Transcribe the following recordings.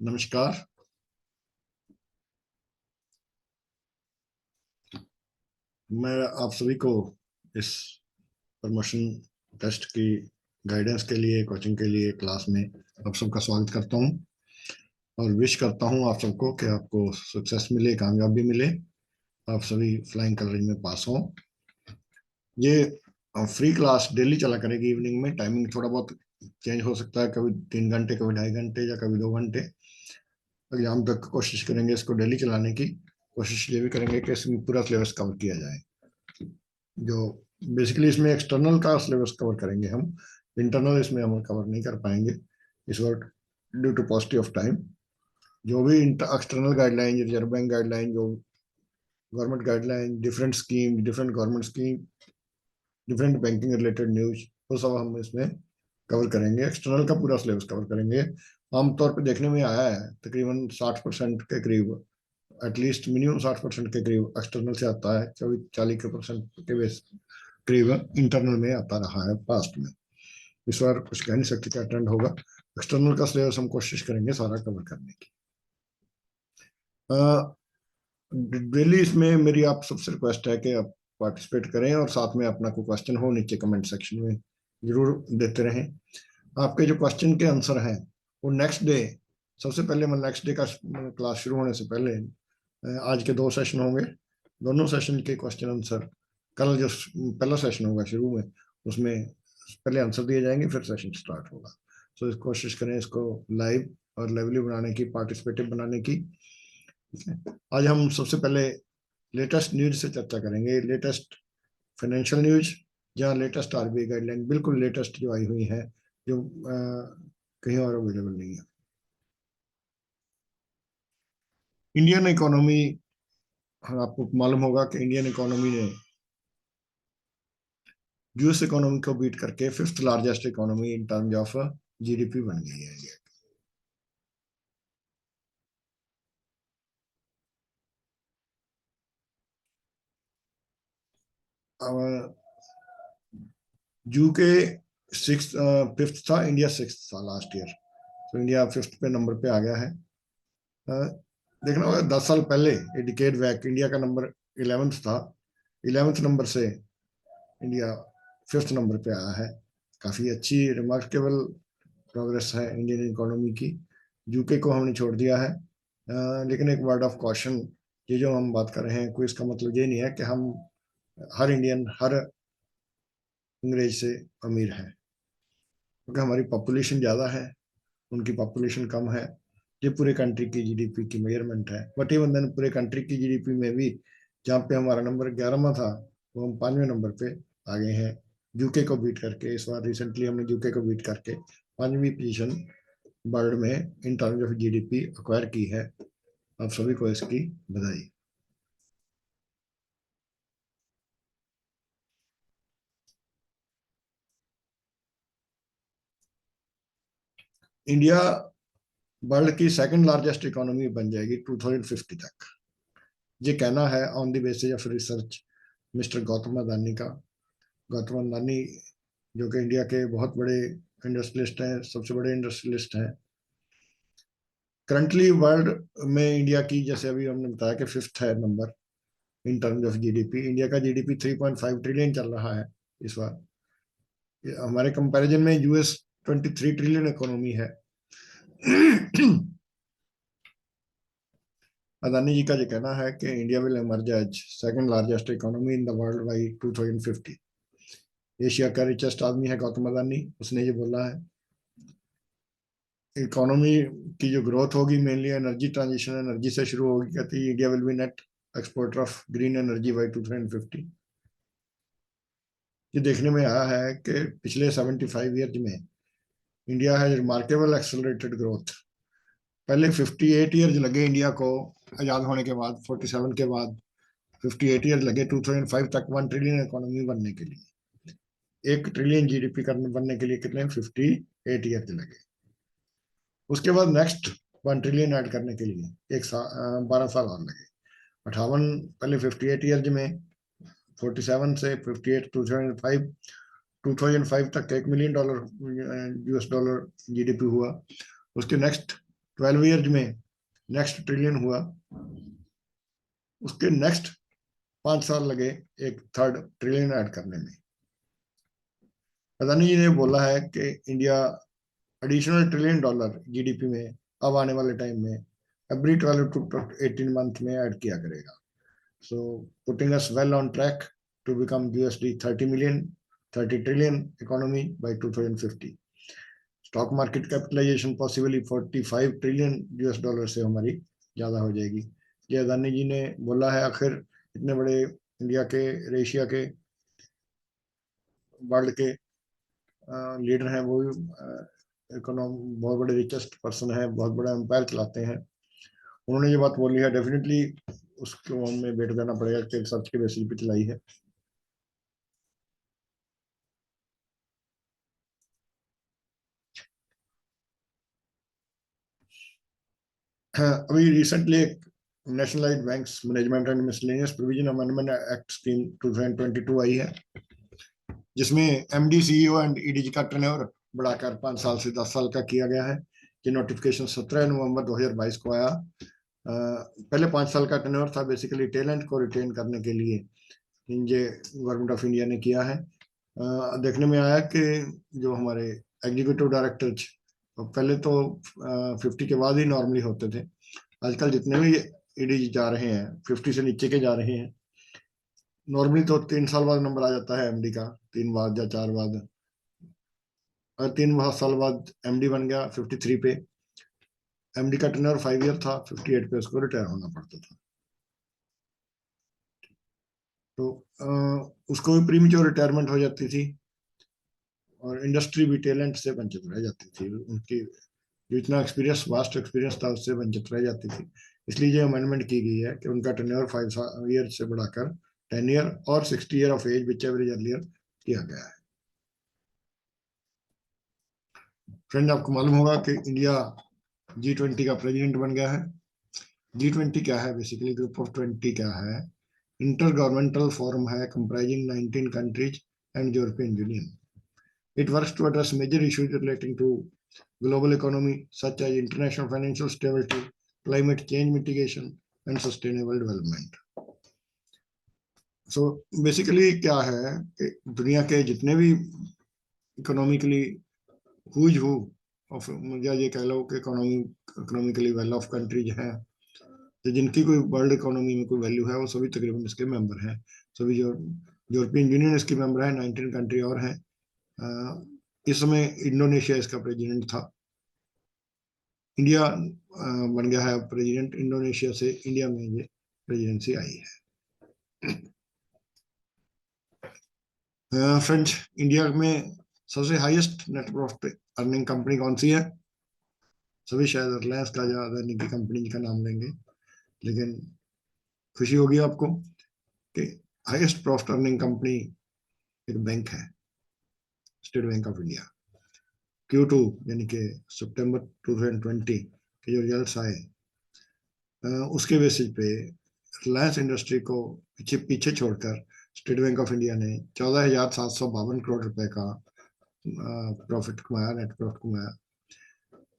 नमस्कार। मैं आप सभी को इस प्रमोशन टेस्ट की गाइडेंस के लिए, कोचिंग के लिए क्लास में आप सबका स्वागत करता हूं और विश करता हूं आप सबको कि आपको सक्सेस मिले, कामयाबी मिले, आप सभी फ्लाइंग कलरिंग में पास हों। ये फ्री क्लास डेली चला करेगी। इवनिंग में टाइमिंग थोड़ा बहुत चेंज हो सकता है, कभी 3 घंटे, कभी 2.5 घंटे या कभी 2 घंटे। एग्जाम तक कोशिश करेंगे इसको डेली चलाने की। कोशिश ये भी करेंगे कि इसमें पूरा सिलेबस कवर किया जाए। जो बेसिकली इसमें एक्सटर्नल का सिलेबस कवर करेंगे हम, इंटरनल इसमें हम कवर नहीं कर पाएंगे इस वक्त due to positive of time. जो भी external guideline, reserve bank guideline, जो government guideline, different scheme, different government scheme, different banking related news, वो सब हम इसमें कवर करेंगे। एक्सटर्नल का पूरा सिलेबस कवर करेंगे। आमतौर पर देखने में आया है तकरीबन 60% के करीब, एटलीस्ट मिनिमम 60% के करीब एक्सटर्नल से आता है। 40% के बेस करीब इंटरनल में आता रहा है पास्ट में। इस बार कुछ कह नहीं सकते क्या ट्रेंड होगा। एक्सटर्नल का सिलेबस हम कोशिश करेंगे सारा कवर करने की। डेली इसमें मेरी आप सबसे रिक्वेस्ट है कि आप पार्टिसिपेट करें और साथ में अपना कोई क्वेश्चन हो नीचे कमेंट सेक्शन में जरूर देते रहें। आपके जो क्वेश्चन के आंसर हैं वो नेक्स्ट डे, सबसे पहले मैं नेक्स्ट डे का क्लास शुरू होने से पहले आज के 2 सेशन होंगे, दोनों सेशन के क्वेश्चन आंसर कल जो पहला सेशन होगा शुरू में, उसमें पहले आंसर दिए जाएंगे, फिर सेशन स्टार्ट होगा। तो कोशिश करें इसको लाइव और लाइवली बनाने की, पार्टिसिपेटिव बनाने की। आज हम सबसे पहले लेटेस्ट न्यूज से चर्चा करेंगे। लेटेस्ट फाइनेंशियल न्यूज या लेटेस्ट आरबीआई गाइडलाइन, बिल्कुल लेटेस्ट जो आई हुई है, जो कहीं और अवेलेबल नहीं है। इंडियन इकोनॉमी, आपको मालूम होगा कि इंडियन इकोनॉमी ने यूएस इकोनॉमी को बीट करके 5th largest economy in terms of GDP बन गई है इंडिया। यूके 5th था, इंडिया 6th था लास्ट ईयर। तो इंडिया 5th पे नंबर पे आ गया है। देखना होगा 10 साल पहले, ये डिकेड बैक, इंडिया का नंबर 11th था। 11th नंबर से इंडिया 5th नंबर पे आया है। काफी अच्छी रिमार्केबल प्रोग्रेस है इंडियन इकोनॉमी की। यूके को हमने छोड़ दिया है। लेकिन एक वर्ड ऑफ कॉशन, ये जो हम बात कर रहे हैं, कोई इसका मतलब ये नहीं है कि हम हर इंडियन, हर अंग्रेज से अमीर है, क्योंकि हमारी पॉपुलेशन ज़्यादा है, उनकी पॉपुलेशन कम है। ये पूरे कंट्री की जीडीपी की मेजरमेंट है। बट इवन देन पूरे कंट्री की जीडीपी में भी जहाँ पे हमारा नंबर 11वां था, वो हम 5वें नंबर पे आ गए हैं यूके को बीट करके। इस बार रिसेंटली हमने यूके को बीट करके 5वीं पोजीशन वर्ल्ड में in terms of GDP acquire की है। आप सभी को इसकी बधाई। इंडिया वर्ल्ड की सेकंड लार्जेस्ट इकोनॉमी बन जाएगी 2050 तक। ये कहना है on the basis of research mister Gautam Adani का। गौतम अदानी जो कि इंडिया के बहुत बड़े इंडस्ट्रियलिस्ट हैं, सबसे बड़े इंडस्ट्रियलिस्ट हैं। करंटली वर्ल्ड में इंडिया की, जैसे अभी हमने बताया कि 5th है number in terms of GDP. India का जीडीपी 3.5 ट्रिलियन चल रहा है इस बार। हमारे कंपैरिजन में यूएस 23 ट्रिलियन इकोनॉमी है। अदानी जी का ये कहना है कि India will emerge as second largest economy in the world by 2050। Asia का रिचेस्ट आदमी है गौतम अदानी, उसने ये बोला है। इकोनॉमी की जो ग्रोथ होगी मेनली एनर्जी ट्रांजिशन, एनर्जी से शुरू होगी। कहती है India will be net exporter of green energy by 2050। ये देखने में आया है कि पिछले 75 ईयर्स में इंडिया है रिमार्केबल एक्सेलरेटेड ग्रोथ। पहले 58 ईयर्स लगे इंडिया को आजाद होने के बाद, 47 के बाद 58 ईयर्स लगे 2005 तक 1 ट्रिलियन इकोनॉमी बनने के लिए। 1 ट्रिलियन जीडीपी करने बनने के लिए कितने 58 ईयर्स लगे। उसके बाद नेक्स्ट 1 ट्रिलियन ऐड करने के लिए 12 साल और लगे। 58 पहले 58 ईयर्स में, 47 से 58 2005 तक $1 मिलियन यूएस डॉलर जीडीपी हुआ। उसके नेक्स्ट 12 ईयर्स में नेक्स्ट ट्रिलियन हुआ, उसके नेक्स्ट 5 साल लगे एक थर्ड ट्रिलियन ऐड करने में। अदानी जी ने बोला है कि India additional trillion dollar GDP में अब आने वाले टाइम में एवरी 12 to 18 मंथ में ऐड किया करेगा। So putting us well on track to become USD 30 trillion economy by 2050। Stock market capitalisation possibly 45 trillion US dollar से हमारी ज्यादा हो जाएगी। ये अदानी जी ने बोला है। आखिर इतने बड़े इंडिया के, एशिया के, वर्ल्ड के लीडर हैं, वो भी बहुत बड़े रिचेस्ट पर्सन है, बहुत बड़ा एम्पायर चलाते हैं। उन्होंने ये बात बोली है, डेफिनेटली उसको हमें वेट देना पड़ेगा कि रिसर्च के बेसिस पे चलाई है। अभी रिसेंटली एक nationalised banks management and miscellaneous provision amendment act scheme 2022 आई है, जिसमें MD, CEO एंड EDG का टर्नओवर बढ़ाकर 5 साल से 10 साल का किया गया है। ये नोटिफिकेशन 17 नवंबर 2022 को आया। पहले 5 साल का टर्नओवर था, बेसिकली टैलेंट को रिटेन करने के लिए ये गवर्नमेंट ऑफ इंडिया ने किया है। देखने में आया कि जो हमारे एग्जीक्यूटिव डायरेक्टर पहले तो 50 के बाद ही नॉर्मली होते थे, आजकल जितने भी ED जा रहे हैं 50 से नीचे के जा रहे हैं। नॉर्मली तो 3 साल बाद नंबर आ जाता है MD का, 3 बाद या 4 बाद। 3 साल बाद MD बन गया 53 पे। MD का टेन्योर 5 ईयर था, 58 पे उसको रिटायर होना पड़ता था। तो उसको भी प्रीमेच्योर रिटायरमेंट हो जाती थी और इंडस्ट्री भी टैलेंट से वंचित रह जाती थी। उनकी जो इतना एक्सपीरियंस, वास्ट एक्सपीरियंस था, उससे वंचित रह जाती थी। इसलिए ये अमेंडमेंट की गई है कि उनका टेन्योर 5 ईयर से बढ़ाकर 10 ईयर और 60 year of age whichever is earlier किया गया है। फ्रेंड, आपको मालूम होगा कि इंडिया G20 का प्रेसिडेंट बन गया है। G20 क्या है? बेसिकली ग्रुप ऑफ 20 क्या है? इंटर गवर्नमेंटल फोरम है comprising 19 countries and European union. It works to address major issues relating to global economy such as international financial stability, climate change mitigation and sustainable development. So basically क्या है कि दुनिया के जितने भी economically whose who of, मुझे ये कह लो कि इकोनॉमिकली वेल ऑफ कंट्रीज हैं, तो जिनकी कोई वर्ल्ड इकोनॉमी में कोई वैल्यू है, वो सभी तकरीबन इसके मेंबर हैं। सभी जो यूरोपियन यूनियन इसकी मेंबर है, 19 कंट्री और हैं। इस समय इंडोनेशिया इसका प्रेसिडेंट था। इंडिया बन गया है प्रेसिडेंट। इंडोनेशिया से इंडिया में ये प्रेसिडेंसी आई है। फ्रेंड्स, इंडिया में सबसे highest net profit earning company कौन सी है? सभी शायद रिलायंस का या अदानी की कंपनी का नाम लेंगे, लेकिन खुशी होगी आपको कि हाईएस्ट प्रॉफिट अर्निंग कंपनी एक बैंक है, state Bank of India. Q2 यानी कि सितंबर 2020 के जो रिजल्ट्स आए, उसके बेसिस पे रिलायंस इंडस्ट्री को पीछे पीछे छोड़कर स्टेट बैंक ऑफ इंडिया ने 14,752 करोड़ रुपए का प्रॉफिट कमाया, नेट प्रॉफिट कमाया।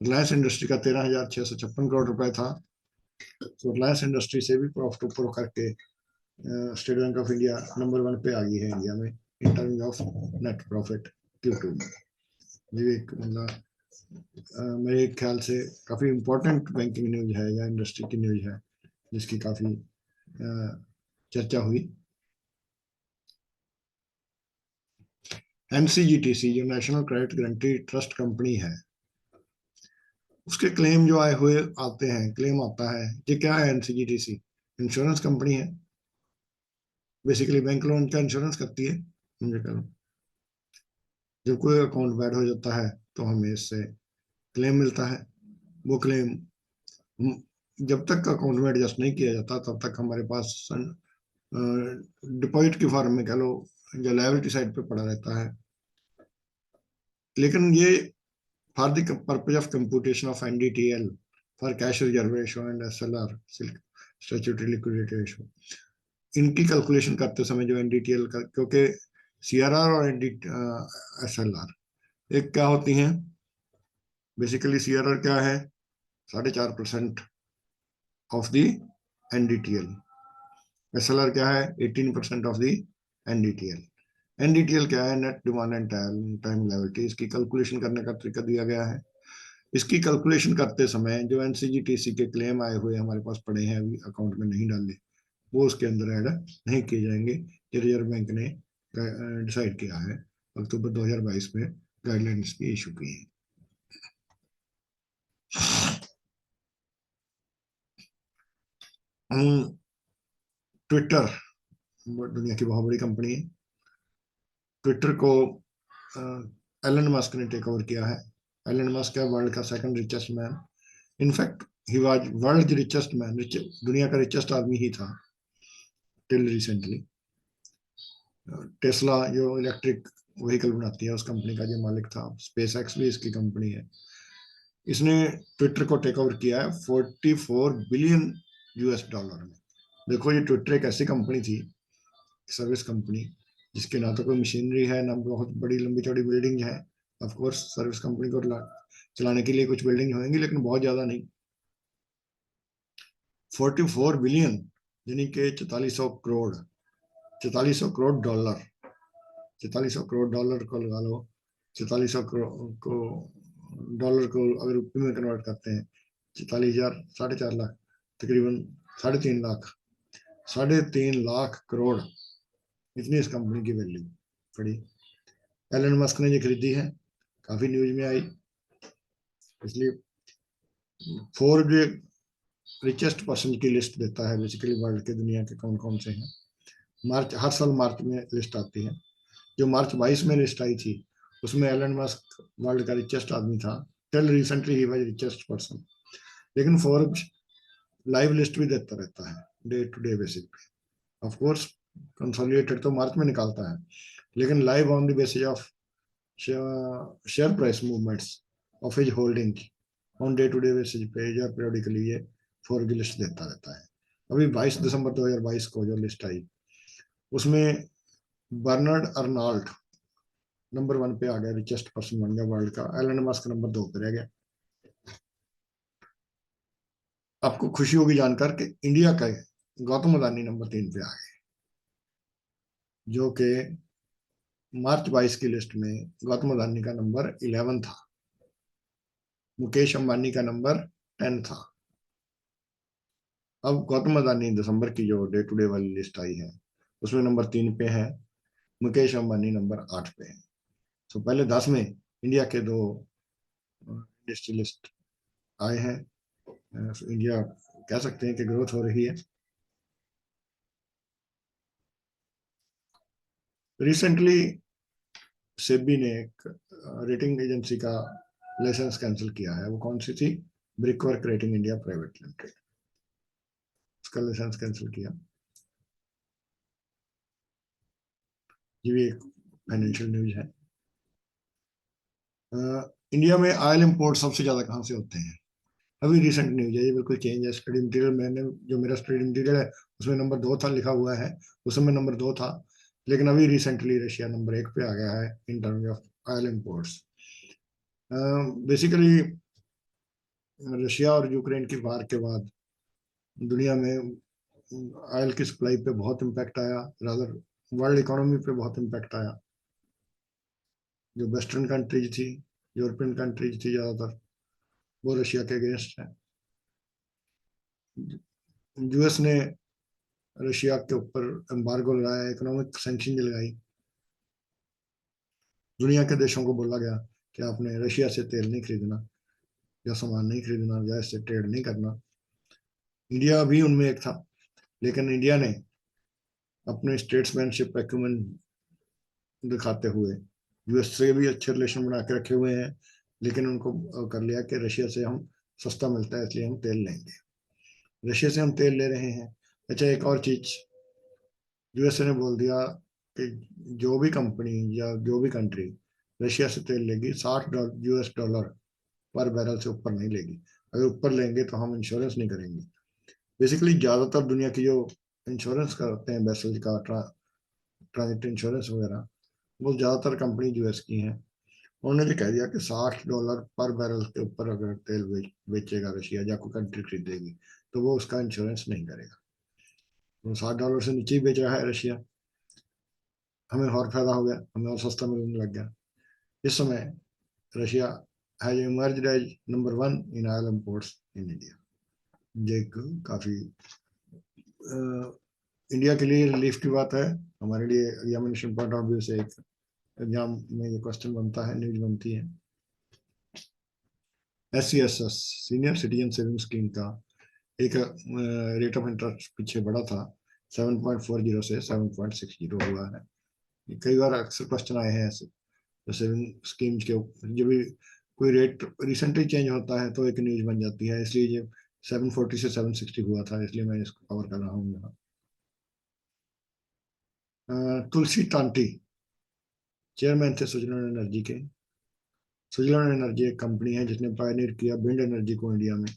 रिलायंस इंडस्ट्री का 13,656 करोड़ रुपए था। तो रिलायंस इंडस्ट्री से भी प्रॉफिट ऊपर करके state Bank of India number 1 पे आ गई है इंडिया में in terms of net profit Q2 में। ये एक मतलब मेरे ख्याल से काफी इम्पोर्टेंट बैंकिंग न्यूज है या इंडस्ट्री की न्यूज है, जिसकी काफी चर्चा हुई। NCGTC जो national credit guarantee trust company है, उसके क्लेम जो आए हुए आते हैं, क्लेम आता है। ये क्या है? NCGTC इंश्योरेंस कंपनी है, बेसिकली बैंक लोन का इंश्योरेंस करती है। मुझे कहो, जब कोई अकाउंट बैड हो जाता है तो हमें इससे क्लेम मिलता है। वो क्लेम जब तक अकाउंट में एडजस्ट नहीं किया जाता तब तक हमारे पास डिपॉजिट की फॉर्म में कह लो या लायबिलिटी साइड पे पड़ा रहता है। लेकिन ये for the purpose of computation of NDTL for cash reserve ratio and SLR statutory liquidity ratio, इनकी कैलकुलेशन करते समय जो NDTL का, क्योंकि CRR और SLR एक क्या होती हैं? बेसिकली CRR क्या है? 4.5% ऑफ द NDTL। SLR क्या है? 18% ऑफ द NDTL। NDTL क्या है? Net demand and time liability. इसकी कैलकुलेशन करने का तरीका दिया गया है। इसकी कैलकुलेशन करते समय जो NCGTC के क्लेम आए हुए हमारे पास पड़े हैं, अभी अकाउंट में नहीं डाले, वो उसके अंदर ऐड नहीं किए जाएंगे। ये रिजर्व बैंक ने डिसाइड किया है, अक्टूबर 2022 में गाइडलाइंस की इशू की है। ट्विटर दुनिया की बहुत बड़ी कंपनी है। ट्विटर को एलन मस्क ने टेक ओवर किया है। एलन मस्क है वर्ल्ड का second richest man. In fact he was world richest man, दुनिया का रिचेस्ट आदमी ही था टिल रिसेंटली। टेस्ला जो इलेक्ट्रिक व्हीकल बनाती है, उस कंपनी का जो मालिक था। स्पेस एक्स भी इसकी कंपनी है। इसने ट्विटर को टेक ओवर किया है 44 बिलियन US डॉलर में। देखो, ये ट्विटर एक ऐसी कंपनी थी, सर्विस कंपनी, जिसके ना तो कोई मशीनरी है, ना बहुत बड़ी लंबी चौड़ी बिल्डिंग है। ऑफ कोर्स सर्विस कंपनी को चलाने के लिए कुछ बिल्डिंग होंगी, लेकिन बहुत ज्यादा नहीं। 44 बिलियन यानी कि 4400 करोड़, 4400 करोड़ डॉलर। 4400 करोड़ डॉलर को लगा लो, 4400 करोड़ को डॉलर को अगर रुपये में कन्वर्ट करते हैं, 44,000, 4.5 लाख, तकरीबन 3.5 लाख, 3.5 लाख करोड़, इतनी इस कंपनी की वैल्यू पड़ी। एलन मस्क ने ये खरीदी है, काफी न्यूज में आई। इसलिए फोर्ब्स रिचेस्ट पर्सन की लिस्ट देता है बेसिकली वर्ल्ड के, दुनिया के कौन कौन से हैं। मार्च, हर साल मार्च में लिस्ट आती है। जो मार्च 22 में लिस्ट आई थी, उसमें एलन मस्क वर्ल्ड का रिचेस्ट आदमी था। टिल रिसेंटली ही वाज रिचेस्ट पर्सन। लेकिन फोर्ब्स लाइव लिस्ट भी देता रहता है डे टू डे बेसिस पे। ऑफ कोर्स कंसोलिडेटेड तो मार्च में निकालता है, लेकिन live on the basis of share price movements of his holding on day to day basis पे या पीरियडिकली ये फोर्ब्स की लिस्ट देता रहता है। अभी 22 दिसंबर 2022 को जो लिस्ट आई, उसमें बर्नार्ड अर्नॉल्ट नंबर 1 पे आ गया, रिचेस्ट पर्सन बन गया वर्ल्ड का। एलन मस्क नंबर 2 पे रह गया। आपको खुशी होगी जानकर कि इंडिया का गौतम अदानी नंबर 3 पे आ गए, जो कि मार्च 22 की लिस्ट में गौतम अदानी का नंबर 11 था, मुकेश अंबानी का नंबर 10 था। अब गौतम अदानी दिसंबर की जो डे टू डे वाली लिस्ट आई है, उसमें नंबर 3 पे है, मुकेश अंबानी नंबर 8 पे है। तो पहले 10 में इंडिया के दो इंडस्ट्रियलिस्ट आए हैं। इंडिया कह सकते हैं कि ग्रोथ हो रही है। रिसेंटली सेबी ने एक रेटिंग एजेंसी का लाइसेंस कैंसिल किया है। वो कौन सी थी? Brickwork rating India private limited, उसका लाइसेंस कैंसिल किया। ये भी एक फाइनेंशियल न्यूज है। इंडिया में ऑयल इंपोर्ट सबसे ज्यादा कहाँ से होते हैं? अभी रिसेंट न्यूज है, ये बिल्कुल चेंज है। स्टडी मटेरियल मैंने, जो मेरा स्टडी मटेरियल है, उसमें नंबर 2 था लिखा हुआ है, उस समय नंबर 2 था, लेकिन अभी रिसेंटली रशिया नंबर 1 पे आ गया है in terms of oil imports. Basically Russia और यूक्रेन की वार के बाद दुनिया में ऑयल की सप्लाई पे बहुत इम्पैक्ट आया, रादर वर्ल्ड इकोनॉमी पे बहुत इम्पैक्ट आया। जो वेस्टर्न कंट्रीज थी, यूरोपियन कंट्रीज थी ज्यादातर, वो रशिया के अगेंस्ट है। यूएस ने रशिया के ऊपर एम्बार्गो लगाया, इकोनॉमिक सैंक्शन लगाई। दुनिया के देशों को बोला गया कि आपने रशिया से तेल नहीं खरीदना, या सामान नहीं खरीदना, या इससे ट्रेड नहीं करना। इंडिया भी उनमें एक था, लेकिन इंडिया ने अपने स्टेट्समैनशिप एक्यूमेन दिखाते हुए यूएस से भी अच्छे रिलेशन बना के रखे हुए हैं, लेकिन उनको कर लिया कि रशिया से हम सस्ता मिलता है इसलिए हम तेल लेंगे। रशिया से हम तेल ले रहे हैं। अच्छा, एक और चीज, यूएसए ने बोल दिया कि जो भी कंपनी या जो भी कंट्री रशिया से तेल लेगी, $60 पर बैरल से ऊपर नहीं लेगी। अगर ऊपर लेंगे तो हम इंश्योरेंस नहीं करेंगे। बेसिकली ज्यादातर दुनिया की जो इंश्योरेंस करते हैं, वेसल्स का ट्रांजिट इंश्योरेंस वगैरह, वो ज्यादातर कंपनी यूएस की हैं। उन्होंने तो कह दिया कि $60 पर बैरल के ऊपर अगर तेल बेचेगा रशिया या कोई कंट्री खरीदेगी तो वो उसका इंश्योरेंस नहीं करेगा। तो $60 से नीचे ही बेच रहा है रशिया, हमें और फायदा हो गया, हमें और सस्ता मिलने लग गया। इस समय Russia has emerged as number 1 in oil imports in India. ये एक काफी इंडिया के लिए रिलीफ की बात है, हमारे लिए एग्जामिनेशन पॉइंट ऑफ व्यू से एक एग्जाम में ये क्वेश्चन बनता है, न्यूज बनती है। SCSS senior citizen saving scheme का एक रेट ऑफ इंटरेस्ट पीछे बढ़ा था, 7.40 से 7.60 हुआ है। कई बार अक्सर क्वेश्चन आए हैं ऐसे, तो सेविंग स्कीम्स के जब भी कोई रेट रिसेंटली चेंज होता है तो एक न्यूज बन जाती है, इसलिए ये 740 से 760 हुआ था, इसलिए मैं इसको कवर कर रहा हूँ यहाँ। तुलसी टांटी चेयरमैन थे सुजलन एनर्जी के। सुजलन एनर्जी एक कंपनी है जिसने पायनियर किया विंड एनर्जी को इंडिया में।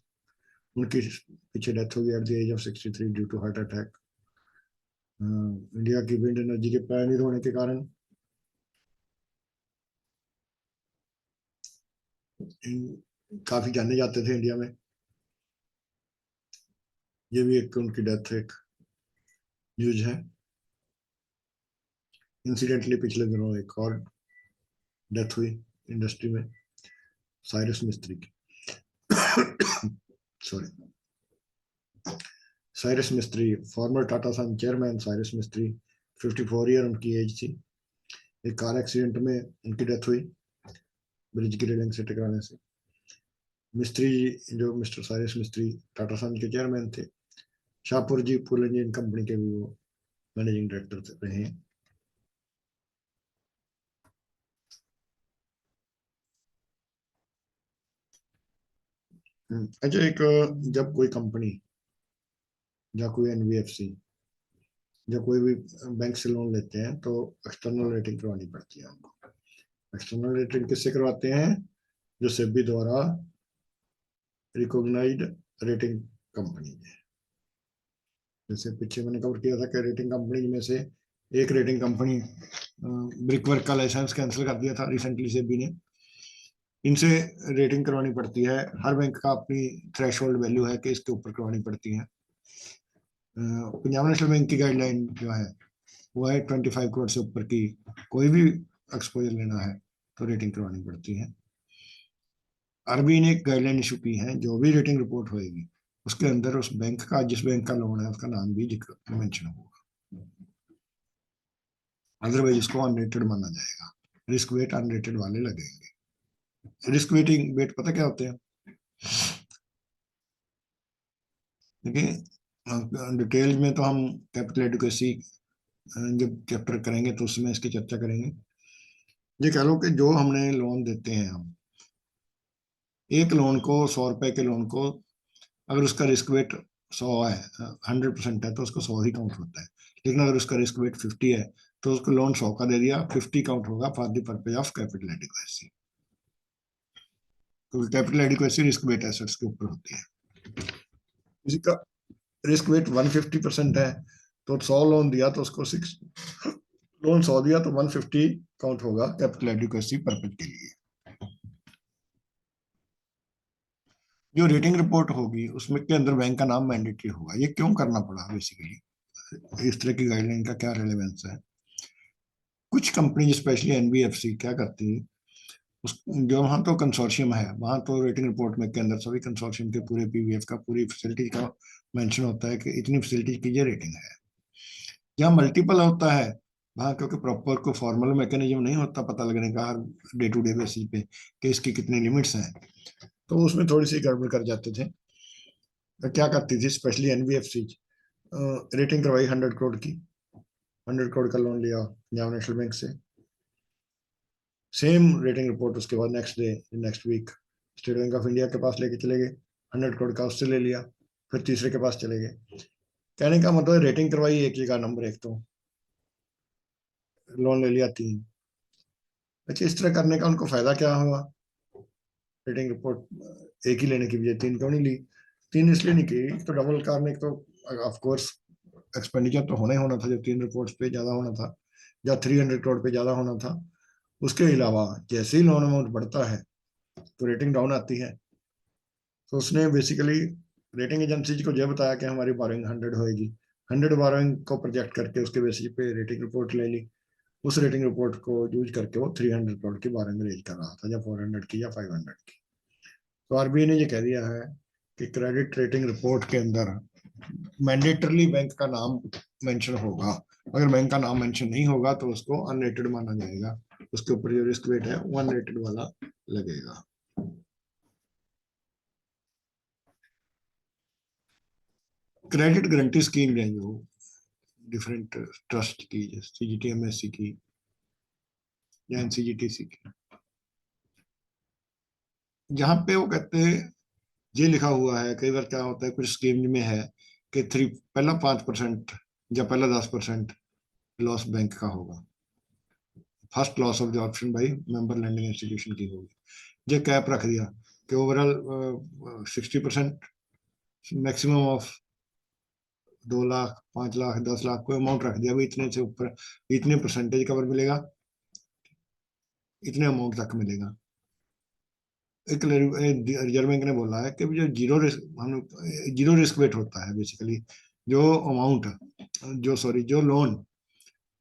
उनकी पीछे डेथ हो गई at the age of 63 due to heart attack. India की विंड एनर्जी के पायनियर होने के कारण काफी जाने जाते थे इंडिया में। ये भी एक उनकी डेथ एक न्यूज है। इंसिडेंटली पिछले दिनों एक और डेथ हुई इंडस्ट्री में, साइरस मिस्त्री की। सॉरी, साइरस मिस्त्री, फॉर्मर टाटा सन चेयरमैन साइरस मिस्त्री, 54 ईयर उनकी एज थी। एक कार एक्सीडेंट में उनकी डेथ हुई ब्रिज की रेलिंग से टकराने से। मिस्त्री जो मिस्टर साइरस मिस्त्री टाटा सन के चेयरमैन थे। शाहपुर जी फूल इंजीन कंपनी के भी वो मैनेजिंग डायरेक्टर रहे हैं। अच्छा, एक जब कोई कंपनी या कोई NBFC या कोई भी बैंक से लोन लेते हैं तो एक्सटर्नल रेटिंग करवानी पड़ती है उनको। एक्सटर्नल रेटिंग किससे करवाते हैं? जो सेबी द्वारा रिकॉग्नाइज्ड रेटिंग कंपनी है। जैसे पीछे मैंने कवर किया था कि रेटिंग कंपनी में से एक रेटिंग कंपनी ब्रिकवर्क का लाइसेंस कैंसिल कर दिया था रिसेंटली सेबी ने। इनसे रेटिंग करवानी पड़ती है, हर बैंक का अपनी थ्रेशोल्ड वैल्यू है कि इसके ऊपर करवानी पड़ती है। पंजाब नेशनल बैंक की गाइडलाइन जो है वो है 25 करोड़ से ऊपर की कोई भी एक्सपोजर लेना है तो रेटिंग करवानी पड़ती है। RBI ने एक गाइडलाइन इशू की है, जो भी रेटिंग रिपोर्ट होगी उसके अंदर उस बैंक का, जिस बैंक का लोन है उसका नाम भी मेंशन होगा, अदरवाइज उसको अनरेटेड माना जाएगा। रिस्क वेट अनरेटेड वाले लगेंगे। रिस्क वेटिंग वेट पता क्या होते हैं? देखिए डिटेल में तो हम कैपिटल एडिक्वेसी जब चैप्टर करेंगे तो उसमें इसकी चर्चा करेंगे। ये कह लो कि जो हमने लोन देते हैं, हम एक लोन को, 100 रुपए के लोन को, अगर उसका रिस्क वेट 100 है, 100% है तो उसको 100 ही काउंट होता है। लेकिन अगर उसका रिस्क वेट 50 है तो उसको लोन 100 का दे दिया, 50 काउंट होगा for the purpose of capital adequacy, क्योंकि capital adequacy risk weight assets के ऊपर होती है। किसी का रिस्क वेट 150% है तो 100 लोन दिया तो उसको 6 लोन 100 दिया तो 150 काउंट होगा कैपिटल एडिक्वेसी पर्पज के लिए। जो रेटिंग रिपोर्ट होगी उसमें के अंदर बैंक का नाम मैंडेटरी होगा। ये क्यों करना पड़ा बेसिकली, इस तरह की गाइडलाइन का क्या रेलेवेंस है? कुछ कंपनी स्पेशली NBFC क्या करती है, उस जो वहाँ तो कंसोर्शियम है, वहाँ तो रेटिंग रिपोर्ट में के अंदर सभी कंसोर्शियम के पूरे PVF का, पूरी फैसिलिटी का मेंशन होता है कि इतनी फैसिलिटी की ये रेटिंग है। जहाँ मल्टीपल होता है वहाँ क्योंकि प्रॉपर को फॉर्मल मैकेनिज्म नहीं होता पता लगने का हर डे टू डे बेसिस पे कि इसकी कितनी लिमिट्स हैं, तो उसमें थोड़ी सी गड़बड़ कर जाते थे। तो क्या करती थी स्पेशली NBFC, रेटिंग करवाई 100 करोड़ की, 100 करोड़ का लोन लिया पंजाब नेशनल बैंक से, सेम रेटिंग रिपोर्ट उसके बाद next day next week State Bank of India के पास लेके चले गए, 100 करोड़ का उससे ले लिया, फिर तीसरे के पास चले गए। कहने का मतलब रेटिंग करवाई एक जगह नंबर 1, तो लोन ले लिया 3। अच्छा, इस तरह करने का उनको फायदा क्या हुआ? रेटिंग रिपोर्ट एक ही लेने की बजाय 3 क्यों नहीं ली? 3 इसलिए नहीं की तो डबल करने तो ऑफ कोर्स एक्सपेंडिचर तो होना ही होना था, जो 3 रिपोर्ट्स पे ज्यादा होना था या 300 करोड़ पे ज्यादा होना था, उसके अलावा जैसे ही लोन अमाउंट बढ़ता है तो रेटिंग डाउन आती है। तो उसने बेसिकली रेटिंग एजेंसी को यह बताया कि हमारी बोरोइंग 100 होएगी। 100 बोरोइंग को प्रोजेक्ट करके उसके बेसिस पे रेटिंग रिपोर्ट ले ली। उस रेटिंग रिपोर्ट को यूज करके वो 300 करोड़ की बोरोइंग रेज कर रहा था, या 400 की या 500 की। तो आरबीआई ने ये कह दिया है कि क्रेडिट रेटिंग रिपोर्ट के अंदर मैंडेटरली बैंक का नाम मेंशन होगा। अगर बैंक का नाम मेंशन नहीं होगा तो उसको अनरेटेड माना जाएगा, उसके ऊपर जो रिस्क वेट है वो अनरेटेड वाला लगेगा। क्रेडिट गारंटी स्कीम है जो डिफरेंट ट्रस्ट की, सीजीटीएमएससी की या एनसीजीटीसी की, जहां पे वो कहते हैं ये लिखा हुआ है। कई बार क्या होता है कुछ स्कीम में है कि थ्री पहला 5% या पहला 10% लॉस बैंक का होगा, first loss of the option by member lending institution की होगी। ये कैप रख दिया कि overall 60%, maximum of 2 lakh, 5 lakh, 10 lakh, कोई अमाउंट रख दिया भाई, इतने से ऊपर इतने परसेंटेज कवर मिलेगा, इतने अमाउंट तक मिलेगा। एक रिजर्व बैंक ने बोला है कि जो जीरो रिस्क वेट होता है बेसिकली, जो अमाउंट जो लोन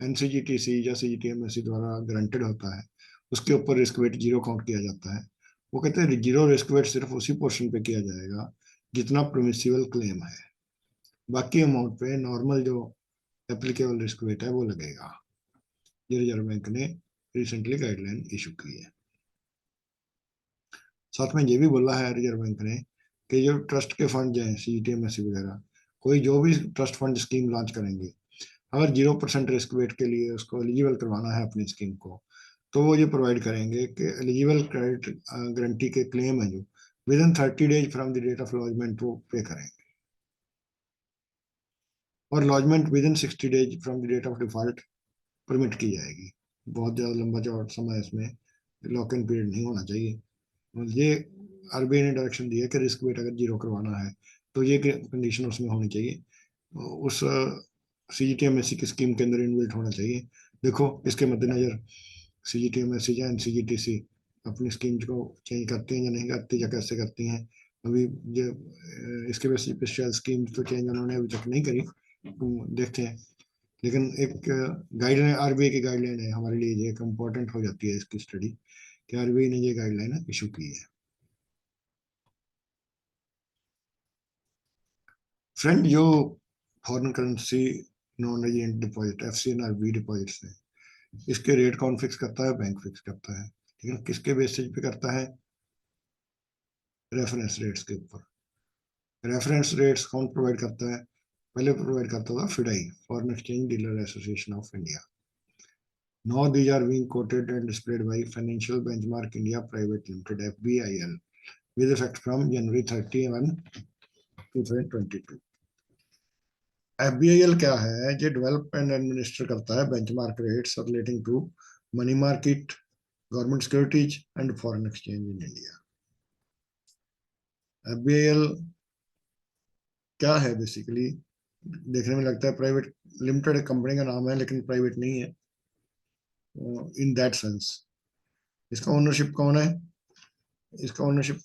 एनसीजीटीसी या सीजीटीएमएससी द्वारा गारंटेड होता है उसके ऊपर रिस्क वेट जीरो काउंट किया जाता है। वो कहते हैं जीरो रिस्क वेट सिर्फ उसी पोर्शन पे किया जाएगा जितना परमिसिबल क्लेम है, बाकी अमाउंट पे नॉर्मल जो एप्लीकेबल रिस्क वेट है वो लगेगा। ये रिजर्व बैंक ने रिसेंटली गाइडलाइन इशू की है। साथ में ये भी बोला है रिजर्व बैंक ने कि जो ट्रस्ट के फंड हैं सीजीटीएमएससी वगैरह, कोई जो भी ट्रस्ट फंड स्कीम लॉन्च करेंगे, अगर 0% रिस्क वेट के लिए उसको एलिजिबल करवाना है अपनी स्कीम को, तो वो ये प्रोवाइड करेंगे कि एलिजिबल क्रेडिट गारंटी के क्लेम है जो within 30 days from the date of lodgement वो पे करेंगे, और lodgement within 60 days from the date of default permit की जाएगी। बहुत ज़्यादा लंबा चौड़ा समय इसमें लॉक इन पीरियड नहीं होना चाहिए। और ये आरबीआई ने डायरेक्शन दिया है कि रिस्क वेट अगर जीरो करवाना है तो ये कंडीशन उसमें होनी चाहिए, उस सीजीटीएमएससी की स्कीम के अंदर इनबिल्ट होना चाहिए। देखो इसके मद्देनजर सीजीटीएमएससी या एनसीजीटीसी अपनी स्कीम को चेंज करती हैं या नहीं करती, या कैसे करती हैं। अभी जो इसके बेसिस पे शायद स्कीम तो चेंज उन्होंने अभी तक नहीं करी, देखते हैं। लेकिन एक गाइडलाइन आरबीआई की गाइडलाइन है हमारे लिए, ये एक इम्पोर्टेंट हो जाती है इसकी स्टडी कि आरबीआई ने ये गाइडलाइन इशू की है। फ्रेंड, जो foreign currency non resident deposit FCNRB deposits है, इसके रेट कौन फिक्स करता है? बैंक फिक्स करता है। लेकिन किसके बेसिस पे करता है? रेफरेंस रेट्स के ऊपर। रेफरेंस रेट्स कौन प्रोवाइड करता है? पहले प्रोवाइड करता था FEDAI, foreign exchange dealer association of India. Now these are being quoted and displayed by Financial Benchmark India Private Limited (FBIL) with effect from January 31, 2022। FBIL क्या है? ये डेवलप एंड एडमिनिस्टर करता है benchmark rates relating to money market, government securities and foreign exchange in India. FBIL क्या है? Basically देखने में लगता है प्राइवेट लिमिटेड कंपनी का नाम है, लेकिन प्राइवेट नहीं है इन दैट सेंस। इसका ओनरशिप कौन है? इसका ओनरशिप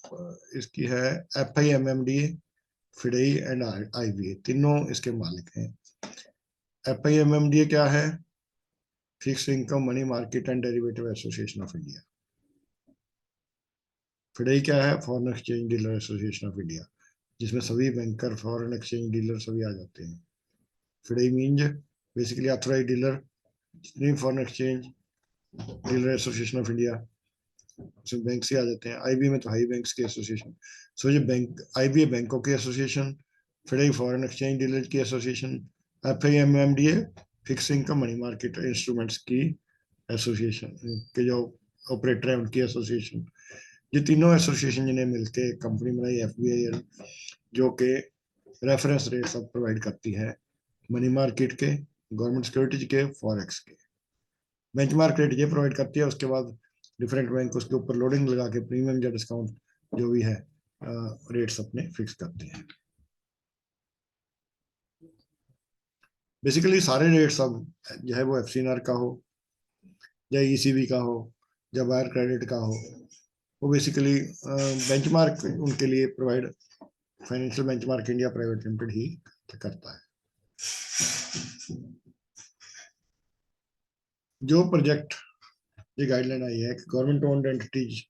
इसकी है FIMMD, फिडई एंड IBA, तीनों इसके मालिक हैं। FIMMD क्या है? Fix income money market and derivative association of India. FEDAI क्या है? Foreign exchange dealer association of India, जिसमें सभी बैंकर, फॉरेन एक्सचेंज डीलर सभी आ जाते हैं। फिडई मीन्स बेसिकली ऑथराइज डीलर, जितनी foreign exchange dealer association of India उसमें बैंक से आ जाते हैं। आईबीए में तो हाई बैंक्स की एसोसिएशन। सो ये बैंक आईबीए बैंकों की एसोसिएशन, फिडई फॉरेन एक्सचेंज डीलर की association, FIMMDA fix income money market instruments की एसोसिएशन के जो ऑपरेटर है उनकी एसोसिएशन। ये तीनों एसोसिएशन जिन्हें मिलकर कंपनी बनाई FBIL, जो कि रेफरेंस रेट सब प्रोवाइड करती है मनी मार्केट के, गवर्नमेंट सिक्योरिटीज के, फॉरेक्स के। बेंचमार्क रेट ये प्रोवाइड करती है, उसके बाद डिफरेंट बैंक उसके ऊपर लोडिंग लगा के प्रीमियम या डिस्काउंट जो भी है रेट्स अपने फिक्स करते हैं। बेसिकली सारे रेट्स अब, चाहे वो FCNR का हो या ECB का हो जब वायर क्रेडिट का हो, वो बेसिकली बेंचमार्क उनके लिए provide financial benchmark India private limited ही करता है। जो प्रोजेक्ट, ये गाइडलाइन आई है कि गवर्नमेंट ओन्ड एंटिटीज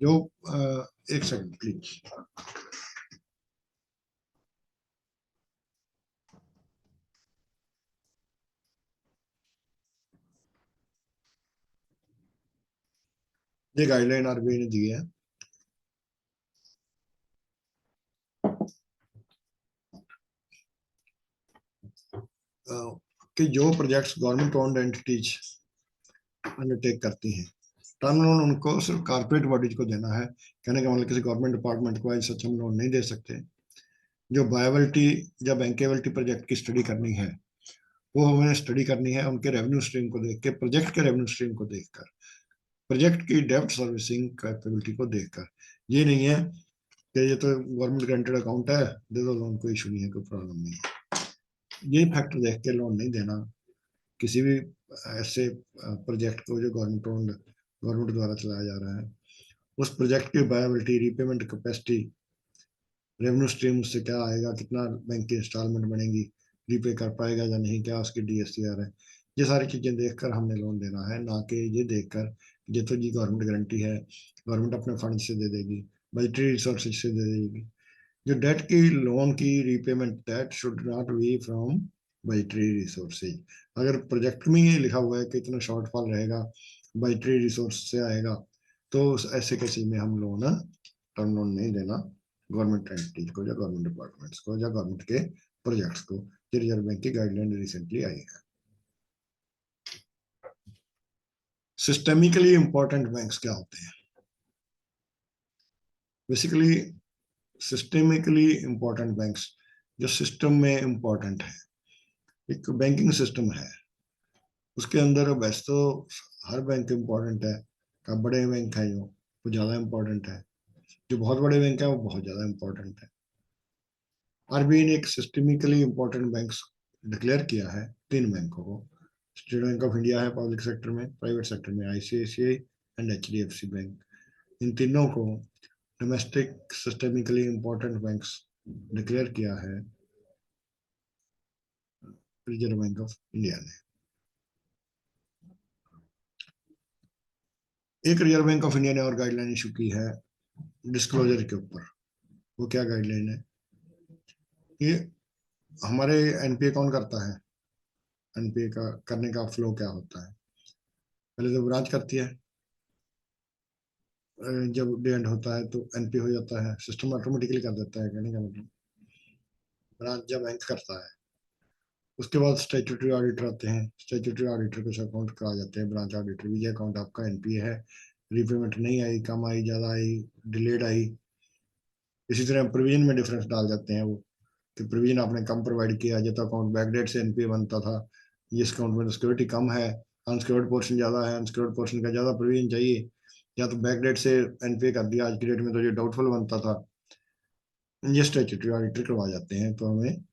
जो एक सेकंड प्लीज, ये गाइडलाइन आरबीआई ने दी है कि जो projects government owned entities undertake करती हैं, टर्म लोन उनको सिर्फ कारपोरेट बॉडीज को देना है। कहने का मतलब किसी गवर्नमेंट डिपार्टमेंट को ऐसा हम लोन नहीं दे सकते। जो वायबिलिटी या बैंकेबिलिटी प्रोजेक्ट की स्टडी करनी है, वो हमें स्टडी करनी है उनके रेवेन्यू स्ट्रीम को देख के, प्रोजेक्ट के रेवेन्यू स्ट्रीम को देखकर, प्रोजेक्ट की डेब्ट सर्विसिंग कैपेबिलिटी को देखकर। ये नहीं है कि ये तो गवर्नमेंट गारंटेड अकाउंट है, दे दो लोन, कोई इशू नहीं है, कोई प्रॉब्लम नहीं है। ये फैक्टर देख के लोन नहीं देना किसी भी ऐसे प्रोजेक्ट को जो गवर्नमेंट द्वारा चलाया जा रहा है। उस प्रोजेक्ट की viability, repayment capacity, revenue stream उससे क्या आएगा, कितना बैंक की इंस्टॉलमेंट बनेगी, रीपे कर पाएगा या नहीं, क्या उसकी डीएससीआर है, ये सारी चीजें देखकर हमने लोन देना है। ना कि ये देखकर ये तो जी गवर्नमेंट गारंटी है, गवर्नमेंट अपने फंड से दे देगी, बजटरी रिसोर्सेज से दे देगी। जो डेट की लोन की repayment, that should not be from budgetary resources. अगर प्रोजेक्ट में ये लिखा हुआ है कि इतना शॉर्टफॉल रहेगा, बजटरी रिसोर्स से आएगा, तो ऐसे केसेस में हम लोन, टर्म लोन नहीं देना गवर्नमेंट एंटिटीज को या गवर्नमेंट डिपार्टमेंट्स को या गवर्नमेंट के प्रोजेक्ट्स को। ये रिजर्व बैंक की गाइडलाइन रिसेंटली आई है। सिस्टेमिकली इंपॉर्टेंट बैंक्स क्या होते हैं? बेसिकली सिस्टेमिकली इंपॉर्टेंट बैंक्स जो सिस्टम में इंपॉर्टेंट है, एक बैंकिंग सिस्टम है, उसके अंदर वैसे तो हर बैंक इंपॉर्टेंट है। का बड़े बैंक है जो, वो ज्यादा इंपॉर्टेंट है, जो बहुत बड़े बैंक है वो बहुत ज्यादा इंपॉर्टेंट है। आरबीआई ने एक सिस्टेमिकली इंपॉर्टेंट बैंक्स डिक्लेयर किया है, तीन बैंकों को। स्टेट बैंक ऑफ इंडिया है पब्लिक सेक्टर में, प्राइवेट सेक्टर में आईसीआईसीआई एंड एचडीएफसी बैंक। इन तीनों को domestic systemically important banks declare किया है रिजर्व बैंक ऑफ इंडिया ने। एक रिजर्व बैंक ऑफ इंडिया ने और गाइडलाइन इशू की है डिस्क्लोजर के ऊपर। वो क्या गाइडलाइन है? ये हमारे एनपीए कौन करता है, एनपीए का करने का फ्लो क्या होता है? पहले तो ब्रांच करती है, जब डे एंड होता है तो एनपीए हो जाता है, सिस्टम ऑटोमेटिकली कर देता है। कहने का मतलब ब्रांच जब बैंक करता है, उसके बाद स्टैट्यूटरी ऑडिटर आते हैं, स्टैट्यूटरी ऑडिटर कुछ अकाउंट करा जाते हैं, ब्रांच ऑडिटर भी, ये अकाउंट आपका एनपीए है, रीपेमेंट नहीं आई, कम आई, ज्यादा आई, डिलेड आई। इसी तरह प्रोविजन में डिफरेंस डाल जाते हैं वो, कि प्रोविजन आपने कम प्रोवाइड किया, जो तो अकाउंट बैकडेट से एनपीए बनता था, जिस अकाउंट में सिक्योरिटी कम है, अनसिक्योर्ड पोर्शन ज्यादा है, अनसिक्योर्ड पोर्शन का ज्यादा प्रोविजन चाहिए, या तो बैकडेट से एनपीए कर दिया आज की डेट में तो ये डाउटफुल बनता था। ये स्टैट्यूटरी ऑडिटर करवा जाते हैं, तो हमें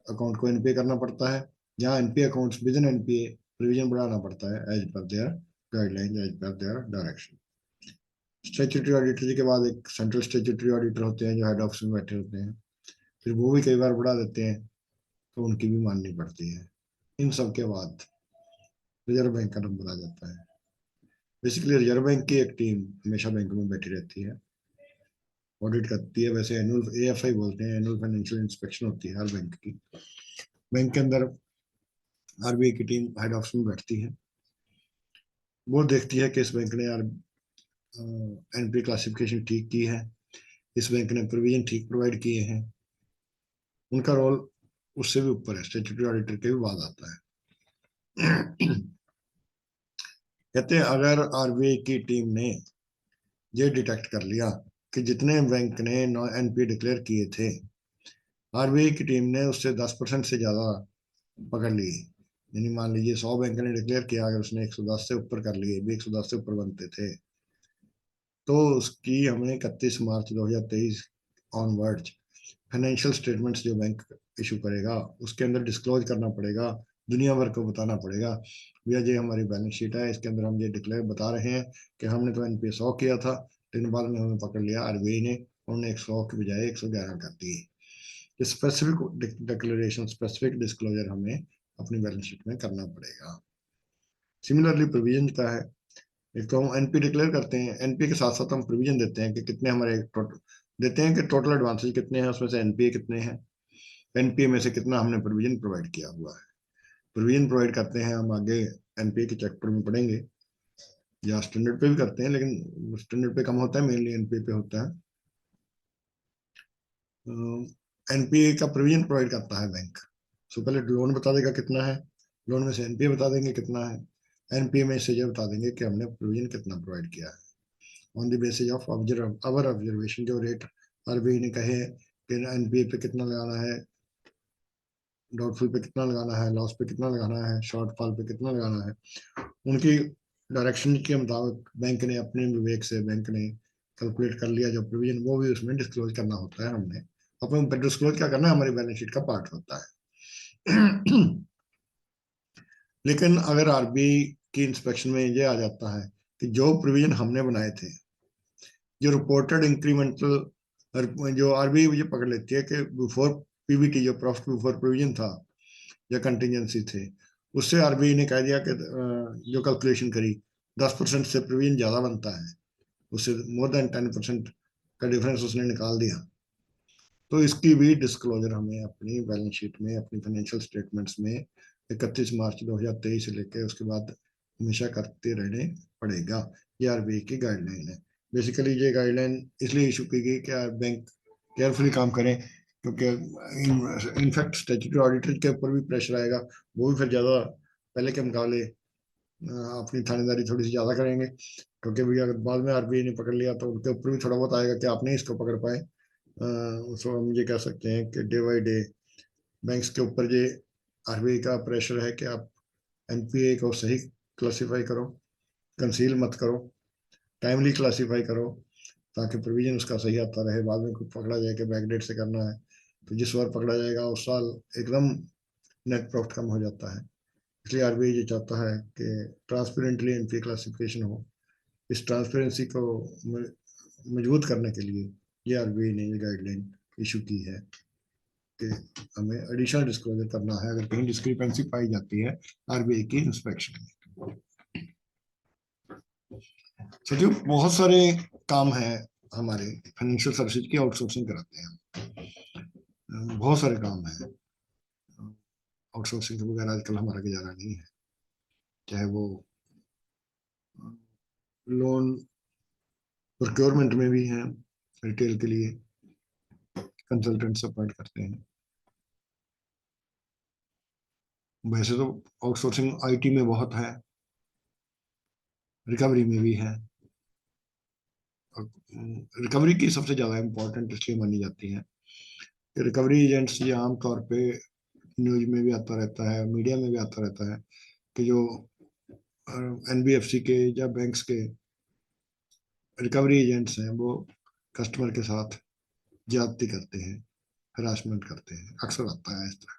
अकाउंट को एनपीए करना पड़ता है। जहाँ NPA accounts within NPA provision बढ़ाना पड़ता है as per their guideline, as per their direction. Statutory auditor के बाद एक सेंट्रल स्टैट्यूटरी ऑडिटर होते हैं जो हेड ऑफिस में बैठे होते हैं, फिर वो भी कई बार बढ़ा देते हैं, तो उनकी भी माननी पड़ती है। इन सब के बाद रिजर्व बैंक का नंबर आ जाता है। बेसिकली रिजर्व बैंक की एक टीम हमेशा बैंक में बैठी रहती है, ऑडिट करती है। वैसे एनुअल एएफआई बोलते हैं, एनुअल फाइनेंशियल इंस्पेक्शन होती है हर बैंक की। बैंक के अंदर आरबीआई की टीम हेड ऑफिस में बैठती है, वो देखती है कि इस बैंक ने यार एनपी क्लासिफिकेशन ठीक की है, इस बैंक ने प्रोविजन ठीक प्रोवाइड किए हैं। उनका रोल उससे भी ऊपर है, स्टैट्यूटरी ऑडिटर के भी बाद आता है। कहते हैं अगर आरबीआई की टीम ने ये डिटेक्ट कर लिया कि जितने बैंक ने एनपी डिक्लेयर किए थे, आरबीआई की टीम ने उससे 10% से ज्यादा पकड़ लिए, यानी मान लीजिए 100 बैंक ने डिक्लेयर किया, अगर उसने 110 से ऊपर कर लिए, भी 110 से ऊपर बनते थे, तो उसकी हमें 31 मार्च 2023 ऑनवर्ड्स फाइनेंशियल स्टेटमेंट्स जो बैंक इशू करेगा उसके अंदर डिस्क्लोज करना पड़ेगा दुनिया भर को बताना पड़ेगा, भैया ये हमारी बैलेंस शीट है, इसके अंदर हम ये डिक्लेयर बता रहे हैं कि हमने तो एनपीए 100 किया था, लेकिन बाद में हमें पकड़ लिया आरबीआई ने, उन्होंने 100 की बजाय 111 कर दिए। स्पेसिफिक डिक्लेरेशन, स्पेसिफिक डिस्क्लोजर हमें अपनी बैलेंस शीट में करना पड़ेगा। सिमिलरली प्रोविजन का है, एक तो हम एनपी डिक्लेयर करते हैं, एनपी के साथ साथ हम प्रोविजन देते हैं कि कितने हमारे टोटल देते हैं कि टोटल एडवांसेज कितने हैं, उसमें से एनपीए कितने हैं, एनपीए में से कितना हमने प्रोविजन प्रोवाइड किया हुआ है। प्रोविजन प्रोवाइड करते हैं हम आगे एनपीए के चैप्टर में पढ़ेंगे, या स्टैंडर्ड पे भी करते हैं, लेकिन स्टैंडर्ड पे कम होता है, मेनली एनपीए पे होता है। एनपीए का प्रोविजन प्रोवाइड करता है बैंक। सो पहले लोन बता देगा कितना है, लोन में से एनपीए बता देंगे कितना है, एनपीए में से ये बता देंगे कि हमने प्रोविजन कितना प्रोवाइड किया है। On the basis of our observation, जो रेट आरबीआई ने कहे कि एनपीए पे कितना लगाना है, डाउटफुल पे कितना लगाना है, लॉस पे कितना लगाना है, शॉर्टफॉल पे कितना लगाना है, उनकी डायरेक्शन के मुताबिक बैंक ने अपने विवेक से बैंक ने कैलकुलेट कर लिया जो प्रोविजन, वो भी उसमें डिस्क्लोज करना होता है। हमने अपने डिस्क्लोज क्या करना है, हमारी बैलेंस शीट का पार्ट होता है। लेकिन अगर आरबीआई की इंस्पेक्शन में ये आ जाता है कि जो प्रोविजन हमने बनाए थे, जो रिपोर्टेड इंक्रीमेंटल, जो आरबीआई मुझे पकड़ लेती है कि बिफोर पीबीटी, जो प्रॉफिट बिफोर प्रोविजन था या कंटिजेंसी थे, उससे आरबीआई ने कह दिया कि जो कैलकुलेशन करी 10% से प्रोविजन ज्यादा बनता है, उससे मोर देन 10% का डिफरेंस उसने निकाल दिया, तो इसकी भी डिस्क्लोजर हमें अपनी बैलेंस शीट में, अपनी फाइनेंशियल स्टेटमेंट्स में 31 मार्च 2023 से लेकर उसके बाद हमेशा करते रहने पड़ेगा। ये आरबीआई की गाइडलाइन है। बेसिकली ये गाइडलाइन इसलिए इशू की गई कि बैंक केयरफुली काम करें, क्योंकि इनफैक्ट स्टैट्यूटरी ऑडिटर के ऊपर भी प्रेशर आएगा, वो भी फिर ज़्यादा पहले के मुकाबले अपनी थानेदारी थोड़ी सी ज़्यादा करेंगे, क्योंकि भैया अगर बाद में आरबीआई ने पकड़ लिया तो उनके ऊपर भी थोड़ा बहुत आएगा कि आपने इसको पकड़ पाए। सो हम ये कह सकते हैं कि डे बाई डे बैंक्स के ऊपर ये आरबीआई का प्रेशर है कि आप एनपीए को सही क्लासिफाई करो, कंसील मत करो, टाइमली क्लासिफाई करो, ताकि प्रोविजन उसका सही आता रहे। बाद में कुछ पकड़ा जाए कि बैकडेट से करना है, तो जिस बार पकड़ा जाएगा उस साल एकदम नेट प्रॉफिट कम हो जाता है। इसलिए आरबीआई ये चाहता है कि ट्रांसपेरेंटली एनपीए क्लासिफिकेशन हो। इस ट्रांसपेरेंसी को मजबूत करने के लिए ये आरबीआई ने ये गाइडलाइन इशू की है कि हमें एडिशनल डिस्क्लोजर करना है अगर कहीं डिस्क्रिपेंसी पाई जाती है आरबीआई की इंस्पेक्शन में। सचिव, बहुत सारे काम है हमारे, फाइनेंशियल सर्विसेज की आउटसोर्सिंग कराते हैं, बहुत सारे काम है, आउटसोर्सिंग के बगैर आजकल हमारा गुजारा नहीं है। चाहे वो लोन प्रोक्योरमेंट में भी है, रिटेल के लिए कंसल्टेंट्स अपॉइंट करते हैं। वैसे तो आउटसोर्सिंग आईटी में बहुत है, रिकवरी में भी है। रिकवरी की सबसे ज्यादा इम्पोर्टेंट इसलिए मानी जाती है कि रिकवरी एजेंट्स ये आमतौर पे न्यूज में भी आता रहता है, मीडिया में भी आता रहता है कि जो एनबीएफसी के या बैंक्स के रिकवरी एजेंट्स हैं वो कस्टमर के साथ ज्यादती करते हैं, हरासमेंट करते हैं, अक्सर आता है इस तरह।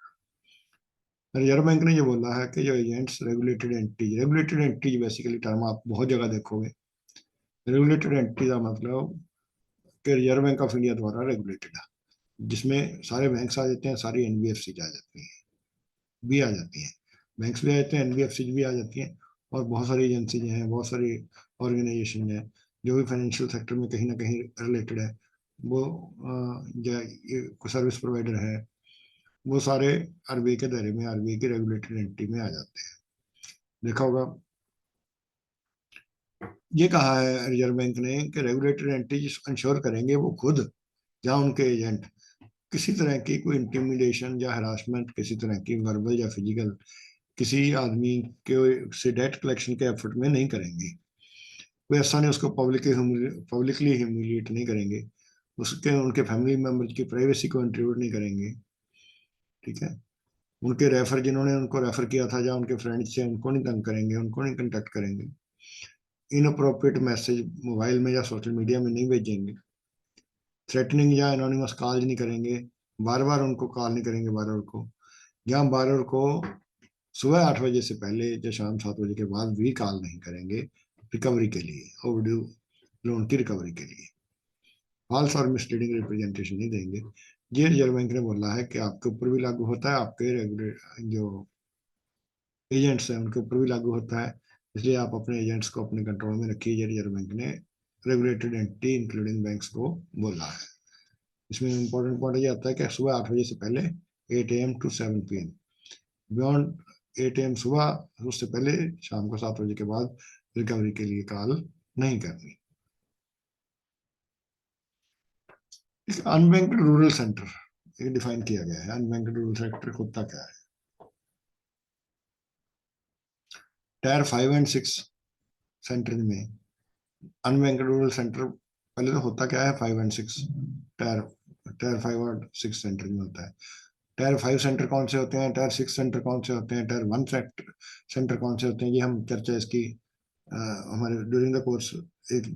रिजर्व बैंक ने ये बोला है कि जो agents regulated entities basically term आप बहुत जगह देखोगे। रेगुलेटेड एंटिटी का मतलब कि रिजर्व बैंक ऑफ इंडिया द्वारा रेगुलेटेड है, जिसमें सारे बैंक्स आ जाते हैं, सारी एनबीएफसी आ जाती हैं, भी आ जाती हैं, बैंक्स भी आ जाते हैं, एनबीएफसी भी आ जाती हैं, और बहुत सारी एजेंसीज हैं, बहुत सारी ऑर्गेनाइजेशन हैं जो भी फाइनेंशियल सेक्टर में कहीं ना कहीं रिलेटेड है, वो जो सर्विस प्रोवाइडर है, वो सारे आरबीआई के दायरे में, आरबीआई की रेगुलेटेड एंटिटी में आ जाते हैं। देखा होगा, ये कहा है रिजर्व बैंक ने कि रेगुलेटेड एंटिटी इंश्योर करेंगे वो खुद या उनके एजेंट किसी तरह की कोई इंटिमिडेशन या हरासमेंट, किसी तरह की वर्बल या फिजिकल, किसी आदमी के से डेट कलेक्शन के एफर्ट में नहीं करेंगे। कोई ऐसा नहीं उसको पब्लिकली ह्यूमिलिएट नहीं करेंगे, उसके उनके फैमिली मेंबर्स की प्राइवेसी को इंट्रूड नहीं करेंगे। ठीक है, उनके रेफर जिन्होंने उनको रेफर किया था या उनके फ्रेंड्स थे उनको नहीं तंग करेंगे, उनको नहीं कंटेक्ट करेंगे, इनअप्रोप्रिएट मैसेज मोबाइल में या सोशल मीडिया में नहीं भेजेंगे, थ्रेटनिंग या एनोनिमस कॉल नहीं करेंगे, बार बार उनको कॉल नहीं करेंगे बार को, या बार को सुबह 8 बजे से पहले या शाम 7 बजे के बाद भी कॉल नहीं करेंगे रिकवरी के लिए, ओवरड्यू लोन की रिकवरी के लिए। फॉल्स और मिसलीडिंग रिप्रेजेंटेशन नहीं देंगे। ये रिजर्व बैंक ने बोला है कि आपके ऊपर भी लागू होता है, आपके रेगुलेट जो एजेंट्स हैं उनके ऊपर भी लागू होता है। इसलिए आप अपने एजेंट्स को अपने कंट्रोल में रखिए, ये रिजर्व बैंक ने रेगुलेटेड एंटिटी इंक्लूडिंग बैंक्स को बोला है। इसमें इंपॉर्टेंट पॉइंट ये आता है कि सुबह 8 बजे से पहले 8 AM to 7 PM, beyond 8 AM सुबह, उससे पहले शाम को 7 बजे के बाद रिकवरी के लिए कॉल नहीं करनी। अनबैंक्ड रूरल सेंटर ये डिफाइन किया गया है। अनबैंक्ड रूरल सेक्टर होता क्या है? टायर 5 और 6 सेंटर में अनबैंक्ड रूरल सेंटर, पहले तो होता क्या है, 5 और 6 टायर, टायर 5 और 6 सेंटर में होता है। टायर 5 सेंटर कौन से होते हैं, टायर 6 सेंटर कौन से होते हैं, टायर 1 सेक्टर सेंटर कौन से होते हैं, ये हम चर्चा इसकी हमारे ड्यूरिंग द कोर्स एक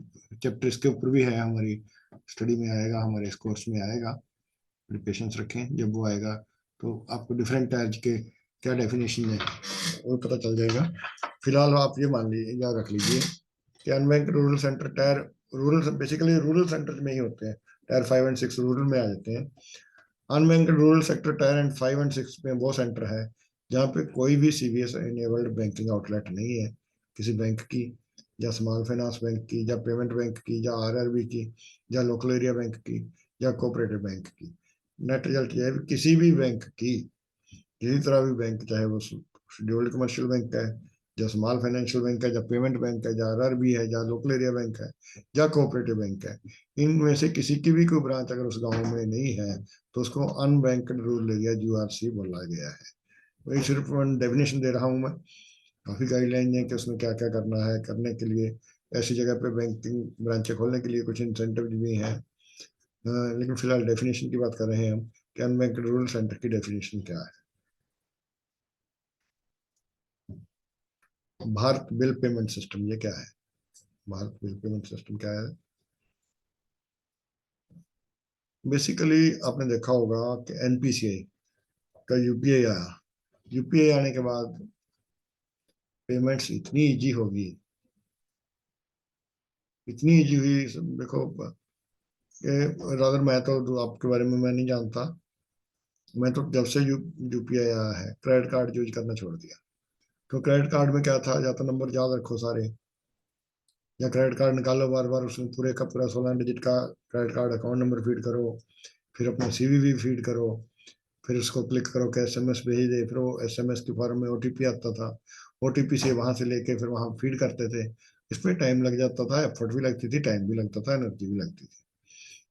चैप्टर इसके ऊपर भी है, हमारी स्टडी में आएगा, हमारे इस कोर्स में आएगा। पेशेंस रखें, जब वो आएगा तो आपको डिफरेंट टायर्स के क्या डेफिनेशन है वो पता चल जाएगा। फिलहाल आप ये मान लीजिए, याद रख लीजिए कि unbanked rural centre tyre rural basically rural centre में ही होते हैं। टायर 5 और 6 रूरल में आ जाते हैं। Unbanked rural sector tyre and 5 और 6 में वो सेंटर है जहाँ पे कोई भी सीबीएस इनेबल्ड बैंकिंग आउटलेट नहीं है, किसी बैंक की या स्मॉल फाइनेंस बैंक की या पेमेंट बैंक की या आरआरबी की या लोकल एरिया बैंक की या कोऑपरेटिव बैंक की। नेट रिजल्ट ये है कि किसी भी बैंक की, किसी तरह भी बैंक, चाहे वो शेड्यूल्ड कमर्शियल बैंक है या स्मॉल फाइनेंशियल बैंक है या पेमेंट बैंक है या आरआरबी है या लोकल एरिया बैंक है या कोऑपरेटिव बैंक है, इनमें से किसी की भी कोई ब्रांच अगर उस गांव में नहीं है तो उसको अनबैंक्ड रूरल एरिया यूआरसी बोला गया है। वही सिर्फ डेफिनेशन दे रहा हूँ मैं, काफी गाइडलाइन है कि उसमें क्या क्या करना है, करने के लिए ऐसी जगह पे बैंकिंग ब्रांचें खोलने के लिए कुछ इंसेंटिव भी हैं। लेकिन फिलहाल डेफिनेशन की बात कर रहे हैं हम कि अनबैंक्ड रूरल सेंटर की डेफिनेशन क्या है। भारत बिल पेमेंट सिस्टम ये क्या है? भारत बिल पेमेंट सिस्टम क्या है? बेसिकली आपने देखा होगा कि एनपीसीआई का यूपीआई आया। यूपीआई आने के बाद पेमेंट्स इतनी इजी होगी, इतनी इजी हुई, देखो रादर मैं तो आपके बारे में मैं नहीं जानता, मैं तो जब से यूपीआई आया है क्रेडिट कार्ड यूज करना छोड़ दिया। तो क्रेडिट कार्ड में क्या था, या तो नंबर याद रखो सारे, या क्रेडिट कार्ड निकालो बार बार, उसमें पूरे का पूरा 16 डिजिट का credit card account number feed करो, फिर अपना सीवीवी फीड करो, फिर उसको क्लिक करो कि एसएमएस भेज दे, फिर वो एसएमएस के फॉर्म में ओटीपी आता था, ओटीपी से वहां से लेके फिर वहां फीड करते थे। इसमें टाइम लग जाता था, एफर्ट भी लगती थी, टाइम भी लगता था, एनर्जी भी लगती थी।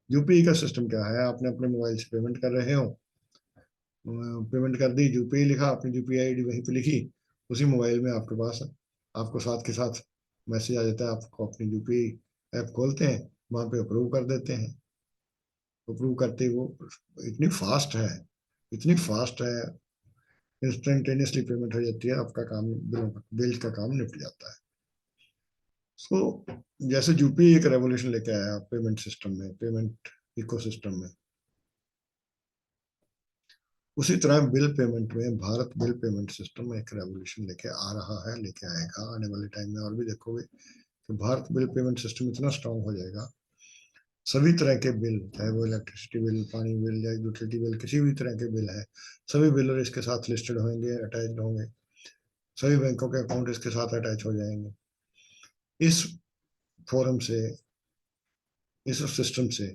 यूपीआई का सिस्टम क्या है, आपने अपने मोबाइल से पेमेंट कर रहे हो, पेमेंट कर दी, यूपीआई लिखा, अपनी यूपीआई आईडी वहीं पे लिखी, उसी मोबाइल में आपके पास आपको साथ के साथ मैसेज आ जाता है, आपको अपनी यूपीआई ऐप खोलते हैं, वहां पे अप्रूव कर देते हैं। अप्रूव करते ही वो इतनी फास्ट है, इतनी फास्ट है, इंस्टेंटेनियसली पेमेंट हो जाती है, आपका काम बिल का काम निपट जाता है। सो जैसे यूपीआई एक रेवोल्यूशन लेके आया पेमेंट सिस्टम में, पेमेंट इकोसिस्टम में, उसी तरह बिल पेमेंट में भारत बिल पेमेंट सिस्टम एक रेवोल्यूशन लेके आ रहा है, लेके आएगा आने वाले टाइम में। और भी देखोगे कि भारत बिल पेमेंट सिस्टम इतना स्ट्रांग हो जाएगा, सभी तरह के बिल, चाहे वो इलेक्ट्रिसिटी बिल, पानी बिल या यूटिलिटी बिल, किसी भी तरह के बिल है, सभी बिल इसके साथ लिस्टेड होंगे, अटैच होंगे, सभी बैंकों के अकाउंट इसके साथ अटैच हो जाएंगे। इस फोरम से, इस सिस्टम से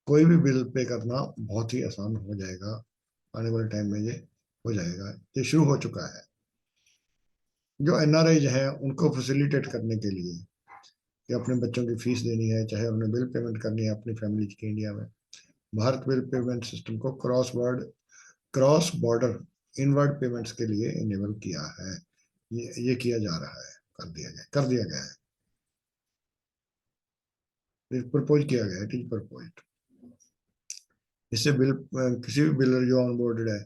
कोई भी बिल पे करना बहुत ही आसान हो जाएगा, आने वाले टाइम में ये हो जाएगा, ये शुरू हो चुका है। जो एनआरआई हैं उनको फैसिलिटेट करने के लिए कि अपने बच्चों की फीस देनी है, चाहे उन्हें बिल पेमेंट करनी है अपनी फैमिली की इंडिया में, भारत बिल पेमेंट सिस्टम को क्रॉस बॉर्डर इनवर्ड पेमेंट्स के लिए इनेबल किया है। ये किया जा रहा है, कर दिया गया है, प्रपोज किया गया है, इट इज प्रपोज। इससे बिल किसी भी बिलर जो ऑन बोर्डेड है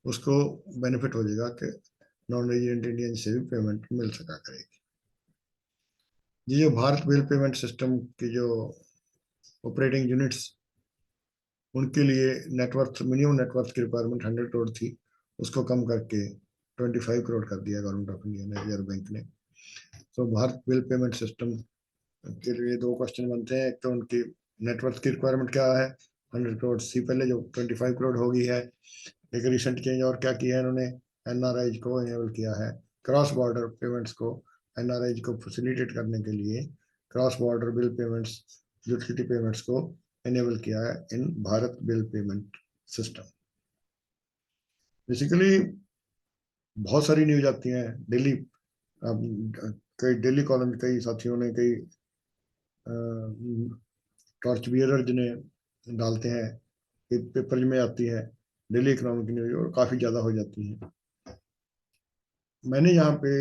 उसको बेनिफिट हो जाएगा कि नॉन रेजिडेंट इंडियन से भी पेमेंट मिल सका करेगी। ये जो भारत बिल पेमेंट सिस्टम की जो ऑपरेटिंग यूनिट्स, उनके लिए नेटवर्थ, मिनिमम नेटवर्थ की रिक्वायरमेंट 100 करोड़ थी, उसको कम करके 25 करोड़ कर दिया गवर्नमेंट ऑफ इंडिया ने, रिजर्व बैंक ने। तो भारत बिल पेमेंट सिस्टम के लिए दो क्वेश्चन बनते हैं। एक तो उनकी नेटवर्थ की रिक्वायरमेंट क्या है, 100 करोड़ सी पहले जो 25 करोड़ होगी है। एक रिसेंट चेंज और क्या किया है इन्होंने, एनआरआई को इनेबल किया है, क्रॉस बॉर्डर पेमेंट्स को एनआरआई को फैसिलिटेट करने के लिए cross border bill payments, utility payments को इनेबल किया है in Bharat bill payment system. Basically बहुत सारी न्यूज आती हैं डेली, कई डेली कॉलम कई साथियों ने, कई टॉर्च बियरर जिन्हें डालते हैं, पेपर में आती है डेली इकोनॉमिक न्यूज और काफी ज्यादा हो जाती है। मैंने यहाँ पे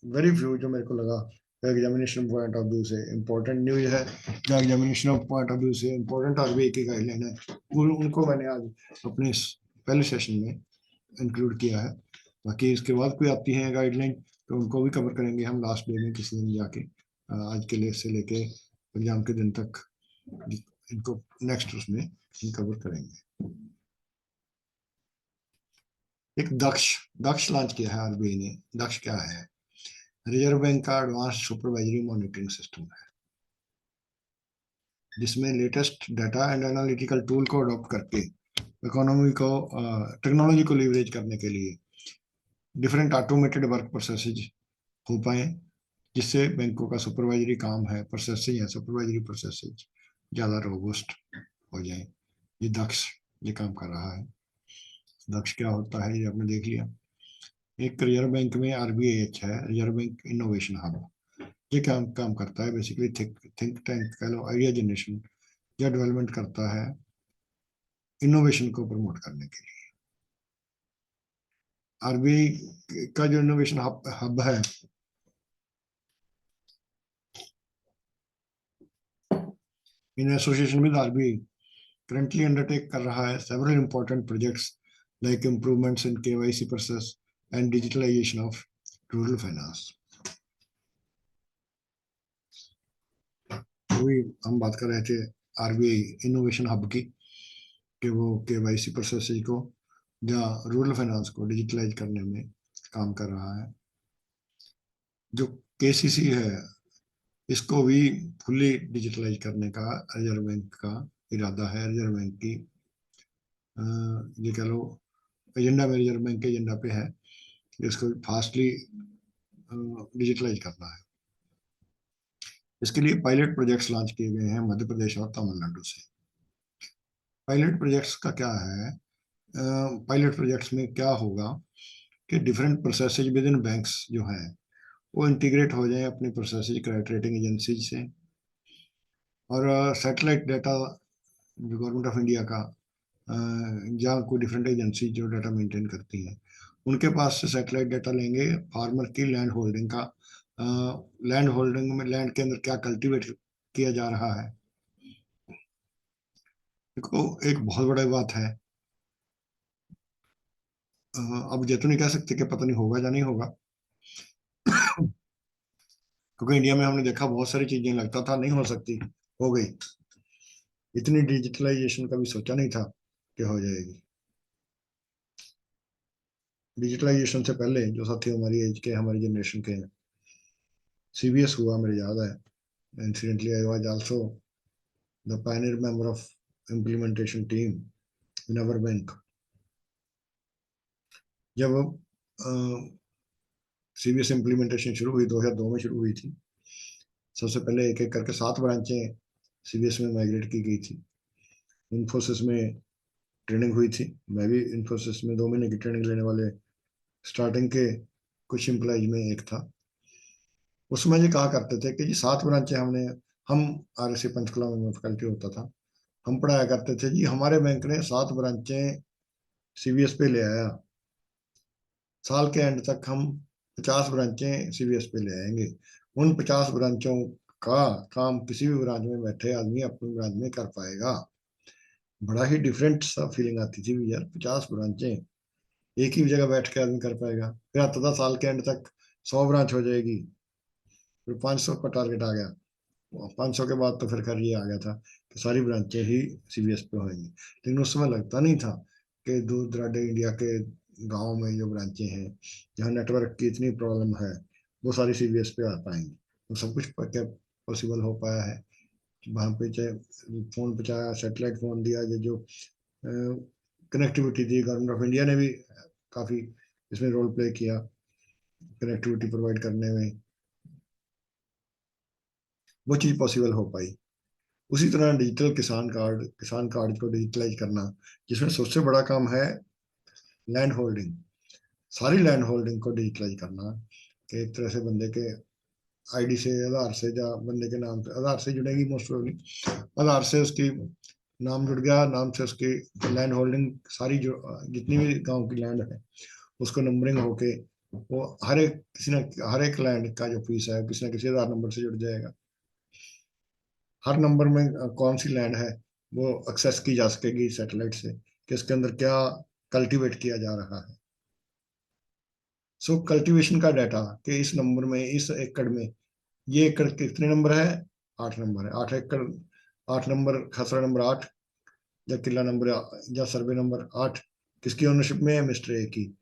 वेरी फ्यू जो मेरे को लगा एग्जामिनेशन पॉइंट ऑफ व्यू से इम्पोर्टेंट न्यूज है, या एग्जामिनेशन पॉइंट ऑफ व्यू से इम्पोर्टेंट आरबीआई की गाइडलाइन है, उनको मैंने आज अपने पहले सेशन में इंक्लूड किया है। बाकी इसके बाद कोई आती है गाइडलाइन तो उनको भी कवर करेंगे हम लास्ट डे में किसी दिन जाके, आज के लिए से लेके एग्जाम के दिन तक इनको नेक्स्ट उसमें कवर करेंगे। एक दक्ष लॉन्च किया है आरबीआई ने। दक्ष क्या है, रिजर्व बैंक का एडवांस सुपरवाइजरी मॉनिटरिंग सिस्टम है, जिसमें latest data and analytical tool को अडॉप्ट करके इकोनॉमी को टेक्नोलॉजी को लीवरेज करने के लिए डिफरेंट ऑटोमेटेड वर्क प्रोसेसेज हो पाए, जिससे बैंकों का सुपरवाइजरी काम है, प्रोसेसिंग है, सुपरवाइजरी प्रोसेसेज ज़्यादा रोबस्ट हो जाए। ये दक्ष ये काम कर रहा है। दक्ष क्या होता है ये आपने देख लिया। एक रिजर्व बैंक में आरबीआईएच है, रिजर्व बैंक इनोवेशन हब। ये काम करता है बेसिकली थिंक टैंक कह लो, आइडिया जनरेशन या डेवलपमेंट करता है इनोवेशन को प्रमोट करने के लिए। आरबीआई का जो इनोवेशन हब है, in association with RBI currently undertake कर रहा है several important projects like improvements in KYC process and digitalisation of rural finance. अभी हम बात कर रहे थे आरबीआई इनोवेशन हब की, कि वो केवाईसी प्रोसेस को या रूरल फाइनेंस को डिजिटलाइज करने में काम कर रहा है। जो केसीसी है इसको भी फुल्ली डिजिटलाइज करने का रिजर्व बैंक का इरादा है। रिजर्व बैंक की ये कह लो एजेंडा में, रिजर्व बैंक के एजेंडा पे है कि इसको फास्टली डिजिटलाइज करना है। इसके लिए पायलट प्रोजेक्ट्स लॉन्च किए गए हैं मध्य प्रदेश और तमिलनाडु से। पायलट प्रोजेक्ट्स का क्या है, पायलट प्रोजेक्ट्स में क्या होगा कि different processes with in banks जो है वो इंटीग्रेट हो जाए अपनी प्रोसेसेज क्रेडिट रेटिंग एजेंसीज से, और सैटेलाइट डाटा जो गवर्नमेंट ऑफ इंडिया का जहाँ कोई डिफरेंट एजेंसी जो डाटा मेंटेन करती हैं उनके पास से सैटेलाइट डाटा लेंगे फार्मर की लैंड होल्डिंग का, लैंड होल्डिंग में लैंड के अंदर क्या कल्टीवेट किया जा रहा है। देखो एक बहुत बड़ी बात है, अब ये तो नहीं कह सकते कि पता नहीं होगा या नहीं होगा, क्योंकि इंडिया में हमने देखा बहुत सारी चीजें लगता था नहीं हो सकती, हो गई। इतनी डिजिटलाइजेशन का भी सोचा नहीं था कि हो जाएगी। डिजिटलाइजेशन से पहले जो साथी हमारी एज के, हमारी जनरेशन के हैं, सीबीएस हुआ मेरे याद है। Incidentally I was also the pioneer member of implementation team in our bank. जब सीबीएस इम्प्लीमेंटेशन शुरू हुई 2002 में शुरू हुई थी, सबसे पहले एक एक करके 7 ब्रांचें सीबीएस में माइग्रेट की गई थी। इन्फोसिस में ट्रेनिंग हुई थी, मैं भी इन्फोसिस में 2 महीने की ट्रेनिंग लेने वाले स्टार्टिंग के कुछ एम्प्लॉयज में एक था। उसमें ये कहा करते थे कि जी 7 ब्रांचें हमने, हम आरएससी पंचकुला में फैकल्टी होता था, हम पढ़ाया करते थे जी हमारे बैंक ने 7 ब्रांचें सीबीएस पे ले आया, साल के एंड तक हम 50 ब्रांचें सीबीएस पे ले आएंगे। उन 50 ब्रांचों का काम किसी भी ब्रांच में बैठे आदमी अपनी ब्रांच में कर पाएगा। बड़ा ही डिफरेंट सा फीलिंग आती थी यार, 50 ब्रांचें एक ही जगह बैठ के आदमी कर पाएगा। फिर आता था साल के एंड तक 100 ब्रांच हो जाएगी, फिर 500 का टारगेट आ गया। 500 के बाद तो फिर खैर ये आ गया था कि सारी ब्रांचें ही सीबीएस पे होंगी। लेकिन उस समय लगता नहीं था कि दूर दराडे इंडिया के गांव में जो ब्रांचें हैं जहाँ नेटवर्क की इतनी प्रॉब्लम है, वो सारी सीबीएस पे आ पाएंगी। तो सब कुछ क्या पॉसिबल हो पाया है। वहाँ पे चाहे फोन पहुंचाया, सैटेलाइट फोन दिया, जो connectivity the, government of India ने भी काफी इसमें रोल प्ले किया कनेक्टिविटी प्रोवाइड करने में, वो चीज पॉसिबल हो पाई। उसी तरह डिजिटल किसान कार्ड को डिजिटलाइज करना, जिसमें सबसे बड़ा काम है लैंड होल्डिंग, सारी लैंड होल्डिंग को डिजिटलाइज करना, कि एक तरह से बंदे के आईडी से, आधार से, या बंदे के नाम से, आधार से जुड़ेगी मोस्ट प्रोबेबली, आधार से उसकी नाम जुड़ गया, नाम से उसकी लैंड होल्डिंग सारी जो जितनी भी गांव की लैंड है उसको नंबरिंग होके वो हर एक लैंड का जो फीस है किसी न किसी आधार नंबर से जुड़ जाएगा। हर नंबर में कौन सी लैंड है वो एक्सेस की जा सकेगी सैटेलाइट से, कि इसके अंदर क्या कल्टीवेट किया जा रहा है। सो कल्टीवेशन का डाटा, कि इस नंबर में, इस एकड़ में, ये एकड़ कितने नंबर है, 8 नंबर है, 8 एकड़, 8 नंबर, खसरा नंबर 8, या किला नंबर, या सर्वे नंबर 8 किसकी ओनरशिप में है, मिस्टर ए की।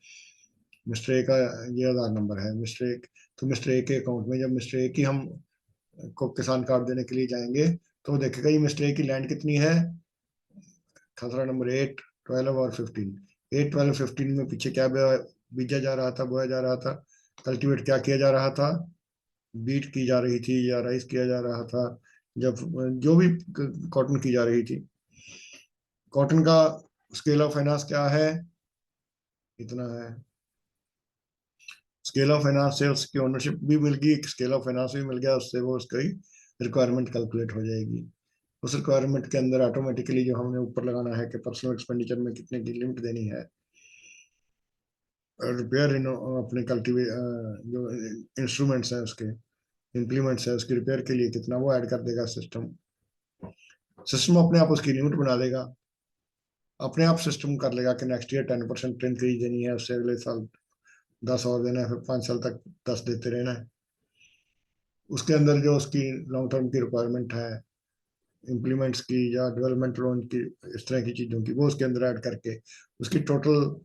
मिस्टर ए का ये आधार नंबर है, मिस्टर ए, तो मिस्टर ए के अकाउंट में जब मिस्टर ए की हम को किसान कार्ड देने के लिए जाएंगे तो वो देखेगा ये मिस्टर ए की लैंड कितनी है, खसरा नंबर 8, 12 और 15। 8, 12, 15 में पीछे क्या बीजा जा रहा था, बोया जा रहा था, कल्टीवेट क्या किया जा रहा था, बीट की जा रही थी या राइस किया जा रहा था, जब जो भी कॉटन की जा रही थी। कॉटन का स्केल ऑफ फाइनेंस क्या है, इतना है। स्केल ऑफ फाइनेंस से उसकी ओनरशिप भी मिल गई, स्केल ऑफ फाइनेंस भी मिल गया, उससे वो उसकी रिक्वायरमेंट कैलकुलेट हो जाएगी। उस रिक्वायरमेंट के अंदर ऑटोमेटिकली जो हमने ऊपर लगाना है कि पर्सनल एक्सपेंडिचर में कितने की लिमिट देनी है, रिपेयर इन अपने कल्टीवे जो इंस्ट्रूमेंट्स हैं उसके, इम्प्लीमेंट्स है उसकी रिपेयर के लिए कितना, वो ऐड कर देगा सिस्टम। सिस्टम अपने आप उसकी लिमिट बना देगा, अपने आप सिस्टम कर लेगा कि नेक्स्ट ईयर 10% इंक्रीज देनी है, उससे अगले साल 10 और देना है, फिर 5 साल तक 10 देते रहना है। उसके अंदर जो उसकी लॉन्ग टर्म की रिक्वायरमेंट है, इम्प्लीमेंट्स की या डेवलपमेंट लोन की, इस तरह की चीजों की, वो उसके अंदर ऐड करके उसकी टोटल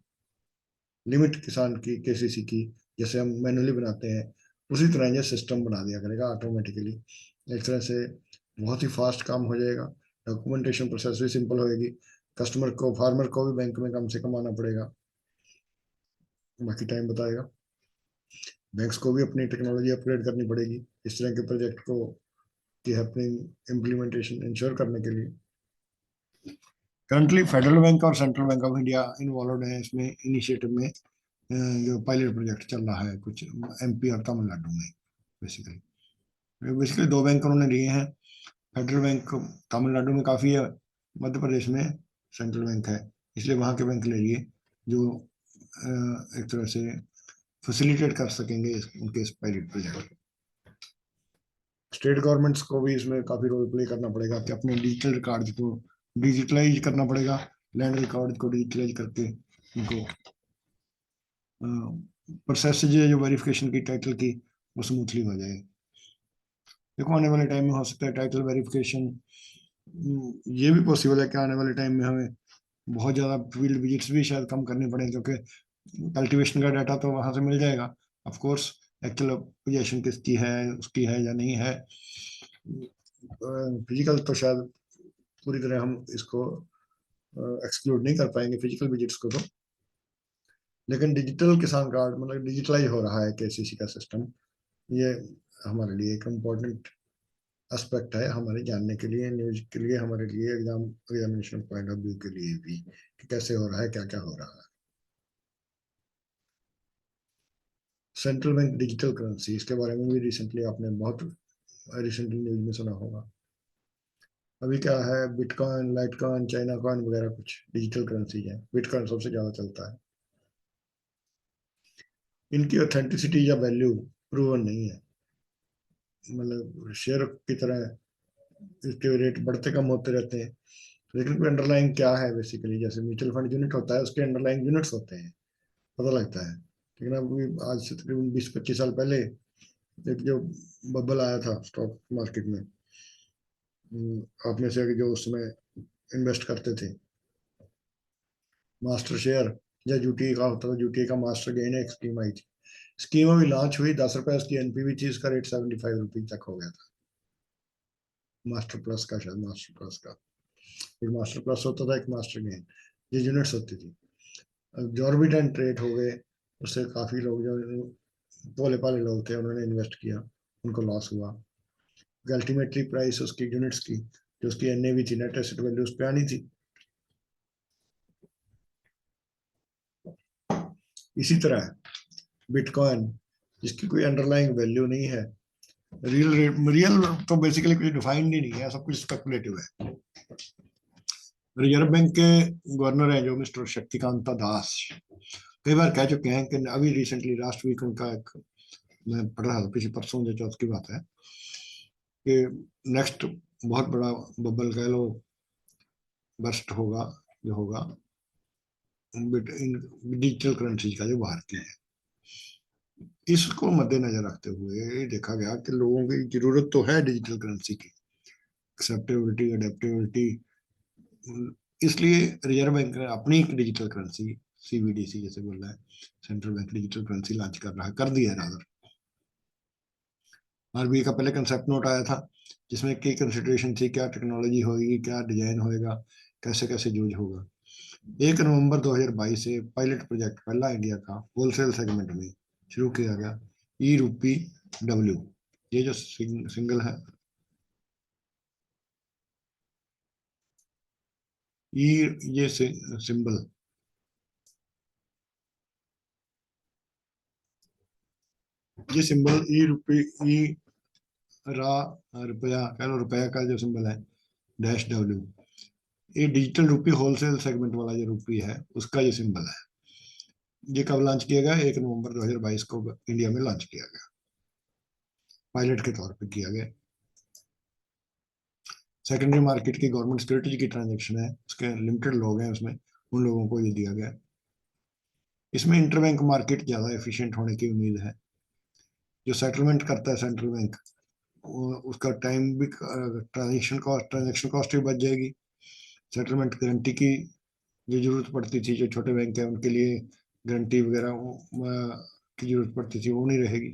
लिमिट किसान की, केसीसी की, जैसे हम मैनुअली बनाते हैं उसी तरह ये सिस्टम बना दिया करेगा ऑटोमेटिकली। एक तरह से बहुत ही फास्ट काम हो जाएगा, डॉक्यूमेंटेशन प्रोसेस भी सिंपल होएगी, कस्टमर को, फार्मर को भी बैंक में कम से कम आना पड़ेगा, बाकी टाइम बताएगा। बैंक्स को भी अपनी टेक्नोलॉजी अपग्रेड करनी पड़ेगी इस तरह के प्रोजेक्ट को की हैपनिंग इम्प्लीमेंटेशन इंश्योर करने के लिए। करंटली फेडरल बैंक और central bank of India involve है इसमें इनिशिएटिव में, जो पायलट प्रोजेक्ट चल रहा है कुछ एमपी और तमिलनाडु में। बेसिकली बेसिकली दो बैंक उन्होंने लिए हैं, फेडरल बैंक तमिलनाडु में काफ़ी है, मध्य प्रदेश में सेंट्रल बैंक है, इसलिए वहाँ के बैंक ले लिए जो एक तरह से फैसिलिटेट कर सकेंगे उनके इस पायलट प्रोजेक्ट। स्टेट गवर्नमेंट्स को भी इसमें काफ़ी रोल प्ले करना पड़ेगा कि अपने डिजिटल रिकॉर्ड को डिजिटलाइज करना पड़ेगा, लैंड रिकॉर्ड को डिजिटलाइज करके उनको प्रोसेस जो वेरिफिकेशन की टाइटल की वो स्मूथली हो जाए। देखो आने वाले टाइम में हो सकता है टाइटल वेरिफिकेशन, ये भी पॉसिबल है कि आने वाले टाइम में हमें बहुत ज़्यादा फील्ड विजिट्स भी शायद कम करनी पड़े, क्योंकि कल्टीवेशन का डाटा तो वहां से मिल जाएगा। ऑफ कोर्स एक्चुअल पोजीशन किसकी है, उसकी है या नहीं है, फिजिकल तो शायद पूरी तरह हम इसको एक्सक्लूड नहीं कर पाएंगे फिजिकल विजिट्स को तो, लेकिन डिजिटल किसान कार्ड मतलब डिजिटलाइज हो रहा है केसीसी का सिस्टम, ये हमारे लिए एक इम्पोर्टेंट एस्पेक्ट है, हमारे जानने के लिए, न्यूज के लिए, हमारे लिए एग्जामिनेशन पॉइंट ऑफ व्यू के लिए भी, कि कैसे हो रहा है, क्या क्या हो रहा है। सेंट्रल बैंक डिजिटल करेंसी, इसके बारे में भी रिसेंटली आपने बहुत रिसेंटली न्यूज में सुना होगा। अभी क्या है, बिटकॉइन, लाइटकॉइन, चाइना कॉइन वगैरह कुछ डिजिटल करेंसी है, बिटकॉइन सबसे ज्यादा चलता है। इनकी ऑथेंटिसिटी या वैल्यू प्रूवन नहीं है, मतलब शेयर की तरह इसके रेट बढ़ते कम होते रहते हैं, लेकिन कोई अंडरलाइन क्या है, बेसिकली जैसे म्यूचुअल फंड यूनिट होता है उसके अंडरलाइन यूनिट्स होते हैं, पता लगता है। लेकिन अभी आज से तकरीबन 20-25 साल पहले एक जो बबल आया था स्टॉक मार्केट में, आप में से जो उसमें इन्वेस्ट करते थे, मास्टर शेयर, या यूटीए का होता था, यूटीए का मास्टर गेन एक स्कीम आई थी, स्कीम अभी लॉन्च हुई, 10 रुपए उसकी एनपीवी थी, इसका रेट 75 रुपीज तक हो गया था। मास्टर प्लस का, शायद मास्टर प्लस का, एक मास्टर प्लस होता था, एक मास्टर गेन, ये यूनिट्स होती थी। जॉर्बिडेंट रेट हो गए, उससे काफी लोग जो भोले भाले लोग थे उन्होंने इन्वेस्ट किया, उनको लॉस हुआ। अल्टीमेटली प्राइस उसकी यूनिट्स की, जो उसकी एनएवी थी, नेट एसेट वैल्यू, उस पे आनी थी। इसी तरह बिटकॉइन, जिसकी कोई अंडरलाइंग वैल्यू नहीं है, रियल तो बेसिकली कुछ डिफाइंड ही नहीं है, सब कुछ स्पेकुलेटिव है। रिजर्व बैंक के गवर्नर हैं जो मिस्टर शक्तिकांता दास, कई बार कह चुके हैं कि, अभी रिसेंटली लास्ट वीक उनका एक, मैं पढ़ रहा था पिछले परसों जो चौथ की बात है, कि नेक्स्ट बहुत बड़ा बबल कह लो, बस्ट होगा, जो होगा डिजिटल करेंसी का, जो भारतीय है। इसको मद्देनजर रखते हुए देखा गया कि लोगों की जरूरत तो है डिजिटल करेंसी की, एक्सेप्टेबिलिटी, अडेप्टेबिलिटी, इसलिए रिजर्व बैंक ने अपनी एक डिजिटल करेंसी, सीबीडीसी जैसे बोल रहा है, central bank digital currency launch कर रहा है, कर दिया है रादर। आरबीआई का पहले कंसेप्ट नोट आया था, जिसमें कई कंसिडरेशन थी, क्या टेक्नोलॉजी होगी, क्या डिजाइन होएगा, कैसे कैसे यूज होगा। 1 नवंबर 2022 से पायलट प्रोजेक्ट पहला इंडिया का होलसेल सेगमेंट में शुरू किया गया, ई रूपी डब्ल्यू, ये जो सिंगल है, ई, ये सिंबल, ये सिंबल ई रूपी, ई रा, रुपया कह लो, रुपया का जो सिंबल है, डैश डब्ल्यू, ये डिजिटल रूपी होलसेल सेगमेंट वाला जो रूपी है, उसका ये सिंबल है। ये कब लॉन्च किया गया? 1 नवंबर 2022 को इंडिया में लॉन्च किया गया, पायलट के तौर पे किया गया। सेकेंडरी मार्केट की गवर्नमेंट सिक्योरिटीज की ट्रांजेक्शन है, उसके लिमिटेड लोग हैं उसमें, उन लोगों को ये दिया गया। इसमें इंटरबैंक मार्केट ज्यादा एफिशिएंट होने की उम्मीद है। जो सेटलमेंट करता है सेंट्रल बैंक, उसका टाइम भी, ट्रांजेक्शन कॉस्ट भी बच जाएगी। सेटलमेंट गारंटी की जो जरूरत पड़ती थी, जो छोटे बैंक है उनके लिए गारंटी वगैरह की जरूरत पड़ती थी, वो नहीं रहेगी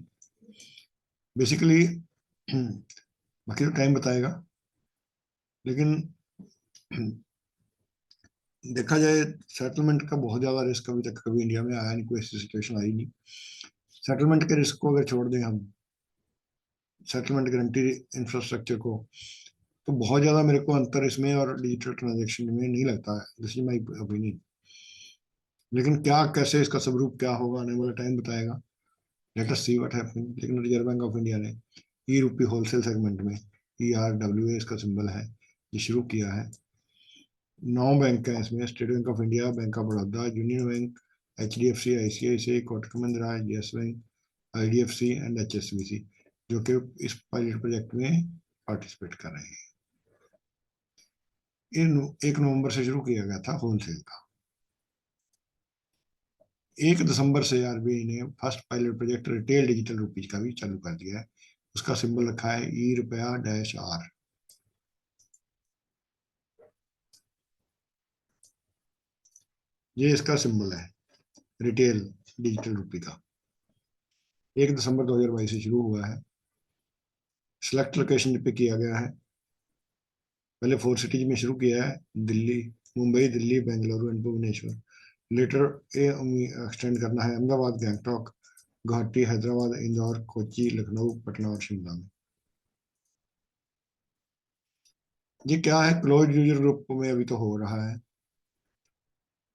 बेसिकली। बाकी तो टाइम बताएगा, लेकिन देखा जाए सेटलमेंट का बहुत ज्यादा रिस्क अभी तक कभी इंडिया में आया नहीं, कोई ऐसी सिचुएशन आई नहीं। सेटलमेंट के रिस्क को अगर छोड़ दें हम, सेटलमेंट गारंटी इंफ्रास्ट्रक्चर को, तो बहुत ज्यादा मेरे को अंतर इसमें और डिजिटल ट्रांजेक्शन में नहीं लगता है, दिस इज माई ओपिनियन। लेकिन क्या, कैसे इसका स्वरूप क्या होगा, आने वाला टाइम बताएगा, let us see what happening. लेकिन रिजर्व बैंक ऑफ इंडिया ने ई रूपी होलसेल सेगमेंट में, ई आर डब्ल्यू ए इसका सिंबल है, ये शुरू किया है। 9 बैंक है इसमें, state Bank of India, bank of Baroda, union bank, HDFC, ICICI, Kotak Mahindra, yes bank, IDFC and HSBC, जो कि इस पायलट प्रोजेक्ट में पार्टिसिपेट कर रहे हैं। इन 1 नवंबर से शुरू किया गया था होलसेल का। 1 दिसंबर से आरबीआई ने first pilot project retail digital rupees का भी चालू कर दिया है, उसका सिंबल रखा है ई रुपया डैश आर। ये इसका सिंबल है, रिटेल डिजिटल रुपी का। 1 दिसंबर 2022 से शुरू हुआ है, सिलेक्ट लोकेशन पे किया गया है। पहले 4 सिटीज में शुरू किया है, दिल्ली, मुंबई, दिल्ली, बेंगलुरु एंड भुवनेश्वर। लेटर ये एक्सटेंड करना है अहमदाबाद, गैंगटॉक, गुवाहाटी, हैदराबाद, इंदौर, कोची, लखनऊ, पटना और शिमला में। ये क्या है, क्लोज यूजर ग्रुप में अभी तो हो रहा है।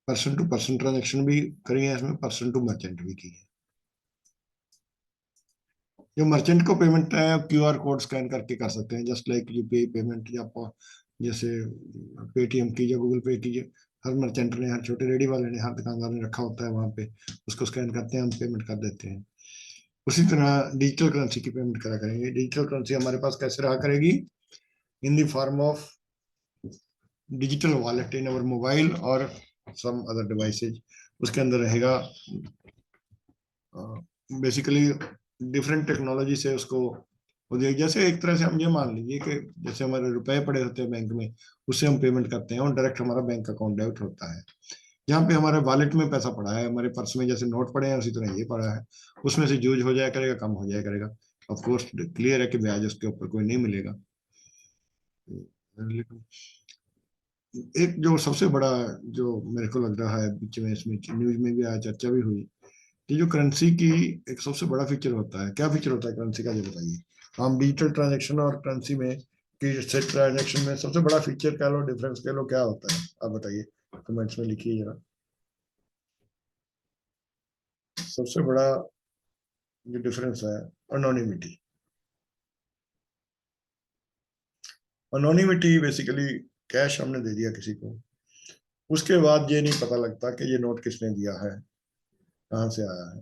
पर्सन टू पर्सन ट्रांजेक्शन भी करी है इसमें, पर्सन टू मर्चेंट भी की है। जो मर्चेंट को पेमेंट है, QR कोड स्कैन करके कर सकते हैं, जस्ट लाइक यूपीआई पेमेंट, या जैसे पेटीएम की, या गूगल पे की। हर मर्चेंट ने, हर छोटे रेडी वाले ने, हर दुकानदार ने रखा होता है वहां पे, उसको स्कैन करते हैं, हम पेमेंट कर देते हैं। उसी तरह डिजिटल करेंसी की पेमेंट करा करेंगे। डिजिटल करेंसी हमारे पास कैसे रहा करेगी? In the form of digital wallet in our mobile और सम अदर डिवाइसेज। उसके अंदर रहेगा बेसिकली डिफरेंट टेक्नोलॉजी से उसको हो जाएगी। जैसे एक तरह से हम ये मान लीजिए कि जैसे हमारे रुपए पड़े होते हैं बैंक में, उससे हम पेमेंट करते हैं और डायरेक्ट हमारा बैंक अकाउंट डेबिट होता है। जहाँ पे हमारे वॉलेट में पैसा पड़ा है, हमारे पर्स में जैसे नोट पड़े हैं उसी तरह ये पड़ा है, उसमें से यूज हो जाया करेगा, कम हो जाया करेगा। ऑफ कोर्स क्लियर है कि ब्याज उसके ऊपर कोई नहीं मिलेगा। लेकिन एक जो सबसे बड़ा, जो मेरे को लग रहा है बीच में, इसमें न्यूज में भी आज चर्चा भी हुई, कि जो करेंसी की एक सबसे बड़ा फीचर होता है, क्या फीचर होता है करेंसी का, ये बताइए। हम डिजिटल ट्रांजैक्शन और करेंसी में की सेट ट्रांजैक्शन में सबसे बड़ा फीचर कह लो, डिफरेंस कह लो, क्या होता है, आप बताइए, कमेंट्स में लिखिए जरा। सबसे बड़ा जो डिफरेंस है, अनोनिमिटी। अनोनिमिटी बेसिकली, कैश हमने दे दिया किसी को, उसके बाद ये नहीं पता लगता कि ये नोट किसने दिया है, कहाँ से आया है,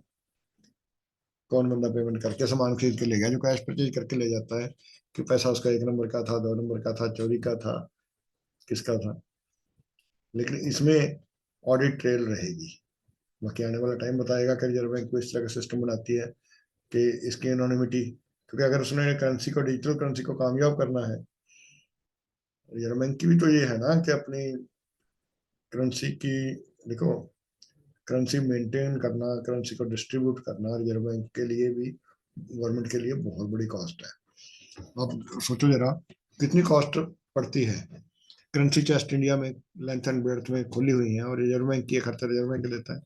कौन बंदा पेमेंट करके सामान खरीद के ले गया, जो कैश परचेज करके ले जाता है, कि पैसा उसका 1 नंबर का था, 2 नंबर का था, चोरी का था, किसका था। लेकिन इसमें ऑडिट ट्रेल रहेगी। बाकी आने वाला टाइम बताएगा कि रिजर्व बैंक को इस तरह का सिस्टम बनाती है कि इसकी एनोनिमिटी, क्योंकि अगर उसने करेंसी को, डिजिटल करेंसी को कामयाब करना है, रिजर्व बैंक की भी तो ये है ना कि अपनी करेंसी की, देखो, करेंसी मेंटेन करना, करेंसी को डिस्ट्रीब्यूट करना रिजर्व बैंक के लिए भी, गवर्नमेंट के लिए बहुत बड़ी कॉस्ट है। आप सोचो जरा, कितनी कॉस्ट पड़ती है। करेंसी चेस्ट इंडिया में लेंथ एंड ब्रेड्थ में खुली हुई है, और रिजर्व बैंक की खर्चा रिजर्व बैंक देता है।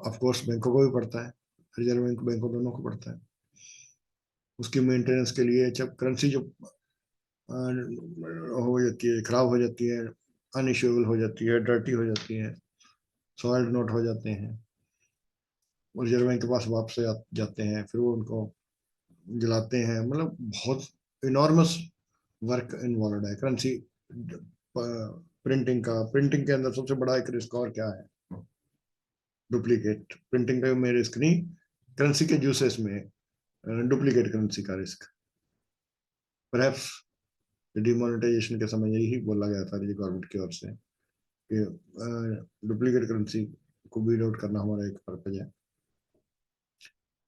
ऑफ कोर्स बैंकों को भी पड़ता है, रिजर्व बैंक बैंकों दोनों को पड़ता है। उसकी मेंटेनेंस के लिए जब करेंसी जो हो जाती है, खराब हो जाती है, अनइशेबल हो जाती है, डर्टी हो जाती है, सॉइल्ड नोट हो जाते हैं, और रिजर्व बैंक के पास वापस जाते हैं, फिर वो उनको जलाते हैं, मतलब बहुत इनॉर्मस वर्क इन्वॉल्व है करेंसी प्रिंटिंग का। प्रिंटिंग के अंदर सबसे बड़ा एक रिस्क और क्या है, डुप्लीकेट प्रिंटिंग का में रिस्क नहीं, करेंसी के यूसेस में डुप्लीकेट करेंसी का रिस्क। परहैप्स डिमोनेटाइजेशन के समय यही बोला गया था गवर्नमेंट की ओर से कि डुप्लीकेट करेंसी को बीट आउट करना हमारा एक पर्पज है।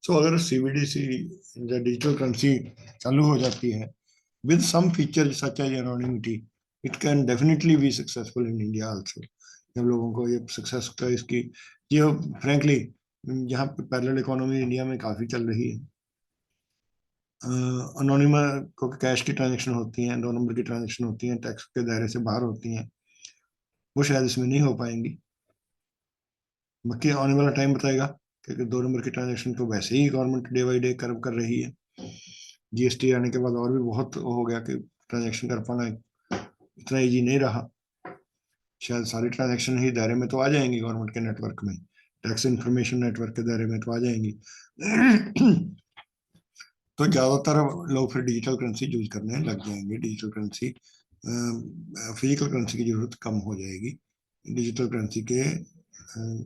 सो अगर सीबीडीसी या डिजिटल करेंसी चालू हो जाती है with some features such as anonymity, it can definitely be successful in India also। जब लोगों को ये सक्सेस का इसकी, ये फ्रैंकली, यहाँ पे पैरेलल इकोनॉमी इंडिया में काफी चल रही है। अनोनिमस को कैश की ट्रांजेक्शन होती हैं, 2 नंबर की ट्रांजेक्शन होती हैं, टैक्स के दायरे से बाहर होती हैं, वो शायद इसमें नहीं हो पाएंगी। बाकी आने वाला टाइम बताएगा, क्योंकि 2 नंबर की ट्रांजेक्शन तो वैसे ही government day by day curve कर रही है। जीएसटी आने के बाद और भी बहुत हो गया कि ट्रांजेक्शन कर पाना इतना ईजी नहीं रहा। शायद सारी ट्रांजैक्शन ही दायरे में तो आ जाएंगी गवर्नमेंट के नेटवर्क में, टैक्स इंफॉर्मेशन नेटवर्क के दायरे में तो आ जाएंगी। तो ज्यादातर लोग फिर डिजिटल करेंसी यूज करने लग जाएंगे, डिजिटल करेंसी, फिजिकल करेंसी की जरूरत कम हो जाएगी डिजिटल करेंसी के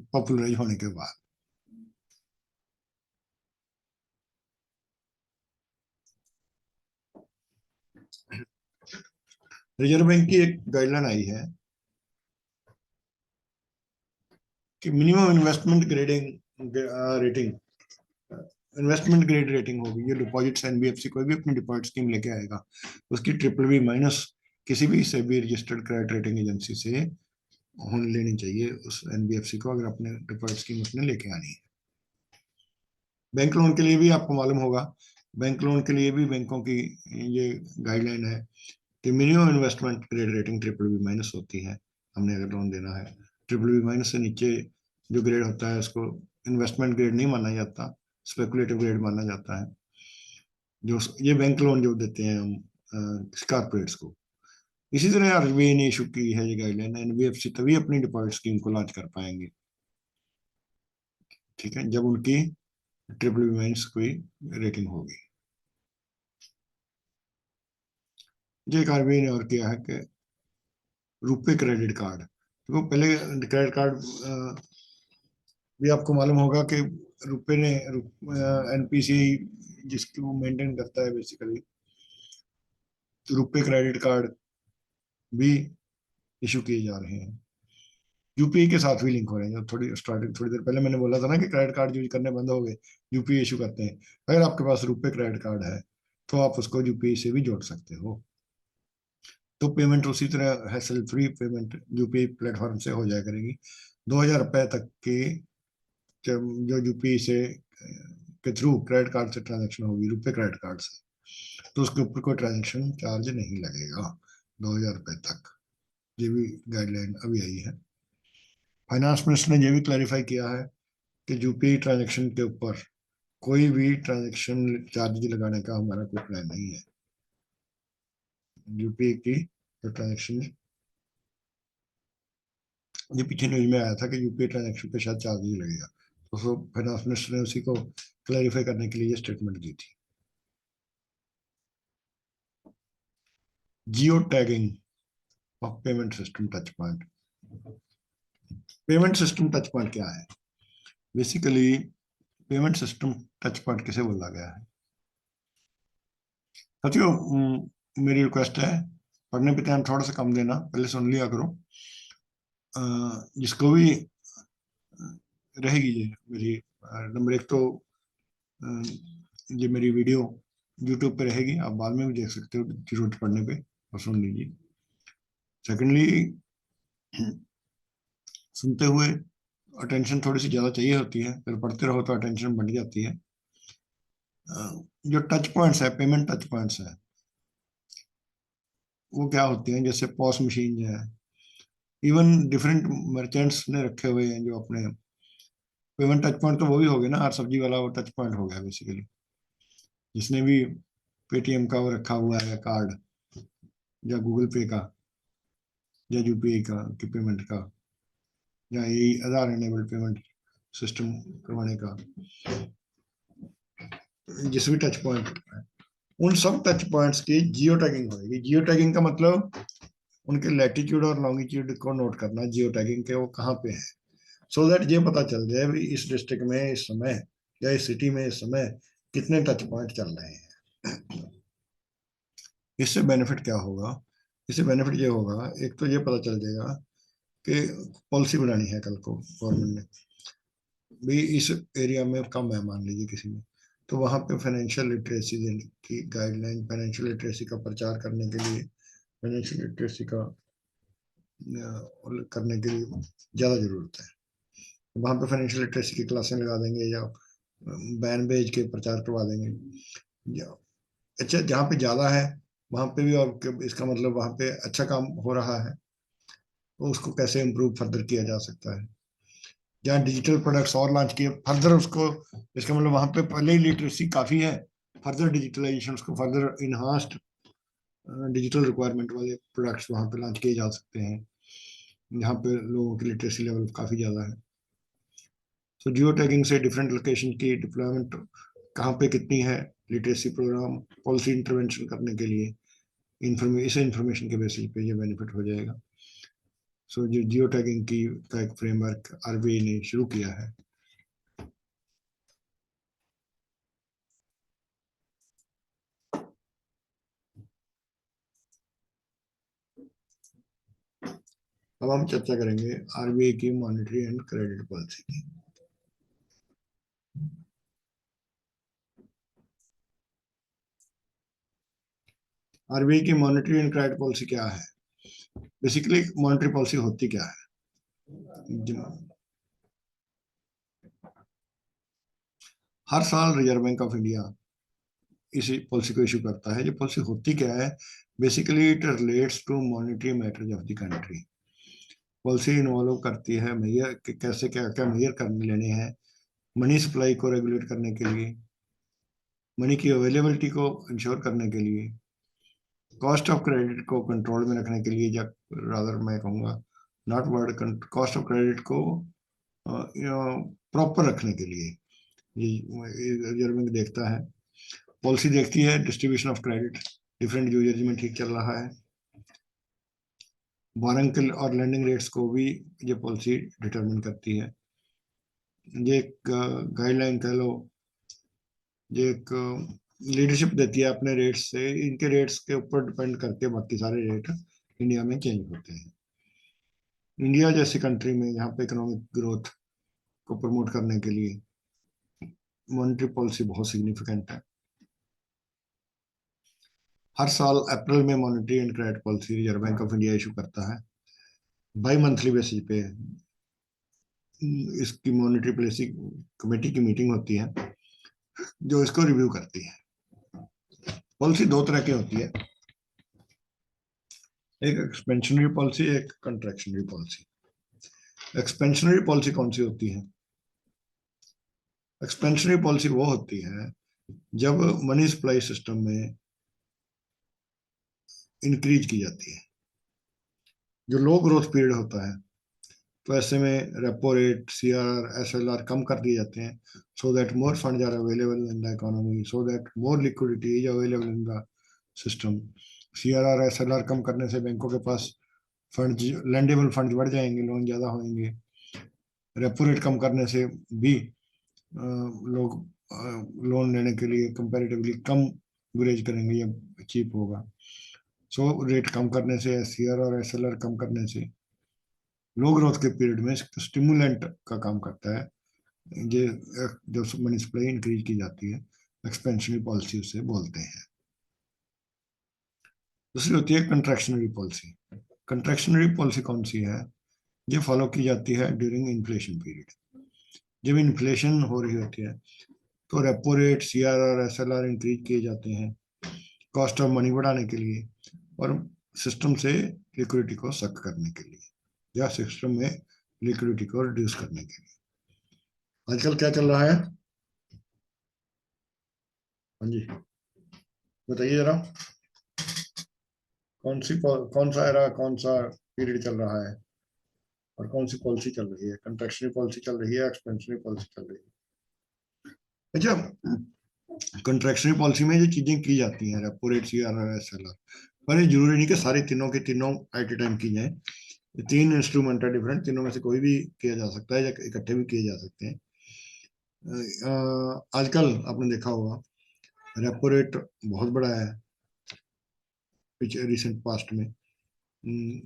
पॉपुलराइज होने के बाद। रिजर्व बैंक की एक गाइडलाइन आई है कि minimum investment grading rating, investment grade rating होगी, ये डिपॉजिट्स एनबीएफसी कोई भी अपनी डिपॉजिट स्कीम लेके आएगा, उसकी ट्रिपल बी माइनस किसी भी से भी रजिस्टर्ड क्रेडिट रेटिंग एजेंसी से होने लेनी चाहिए उस एनबीएफसी को, अगर अपने डिपॉजिट स्कीम उसने लेके आनी है। बैंक लोन के लिए भी आपको मालूम होगा, बैंक लोन के लिए भी बैंकों की ये गाइडलाइन है कि minimum investment grade rating triple B minus होती है। हमने अगर लोन देना है, ट्रिपल बी माइनस से नीचे जो ग्रेड होता है उसको इन्वेस्टमेंट ग्रेड नहीं माना जाता, स्पेकुलेटिव ग्रेड माना जाता है। जो ये बैंक लोन जो देते हैं हम कॉर्पोरेट्स को, इसी तरह आरबीआई ने इशू की है ये गाइडलाइन, एनबीएफसी तभी अपनी डिपॉजिट स्कीम को लॉन्च कर पाएंगे, ठीक है, जब उनकी ट्रिपल बी माइनस कोई रेटिंग होगी। जो एक आरबीआई ने और किया है कि रुपे क्रेडिट कार्ड, तो पहले क्रेडिट कार्ड भी आपको मालूम होगा कि रुपे ने, एनपीसी जिसकी वो मेंटेन करता है बेसिकली, रुपे क्रेडिट कार्ड भी इशू किए जा रहे हैं, यूपीआई के साथ भी लिंक हो रहे हैं। जो थोड़ी देर पहले मैंने बोला था ना कि क्रेडिट कार्ड यूज करने बंद हो गए, यूपीआई इशू करते हैं, अगर आपके पास रुपे क्रेडिट कार्ड है तो आप उसको यूपीआई से भी जोड़ सकते हो। तो पेमेंट उसी तरह hassle free payment UPI platform से हो जाया करेगी। 2,000 रुपए तक की जो यूपीआई से के थ्रू क्रेडिट कार्ड से ट्रांजेक्शन होगी, रुपए क्रेडिट कार्ड से, तो उसके ऊपर कोई ट्रांजेक्शन चार्ज नहीं लगेगा 2,000 रुपए तक। ये भी गाइडलाइन अभी आई है। फाइनेंस मिनिस्टर ने ये भी क्लैरिफाई किया है कि यूपीआई ट्रांजेक्शन के ऊपर कोई भी ट्रांजेक्शन चार्ज लगाने का हमारा कोई प्लान नहीं है। यूपीआई की जो ट्रांजेक्शन, ये पीछे न्यूज में आया था कि यूपीआई ट्रांजेक्शन पे शायद चार्ज नहीं लगेगा, तो फाइनेंस मिनिस्टर ने उसी को क्लैरिफाई करने के लिए ये स्टेटमेंट दी थी। Geo tagging of payment system touch point. Payment system touch point क्या है? Basically payment system touch point किसे बोला गया है? साथियों, मेरी रिक्वेस्ट है, पढ़ने पे ध्यान थोड़ा सा कम देना, पहले सुन लिया करो। जिसको भी रहेगी ये मेरी नंबर 1 तो ये मेरी वीडियो यूट्यूब पे रहेगी, आप बाद में भी देख सकते हो जरूरत पड़ने पे और सुन लीजिए। सेकेंडली, सुनते हुए अटेंशन थोड़ी सी ज़्यादा चाहिए होती है, फिर पढ़ते रहो तो अटेंशन बढ़ जाती है। जो टच पॉइंट्स है, पेमेंट टच पॉइंट्स है, वो क्या होती हैं? जैसे पॉस मशीन है, इवन डिफरेंट मर्चेंट्स ने रखे हुए हैं जो अपने पेमेंट टच पॉइंट, तो वो भी हो गए ना, हर सब्जी वाला वो टच पॉइंट हो गया बेसिकली। जिसने भी पेटीएम का वो रखा हुआ है कार्ड, या गूगल पे का, या यूपीआई का कि पेमेंट का, या यही आधार एनेबल्ड पेमेंट सिस्टम करवाने का, जिस भी टच पॉइंट है, उन सब टच पॉइंट्स की जियो टैगिंग होगी। जियो टैगिंग का मतलब उनके लैटिट्यूड और लॉन्गिट्यूड को नोट करना, जियो टैगिंग के वो कहाँ पे है, सो दैट ये पता चल जाए भी इस डिस्ट्रिक्ट में इस समय या इस सिटी में इस समय कितने टच पॉइंट चल रहे हैं। इससे बेनिफिट क्या होगा? इससे बेनिफिट ये होगा, एक तो ये पता चल जाएगा कि पॉलिसी बनानी है कल को गवर्नमेंट ने भी, इस एरिया में कम है मान लीजिए किसी में, तो वहाँ पे फाइनेंशियल लिटरेसी देने की गाइडलाइन, फाइनेंशियल लिटरेसी का प्रचार करने के लिए, फाइनेंशियल लिटरेसी का करने के लिए ज़्यादा ज़रूरत है। वहाँ पे फाइनेंशियल लिटरेसी की क्लासें लगा देंगे, या बैन बेच के प्रचार करवा देंगे, या अच्छा जहाँ पे ज़्यादा है वहाँ पे भी, और इसका मतलब वहाँ पे अच्छा काम हो रहा है, तो उसको कैसे इम्प्रूव फर्दर किया जा सकता है। जहाँ डिजिटल प्रोडक्ट्स और लॉन्च किए फर्दर उसको, इसका मतलब वहाँ पे पहले ही लिटरेसी काफ़ी है, फर्दर डिजिटलाइजेशन, उसको फर्दर इन्हांस्ड डिजिटल रिक्वायरमेंट वाले प्रोडक्ट्स वहाँ पे लॉन्च किए जा सकते हैं, जहाँ पे लोगों की लिटरेसी लेवल काफ़ी ज़्यादा है। तो जियो टैगिंग से डिफरेंट लोकेशन की डिप्लॉयमेंट कहाँ पे कितनी है, लिटरेसी प्रोग्राम, पॉलिसी इंटरवेंशन करने के लिए इस इंफॉर्मेशन के बेसिस पे ये बेनिफिट हो जाएगा। सो जो जियो टैगिंग की का एक फ्रेमवर्क आरबीआई ने शुरू किया है। अब हम चर्चा करेंगे आरबीआई की मॉनेटरी एंड क्रेडिट पॉलिसी की। आरबीआई की मॉनेटरी एंड क्रेडिट पॉलिसी क्या है? बेसिकली मॉनेटरी पॉलिसी होती क्या है? हर साल रिजर्व बैंक ऑफ इंडिया इसी पॉलिसी को इशू करता है। ये पॉलिसी होती क्या है? Basically it relates to monetary matters of the country. Policy involve करती है मेजर कि कैसे क्या क्या मेजर करने लेने हैं, मनी सप्लाई को रेगुलेट करने के लिए, मनी की अवेलेबिलिटी को इंश्योर करने के लिए, कॉस्ट ऑफ क्रेडिट को कंट्रोल में रखने के लिए, या रादर मैं कहूँगा not word, cost of credit को प्रॉपर रखने के लिए ये रिजर्व बैंक देखता है। पॉलिसी देखती है distribution of credit, different users में ठीक चल रहा है। बोरिंग और लैंडिंग रेट्स को भी ये पॉलिसी डिटरमिन करती है। ये एक गाइडलाइन कह लो, ये एक लीडरशिप देती है अपने रेट्स से, इनके रेट्स के ऊपर डिपेंड करके बाकी सारे रेट इंडिया में चेंज होते हैं। इंडिया जैसी कंट्री में यहाँ पे इकोनॉमिक ग्रोथ को प्रमोट करने के लिए मॉनेटरी पॉलिसी बहुत सिग्निफिकेंट है। हर साल अप्रैल में monetary and credit policy reserve bank of India issue करता है। बाई मंथली बेसिस पे इसकी मॉनेटरी पॉलिसी कमेटी की मीटिंग होती है जो इसको रिव्यू करती है। पॉलिसी दो तरह की होती है, एक एक्सपेंशनरी पॉलिसी, एक कंट्रैक्शनरी पॉलिसी। एक्सपेंशनरी पॉलिसी कौन सी होती है? एक्सपेंशनरी पॉलिसी वो होती है जब मनी सप्लाई सिस्टम में इंक्रीज की जाती है, जो लो ग्रोथ पीरियड होता है, तो ऐसे में रेपो रेट, सीआरआर, एसएलआर कम कर दिए जाते हैं, so that more funds are available in the economy, so that more liquidity is available in the system. CRR, SLR कम करने से बैंकों के पास फंड, लैंडेबल फंड बढ़ जाएंगे, लोन ज्यादा होंगे। रेपो रेट कम करने से भी लोग लोन लेने के लिए कंपैरेटिवली कम गुरेज करेंगे या चीप होगा। सो रेट कम करने से, सीआर और एसएलआर कम करने से लो ग्रोथ के पीरियड में स्टिमुलेंट का काम करता है। ये जब मनी सप्लाई इंक्रीज की जाती है, एक्सपेंशनरी पॉलिसी उसे बोलते हैं। दूसरी होती है कंट्रैक्शनरी पॉलिसी। कंट्रैक्शनरी पॉलिसी कौन सी है? ये फॉलो की जाती है ड्यूरिंग इन्फ्लेशन पीरियड। जब इन्फ्लेशन हो रही होती है तो repo rate, CRR, SLR increase किए जाते हैं कॉस्ट ऑफ मनी बढ़ाने के लिए और सिस्टम से लिक्विडिटी को सक करने के लिए, या सिस्टम में लिक्विडिटी को रिड्यूस करने के लिए। आजकल क्या चल रहा है? हाँ जी, बताइए जरा। कौन सा एरा, कौन सा पीरियड चल रहा है और कौन सी पॉलिसी चल रही है? कंट्रैक्शनरी पॉलिसी चल रही है, एक्सपेंशनरी पॉलिसी चल रही है? अच्छा, कंट्रैक्शनरी पॉलिसी में जो चीजें की जाती हैं, रेपो रेट, सीआरआर, एसएलआर, पर ये जरूरी नहीं कि सारी तीनों के तीनों एट ए टाइम की जाए। ये तीन इंस्ट्रूमेंट है डिफरेंट, तीनों में से कोई भी किया जा सकता है या इकट्ठे भी किए जा सकते हैं। आजकल आपने देखा होगा रेपो रेट बहुत बड़ा है। पीछे रिसेंट पास्ट में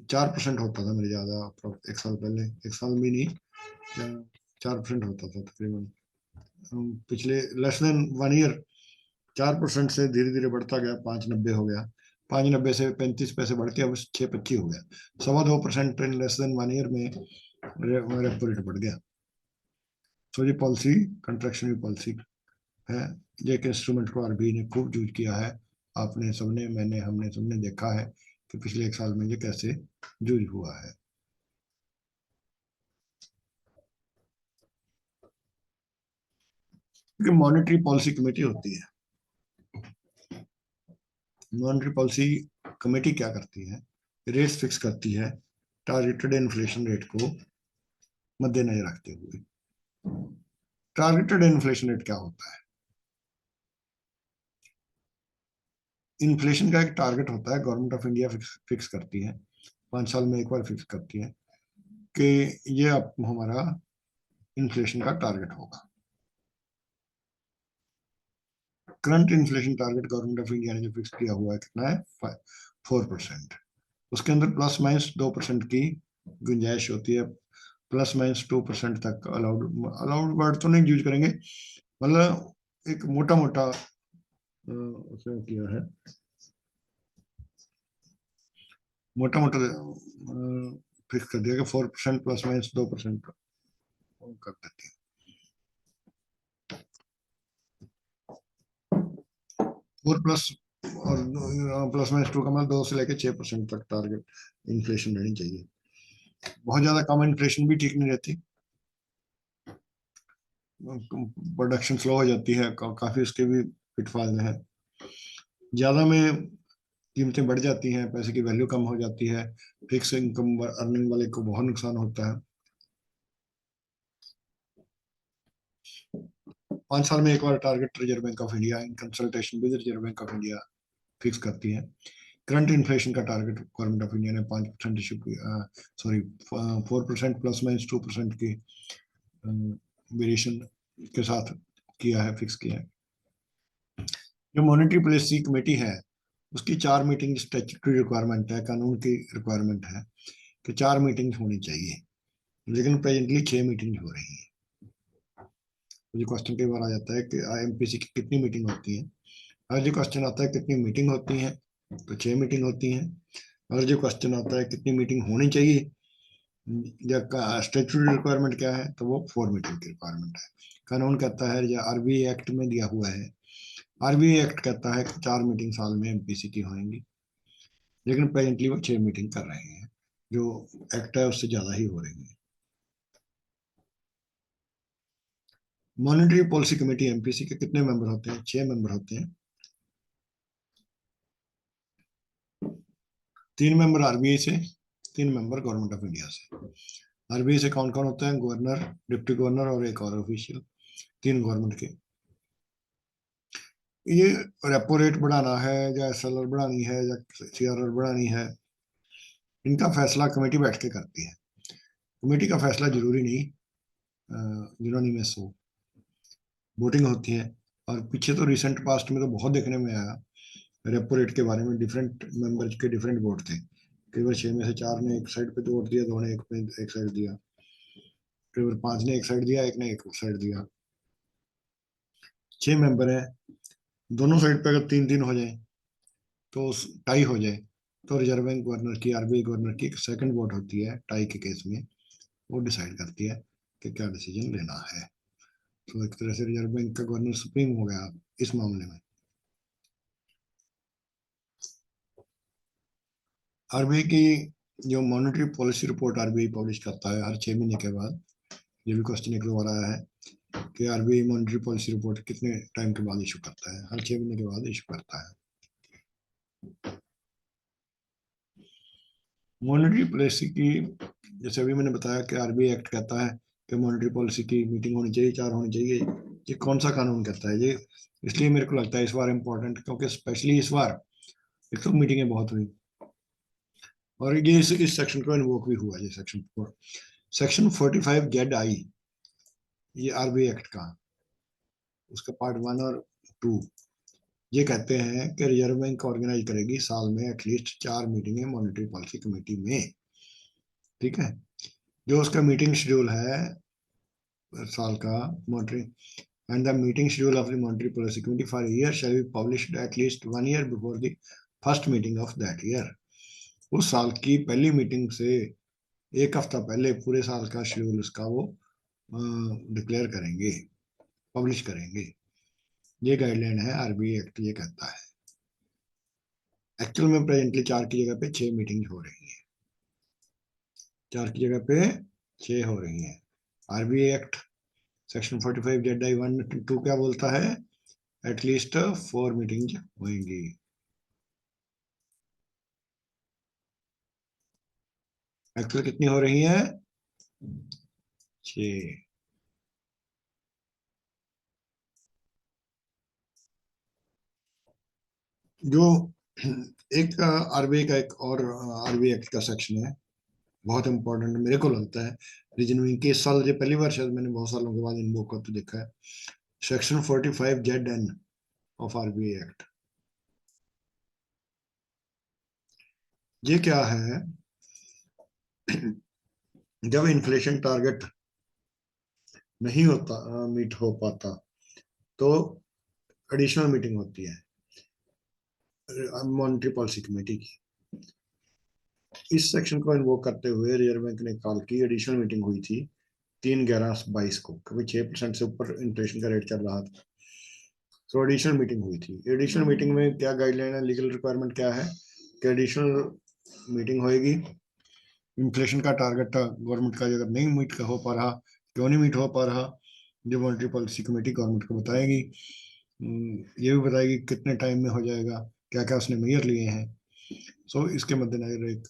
4% होता था मेरे ज्यादा, एक साल पहले, एक साल भी नहीं, 4% होता था तकरीबन। पिछले लेस देन 1 ईयर 4% से धीरे धीरे बढ़ता गया, 5.90 हो गया, 5.90 से 35 पैसे बढ़ के अब 6.25 हो गया। 2.25% इन लेस देन 1 ईयर में रेपो रेट बढ़ गया। तो ये पॉलिसी कंट्रैक्शनरी पॉलिसी है। ये एक इंस्ट्रूमेंट को आरबीआई ने खूब यूज किया है। आपने सबने, मैंने, हमने सबने देखा है कि पिछले एक साल में ये कैसे यूज हुआ है। क्योंकि मॉनेटरी पॉलिसी कमेटी होती है। मॉनेटरी पॉलिसी कमेटी क्या करती है? रेट्स फिक्स करती है टारगेटेड इन्फ्लेशन रेट को मद्देनजर रखते हुए। टारगेटेड इन्फ्लेशन रेट क्या होता है? इन्फ्लेशन का एक टारगेट होता है, गवर्नमेंट ऑफ इंडिया फिक्स करती है, 5 साल में एक बार फिक्स करती है कि ये अब हमारा इन्फ्लेशन का टारगेट होगा। Current inflation target government of India ने जो फिक्स किया हुआ है कितना है? 4%। उसके अंदर प्लस माइनस 2% की गुंजाइश होती है। प्लस माइनस 2% तक अलाउड, अलाउड वर्ड तो नहीं यूज करेंगे, मतलब एक मोटा मोटा उसने किया है, मोटा मोटा फिक्स कर दिया कि 4% प्लस माइनस 2% कर देते हैं। 4 प्लस और प्लस माइनस 2 का मतलब 2 से लेकर 6% तक टारगेट इन्फ्लेशन रहनी चाहिए। बहुत ज्यादा कम इन्फ्लेशन भी ठीक नहीं रहती, प्रोडक्शन स्लो हो जाती है, काफी उसके भी पिटफॉल हैं। ज्यादा में कीमतें बढ़ जाती हैं, पैसे की वैल्यू कम हो जाती है, फिक्स इनकम अर्निंग वाले को बहुत नुकसान होता है। 5 साल में एक बार target reserve bank of India in consultation with reserve bank of India fix करती है। करंट इन्फ्लेशन का टारगेट गवर्नमेंट ऑफ इंडिया ने 5% इशू किया, सॉरी 4% प्लस माइनस 2% की वेरिएशन के साथ किया है, फिक्स किया है। जो मॉनेटरी पॉलिसी कमेटी है उसकी 4 मीटिंग स्टैट्यूटरी रिक्वायरमेंट है, कानून की रिक्वायरमेंट है कि 4 मीटिंग होनी चाहिए, लेकिन प्रेजेंटली 6 मीटिंग हो रही है। मुझे क्वेश्चन कई बार आ जाता है कि आईएमपीसी की कितनी मीटिंग होती है। आज ये क्वेश्चन आता है कितनी मीटिंग होती है तो 6 मीटिंग होती हैं। और जो क्वेश्चन आता है कितनी मीटिंग होनी चाहिए, जब स्टेचुटरी रिक्वायरमेंट क्या है, तो वो 4 मीटिंग की रिक्वायरमेंट है। कानून कहता है, या आरबीआई एक्ट में दिया हुआ है, आरबीआई एक्ट कहता है कि 4 मीटिंग साल में एमपीसी की होंगी, लेकिन प्रेजेंटली वो 6 मीटिंग कर रहे हैं, जो एक्ट है उससे ज्यादा ही हो रही है। मॉनेटरी पॉलिसी कमेटी एमपीसी के कितने मेंबर होते हैं? 6 मेंबर होते हैं। 3 मेंबर आरबीआई से, 3 मेंबर गवर्नमेंट ऑफ इंडिया से। आरबीआई से कौन कौन होते हैं? गवर्नर, डिप्टी गवर्नर और एक और ऑफिशियल, 3 गवर्नमेंट के। ये रेपो रेट बढ़ाना है या एसएलआर बढ़ानी है या सीआरआर बढ़ानी है, इनका फैसला कमेटी बैठ के करती है। कमेटी का फैसला जरूरी नहीं यूनानिमस हो, वोटिंग होती है। और पीछे तो रिसेंट पास्ट में तो बहुत देखने में आया, रेपो रेट के बारे में डिफरेंट मेंबर्स के डिफरेंट वोट थे। कई बार 6 में से 4 ने एक साइड पे तो वोट दिया, 2 ने एक साइड दिया, कई बार 5 ने एक साइड दिया, 1 ने एक साइड दिया। 6 मेंबर है, दोनों साइड पे अगर 3-3 हो जाए तो टाई हो जाए, तो रिजर्व बैंक गवर्नर की, आरबीआई गवर्नर की एक सेकंड वोट होती है टाई के केस में, वो डिसाइड करती है कि क्या डिसीजन लेना है। तो एक तरह से रिजर्व बैंक का गवर्नर सुप्रीम हो गया इस मामले में। आरबीआई की जो monetary policy report RBI publish करता है हर 6 महीने के बाद, ये भी क्वेश्चन एक बार आया है कि आरबीआई मॉनेटरी पॉलिसी रिपोर्ट कितने टाइम के बाद इशू करता है? हर 6 महीने के बाद इशू करता है। मॉनेटरी पॉलिसी की, जैसे अभी मैंने बताया कि आरबीआई एक्ट कहता है कि मॉनेटरी पॉलिसी की मीटिंग होनी चाहिए, 4 होनी चाहिए। ये कौन सा कानून कहता है ये? इसलिए मेरे को लगता है इस बार इम्पोर्टेंट, क्योंकि स्पेशली इस बार एक तो मीटिंगें बहुत हुई, और ये इस सेक्शन को इन्वोक भी हुआ, ये सेक्शन 4, सेक्शन 45 ZI, ये आरबीआई एक्ट का, उसका पार्ट 1 और 2, ये कहते हैं कि रिजर्व बैंक ऑर्गेनाइज करेगी साल में एटलीस्ट 4 मीटिंगें मॉनेटरी पॉलिसी कमेटी में। ठीक है, जो उसका मीटिंग शेड्यूल है साल का monetary, and the meeting schedule of the monetary policy committee for a year shall be published at least 1 year before the first meeting of that year। उस साल की पहली मीटिंग से एक हफ्ता पहले पूरे साल का शेड्यूल उसका वो डिक्लेयर करेंगे, पब्लिश करेंगे। ये गाइडलाइन है आरबीआई एक्ट, ये कहता है। एक्चुअल में प्रेजेंटली 4 की जगह पे 6 मीटिंग हो रही है, 4 की जगह पे 6 हो रही है। आरबीआई एक्ट सेक्शन 45 ZI 1 2 क्या बोलता है? एटलीस्ट 4 मीटिंग होंगी। एक्चुअल कितनी हो रही है? 6। जो एक आरबीआई का एक और आरबीआई एक्ट का सेक्शन है, बहुत इंपॉर्टेंट मेरे को लगता है, रीजनिंग के इस साल ये पहली बार शायद मैंने बहुत सालों के बाद इन बुक को तो देखा है। Section 45 ZN of RBI act, ये क्या है? जब इन्फ्लेशन टारगेट नहीं होता, मीट हो पाता, तो एडिशनल मीटिंग होती है मॉनेटरी पॉलिसी कमेटी की। इस सेक्शन को इन्वोक करते हुए रिजर्व बैंक ने कॉल की एडिशनल मीटिंग हुई थी 3/11/22 को, क्योंकि 6% से ऊपर इन्फ्लेशन का रेट चल रहा था। तो एडिशनल मीटिंग हुई थी। एडिशनल मीटिंग में क्या गाइडलाइन है, लीगल रिक्वायरमेंट क्या है कि एडिशनल मीटिंग होएगी, इन्फ्लेशन का टारगेट गवर्नमेंट का अगर नहीं मीट हो पा रहा, क्यों नहीं मीट हो पा रहा, जो मॉनेटरी पॉलिसी कमेटी गवर्नमेंट को बताएगी। ये भी बताएगी कितने टाइम में हो जाएगा, क्या क्या उसने मेजर लिए हैं। सो इसके मद्देनजर एक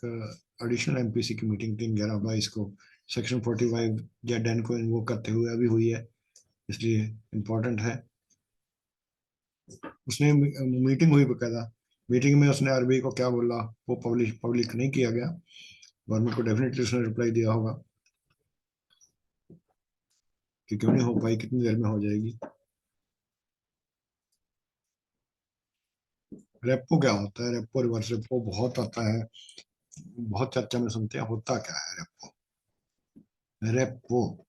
एडिशनल एमपीसी की मीटिंग 3/11/22 को सेक्शन 45 ZN को इन्वोक करते हुए अभी हुई है, इसलिए इम्पोर्टेंट है। उसने मीटिंग हुई बकायदा, मीटिंग में उसने आरबीआई को क्या बोला वो पब्लिक नहीं किया गया। गवर्नमेंट को डेफिनेटली उसने रिप्लाई दिया होगा कि क्यों नहीं हो पाई, कितनी देर में हो जाएगी। रेपो क्या होता है? रेपो रिवर्स रेपो बहुत आता है, बहुत चर्चा में सुनते हैं। होता क्या है repo? Repo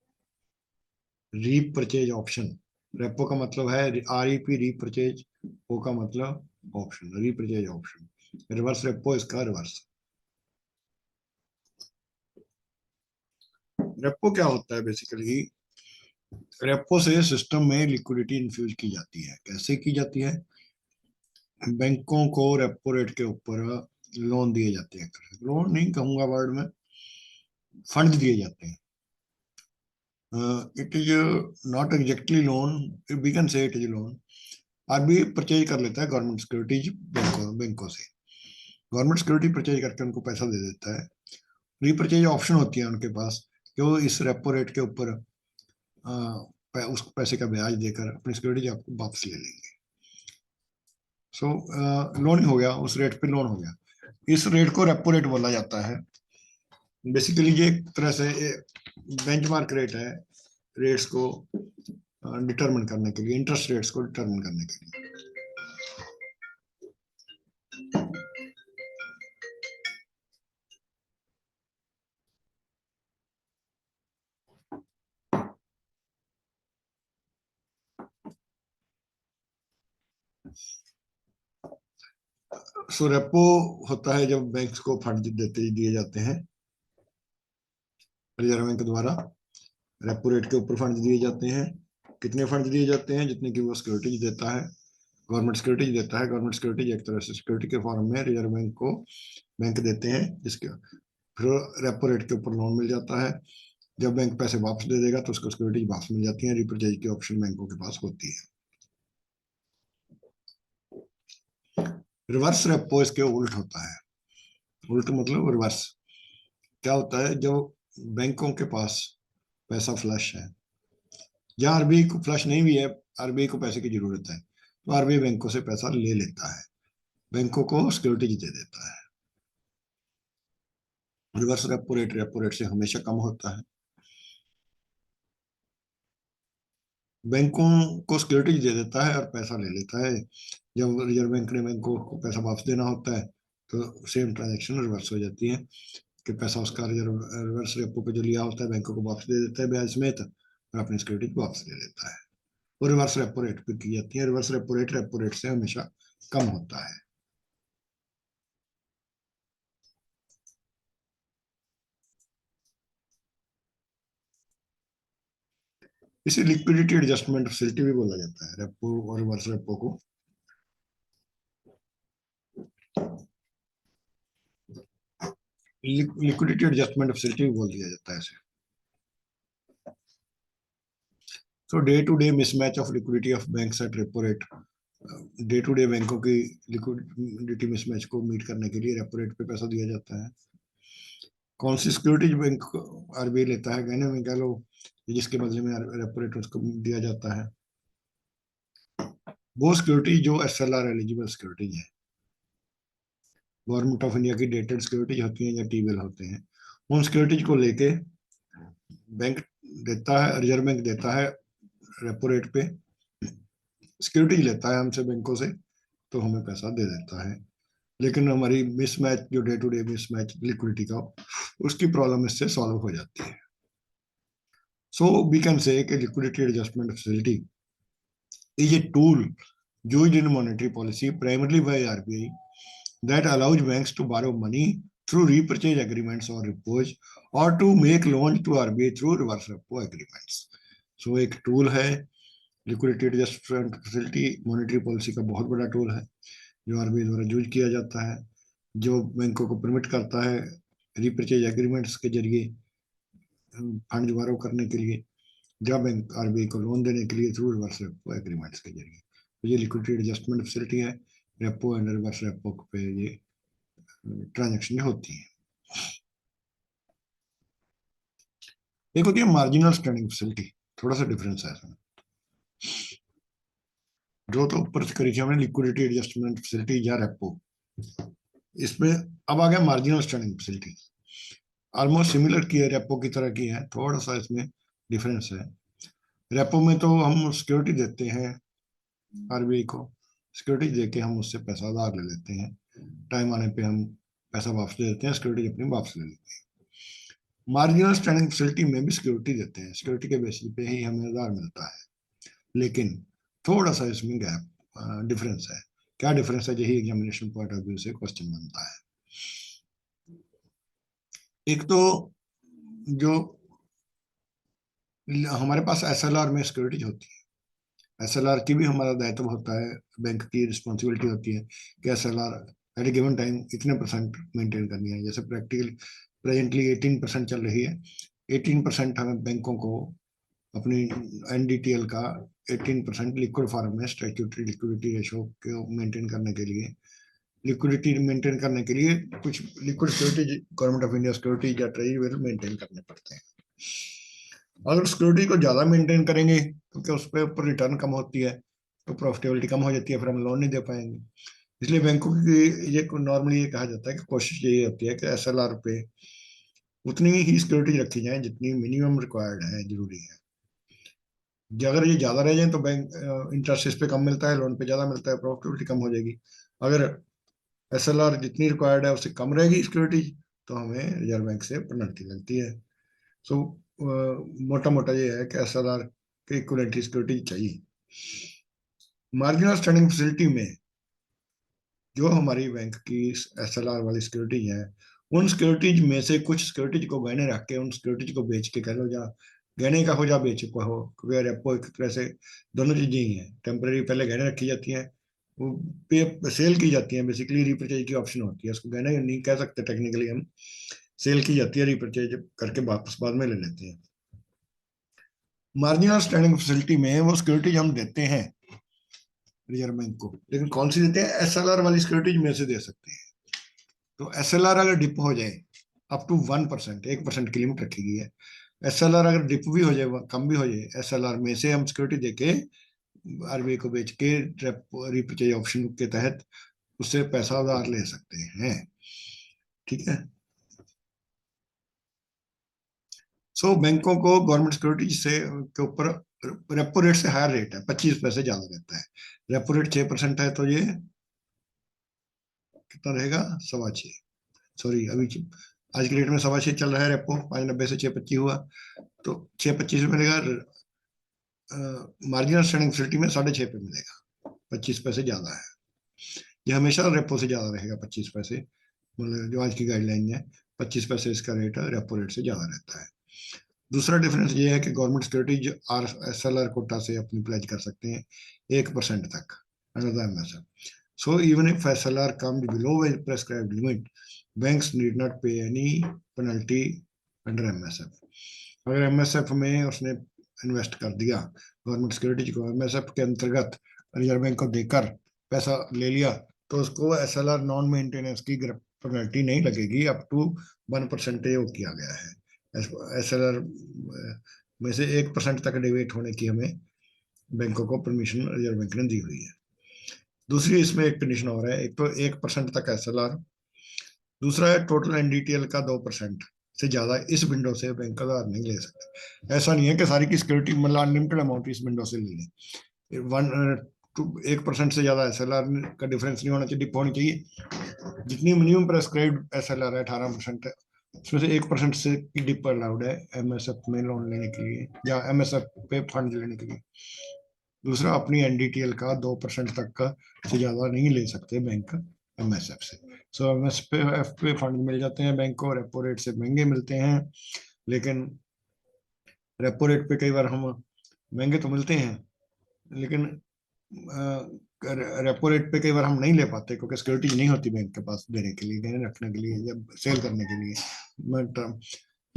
repurchase option, repo का मतलब है REP रीपरचेज, ओ का मतलब option, repurchase option. Reverse repo इसका रिवर्स। रेपो क्या होता है बेसिकली? रेपो से सिस्टम में लिक्विडिटी इन्फ्यूज की जाती है। कैसे की जाती है? बैंकों को रेपो रेट के ऊपर लोन दिए जाते हैं। लोन नहीं कहूंगा वर्ड में, फंड दिए जाते हैं। It is not exactly loan, we can say it is loan. RBI purchase कर लेता है गवर्नमेंट सिक्योरिटीज बैंकों से। गवर्नमेंट सिक्योरिटी परचेज करके उनको पैसा दे देता है। रीपरचेज ऑप्शन होती है उनके पास कि वो इस रेपो रेट के ऊपर उस पैसे का ब्याज देकर अपनी सिक्योरिटी आपको वापस ले लेंगे। सो लोन हो गया, उस रेट पे लोन हो गया। इस रेट को रेपो रेट बोला जाता है। बेसिकली ये एक तरह से बेंचमार्क रेट है रेट्स को डिटरमिन करने के लिए, इंटरेस्ट रेट्स को डिटरमिन करने के लिए। सो रेपो होता है जब बैंक्स को फंड देते दिए जाते हैं रिजर्व बैंक द्वारा। रेपो रेट के ऊपर फंड दिए जाते हैं। कितने फंड दिए जाते हैं? जितने की वो सिक्योरिटीज देता है, गवर्नमेंट सिक्योरिटीज देता है। गवर्नमेंट सिक्योरिटीज एक तरह से सिक्योरिटी के फॉर्म में रिजर्व बैंक को बैंक देते हैं, जिसके फिर रेपो रेट के ऊपर लोन मिल जाता है। जब बैंक पैसे वापस दे देगा तो उसको सिक्योरिटी वापस मिल जाती है। रिपरचेज की ऑप्शन बैंकों के पास होती है। रिवर्स रेपो इसके उल्ट होता है। उल्ट मतलब रिवर्स। क्या होता है? जब बैंकों के पास पैसा फ्लश है, या आरबीआई को फ्लश नहीं भी है, आरबीआई को पैसे की जरूरत है, तो आरबीआई बैंकों से पैसा ले लेता है, बैंकों को सिक्योरिटी दे देता है। रिवर्स रेपो रेट से हमेशा कम होता है। बैंकों को सिक्योरिटी दे देता है और पैसा ले लेता है। जब रिजर्व बैंक ने बैंकों को पैसा वापस देना होता है तो सेम ट्रांजेक्शन रिवर्स हो जाती है कि पैसा उसका रिवर्स रेपो पे जो लिया होता है बैंकों को वापस दे देता है ब्याज समेत, और अपनी सिक्योरिटी को वापस ले लेता है। वो रिवर्स रेपो रेट पे की जाती है। रिवर्स रेपो रेट से हमेशा कम होता है। इसे लिक्विडिटी एडजस्टमेंट फैसिलिटी भी बोला जाता है, रेपो और रिवर्स रेपो को। लिक्विडिटी एडजस्टमेंट फैसिलिटी भी बोल दिया जाता है इसे। So day to day mismatch of liquidity of banks at repo rate. Day to day बैंकों की लिक्विडिटी मिसमैच को मीट करने के लिए रेपो रेट पे पैसा दिया जाता है। कौन सी सिक्योरिटीज बैंक आरबीआई लेता है? कहने में कह लो जिसके बदले में रेपो रेट उसको दिया जाता है, वो सिक्योरिटी जो एसएलआर एलिजिबल सिक्योरिटीज है, गवर्नमेंट ऑफ इंडिया की डेटेड सिक्योरिटीज होती हैं या टीबिल होते हैं, उन सिक्योरिटीज को लेके बैंक देता है, रिजर्व बैंक देता है रेपो रेट पे, सिक्योरिटीज लेता है हमसे बैंकों से, तो हमें पैसा दे देता है। लेकिन हमारी मिसमैच जो day to day mismatch liquidity का, उसकी प्रॉब्लम इससे सॉल्व हो जाती है। So we can say liquidity adjustment facility is a tool used in monetary policy primarily by RBI that allows banks to borrow money through repurchase agreements or repos or to make loans to RBI through reverse repo agreements. So एक tool है liquidity adjustment facility, monetary policy का बहुत बड़ा tool है जो RBI द्वारा use किया जाता है, जो बैंकों को परमिट करता है रिपर्चेज एग्रीमेंट्स के जरिए फंड बारो करने के लिए, जब बैंक आरबीआई को लोन देने के लिए थ्रू रिवर्स रेपो एग्रीमेंट्स के जरिए। तो ये लिक्विडिटी एडजस्टमेंट फैसिलिटी है। रेपो एंड रिवर्स रेपो पे ये ट्रांजेक्शन होती है। एक होती है मार्जिनल स्टैंडिंग फैसिलिटी, थोड़ा सा डिफरेंस है इसमें। जो तो ऊपर से करी थी हमने लिक्विडिटी एडजस्टमेंट फैसिलिटी या रेपो, इसमें अब आ गया marginal standing facility. Almost similar की है, रेपो की तरह की है, थोड़ा सा इसमें डिफरेंस है। रेपो में तो हम सिक्योरिटी देते हैं आरबीआई को, सिक्योरिटी देके हम उससे पैसा उधार ले लेते हैं, टाइम आने पे हम पैसा वापस दे देते हैं, सिक्योरिटी अपनी वापस ले लेते हैं। मार्जिनल स्टैंडिंग फैसिलिटी में भी सिक्योरिटी देते हैं, सिक्योरिटी के बेसिस पे ही हमें उधार मिलता है, लेकिन थोड़ा सा इसमें गैप डिफरेंस है। क्या डिफरेंस है, यही एग्जामिनेशन पॉइंट ऑफ व्यू से क्वेश्चन बनता है। एक तो जो हमारे पास एसएलआर में सिक्योरिटीज होती है, एसएलआर की भी हमारा दायित्व होता है, बैंक की रिस्पॉन्सिबिलिटी होती है कि एसएलआर एट ए गिवन टाइम इतने परसेंट मेंटेन करनी है। जैसे प्रैक्टिकली प्रेजेंटली 18% चल रही है, 18% हमें बैंकों को अपनी एनडीटीएल का 18% लिक्विड फॉर्म में स्टैट्यूटरी लिक्विडिटी रेशो को मेंटेन करने के लिए, लिक्विडिटी मेंटेन करने के लिए कुछ liquid security government of India security या ट्रेजरी मेंटेन करने पड़ते हैं। अगर सिक्योरिटी को ज्यादा मेंटेन करेंगे क्योंकि उस पर ऊपर रिटर्न कम होती है तो प्रॉफिटेबिलिटी कम हो जाती है, फिर हम लोन नहीं दे पाएंगे। इसलिए बैंकों की ये नॉर्मली ये कहा जाता है कि कोशिश यही होती है कि एसएलआर पे उतनी ही सिक्योरिटी रखी जाए जितनी मिनिमम रिक्वायर्ड है, जरूरी है। अगर ये ज्यादा रह जाए तो बैंक इंटरेस्ट इस पे कम मिलता है, लोन पे ज्यादा मिलता है, प्रॉफिटेबिलिटी कम हो जाएगी। अगर एसएलआर जितनी रिक्वायर्ड है उससे कम रहेगी सिक्योरिटी तो हमें रिजर्व बैंक से पेनल्टी लगती है। सो मोटा मोटा ये है कि एसएलआर के इक्विवेलेंट सिक्योरिटी चाहिए। मार्जिनल स्टैंडिंग फैसिलिटी में जो हमारी बैंक की एसएलआर वाली सिक्योरिटी है, उन सिक्योरिटीज में से कुछ सिक्योरिटीज को गहने रख के उन सिक्योरिटीज को बेच के कह लो, जा गहने का हो जा बेच को हो, क्योंकि रेपो एक तरह से दोनों चीजें ही हैं। टेम्पररी पहले गहने रखी जाती हैं, वो पे सेल की जाती हैं, बेसिकली रिपर्चेज की ऑप्शन होती है, उसको गहने नहीं कह सकते टेक्निकली हम, सेल की जाती है, रिपर्चेज करके वापस बाद में ले लेते हैं। मार्जिनल स्टैंडिंग फैसिलिटी में वो सिक्योरिटीज हम देते हैं रिजर्व बैंक को, लेकिन कौन सी देते हैं, एसएलआर वाली सिक्योरिटीज में से दे सकते हैं। तो एसएलआर अगर डिप हो जाए अप टू 1%, 1% की लिमिट रखी गई है, एसएलआर अगर डिप भी हो जाए, कम भी हो जाए, एसएलआर में से हम सिक्योरिटी देके आरबीआई को बेच के रिपर्चेज ऑप्शन के तहत उससे पैसा उधार ले सकते हैं। ठीक है। सो बैंकों को गवर्नमेंट सिक्योरिटी से के ऊपर रेपो रेट से हायर रेट है, 25 पैसे ज्यादा रहता है। रेपो रेट 6% है तो ये कितना रहेगा, 6.25, सॉरी अभी आज के रेट में 6.25 चल रहा है रेपो, 5.90 से 6.25 हुआ, तो 6.25 में मिलेगा। मार्जिनल स्टैंडिंग फैसिलिटी में 6.5 पे मिलेगा, 25 पैसे ज्यादा है। ये हमेशा रेपो से ज्यादा रहेगा, 25 पैसे, मतलब जो आज की गाइडलाइन है 25 पैसे इसका रेट है, रेपो रेट से ज्यादा रहता है। दूसरा डिफरेंस ये है कि government securities or SLR quota से अपनी प्लेज कर सकते हैं 1% तक under the MSF. So even if SLR comes below prescribed limit, banks need not pay any penalty under MSF. अगर एमएसएफ में उसने इन्वेस्ट कर दिया गवर्नमेंट सिक्योरिटीज को, एमएसएफ के अंतर्गत रिजर्व बैंक को देकर पैसा ले लिया, तो उसको एसएलआर नॉन मेंटेनेंस की पेनल्टी नहीं लगेगी, अप टू 1% वो किया गया है। एसएलआर में से 1% तक डिवेट होने की हमें बैंकों को परमिशन रिजर्व बैंक ने दी हुई है। दूसरी इसमें एक कंडीशन और है, एक तो 1% तक एसएलआर, दूसरा है टोटल एनडीटीएल का 2% से ज्यादा इस विंडो से बैंक आधार नहीं ले सकते। ऐसा नहीं है कि सारी की सिक्योरिटी मतलब अनलिमिटेड अमाउंट इस विंडो से ले लें। 1% से ज्यादा एसएलआर का डिफरेंस नहीं होना चाहिए, डिप होनी चाहिए। जितनी मिनिमम प्रेस्क्राइब्ड एसएलआर है 18% है, उसमें से 1% से की डिप अलाउड है एमएसएफ में लोन लेने के लिए या एमएसएफ पे फंड लेने के लिए। दूसरा, अपनी एनडीटीएल का 2% तक का से ज्यादा नहीं ले सकते बैंक एमएसएफ से। सो एमएसएफ पे फंड मिल जाते हैं बैंक को, रेपो रेट से महंगे मिलते हैं, लेकिन रेपो रेट पे कई बार हम महंगे तो मिलते हैं, लेकिन रेपो रेट पे कई बार हम नहीं ले पाते क्योंकि सिक्योरिटी नहीं होती बैंक के पास देने के लिए, गहने रखने के लिए या सेल करने के लिए।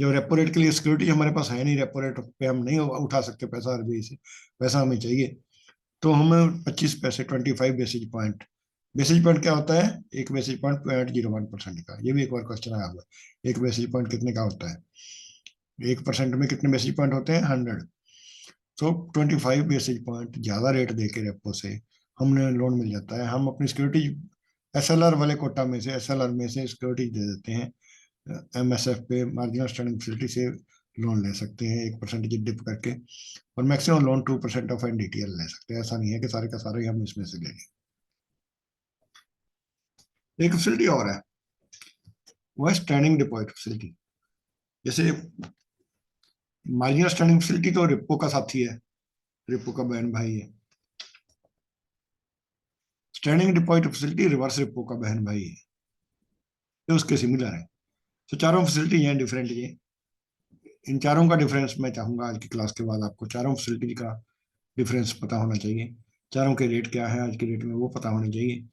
जो रेपो रेट के लिए सिक्योरिटी हमारे पास है नहीं, रेपो रेट पे हम नहीं उठा सकते पैसा आरबीआई से, पैसा हमें चाहिए, तो हमें 25 पैसे 25 बेसिस पॉइंट क्या होता है, 1 बेसिस पॉइंट 0.01% का, ये भी एक बार क्वेश्चन आया हुआ है। 1 बेसिस पॉइंट कितने का होता है, 1% में कितने बेसिस पॉइंट होते हैं, 100। तो 25 बेसिस पॉइंट ज्यादा रेट दे के रेपो से हमने लोन मिल जाता है। हम अपनी सिक्योरिटी एसएलआर वाले कोटा में से, एसएलआर में से सिक्योरिटी दे देते हैं, एमएसएफ पे मार्जिनल स्टैंडिंग फैसिलिटी से लोन ले सकते हैं 1% की डिप करके, और मैक्सिमम लोन 2% ऑफ एनडीटीएल ले सकते हैं। ऐसा नहीं है कि सारे का सारे ही हम इसमें से ले लें। एक फैसिलिटी और है, वो है स्टैंडिंग डिपॉजिट फैसिलिटी। जैसे मार्जिनल स्टैंडिंग फैसिलिटी तो रिपो का साथी है, रिपो का बहन भाई है। Standing deposit facility reverse repo का बहन भाई है, ये उसके सिमिलर है। तो चारों फैसिलिटी हैं डिफरेंट ये। इन चारों का डिफरेंस मैं चाहूंगा आज की क्लास के बाद आपको चारों फैसिलिटी का डिफरेंस पता होना चाहिए, चारों के रेट क्या है आज के डेट में वो पता होने चाहिए।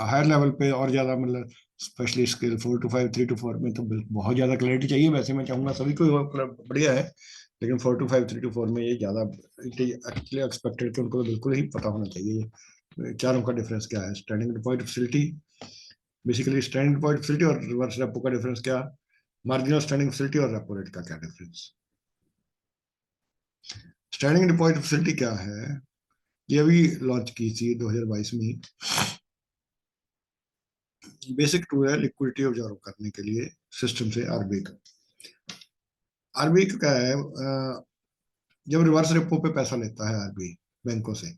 हायर लेवल पे और ज़्यादा मतलब स्पेशली स्केल 4 to 5, 3 to 4 में तो बहुत ज़्यादा क्लैरिटी चाहिए। वैसे मैं चाहूंगा सभी को बढ़िया है, लेकिन 4 to 5, 3 to 4 में ये ज़्यादा एक्चुअली एक्सपेक्टेड कि उनको तो बिल्कुल ही पता होना चाहिए चारों का डिफरेंस क्या है। Standing deposit facility, basically standing deposit facility और रिवर्स रेपो का डिफरेंस क्या, मार्जिनल स्टैंडिंग फैसिलिटी और रेपो रेट का क्या डिफरेंस। स्टैंडिंग डिपॉजिट फैसिलिटी क्या है, ये अभी लॉन्च की थी 2022 में। बेसिक टूल है लिक्विडिटी ऑब्जर्व करने के लिए सिस्टम से आरबीआई का। आरबीआई का क्या है, जब रिवर्स रेपो पे पैसा लेता है आरबीआई बैंकों से,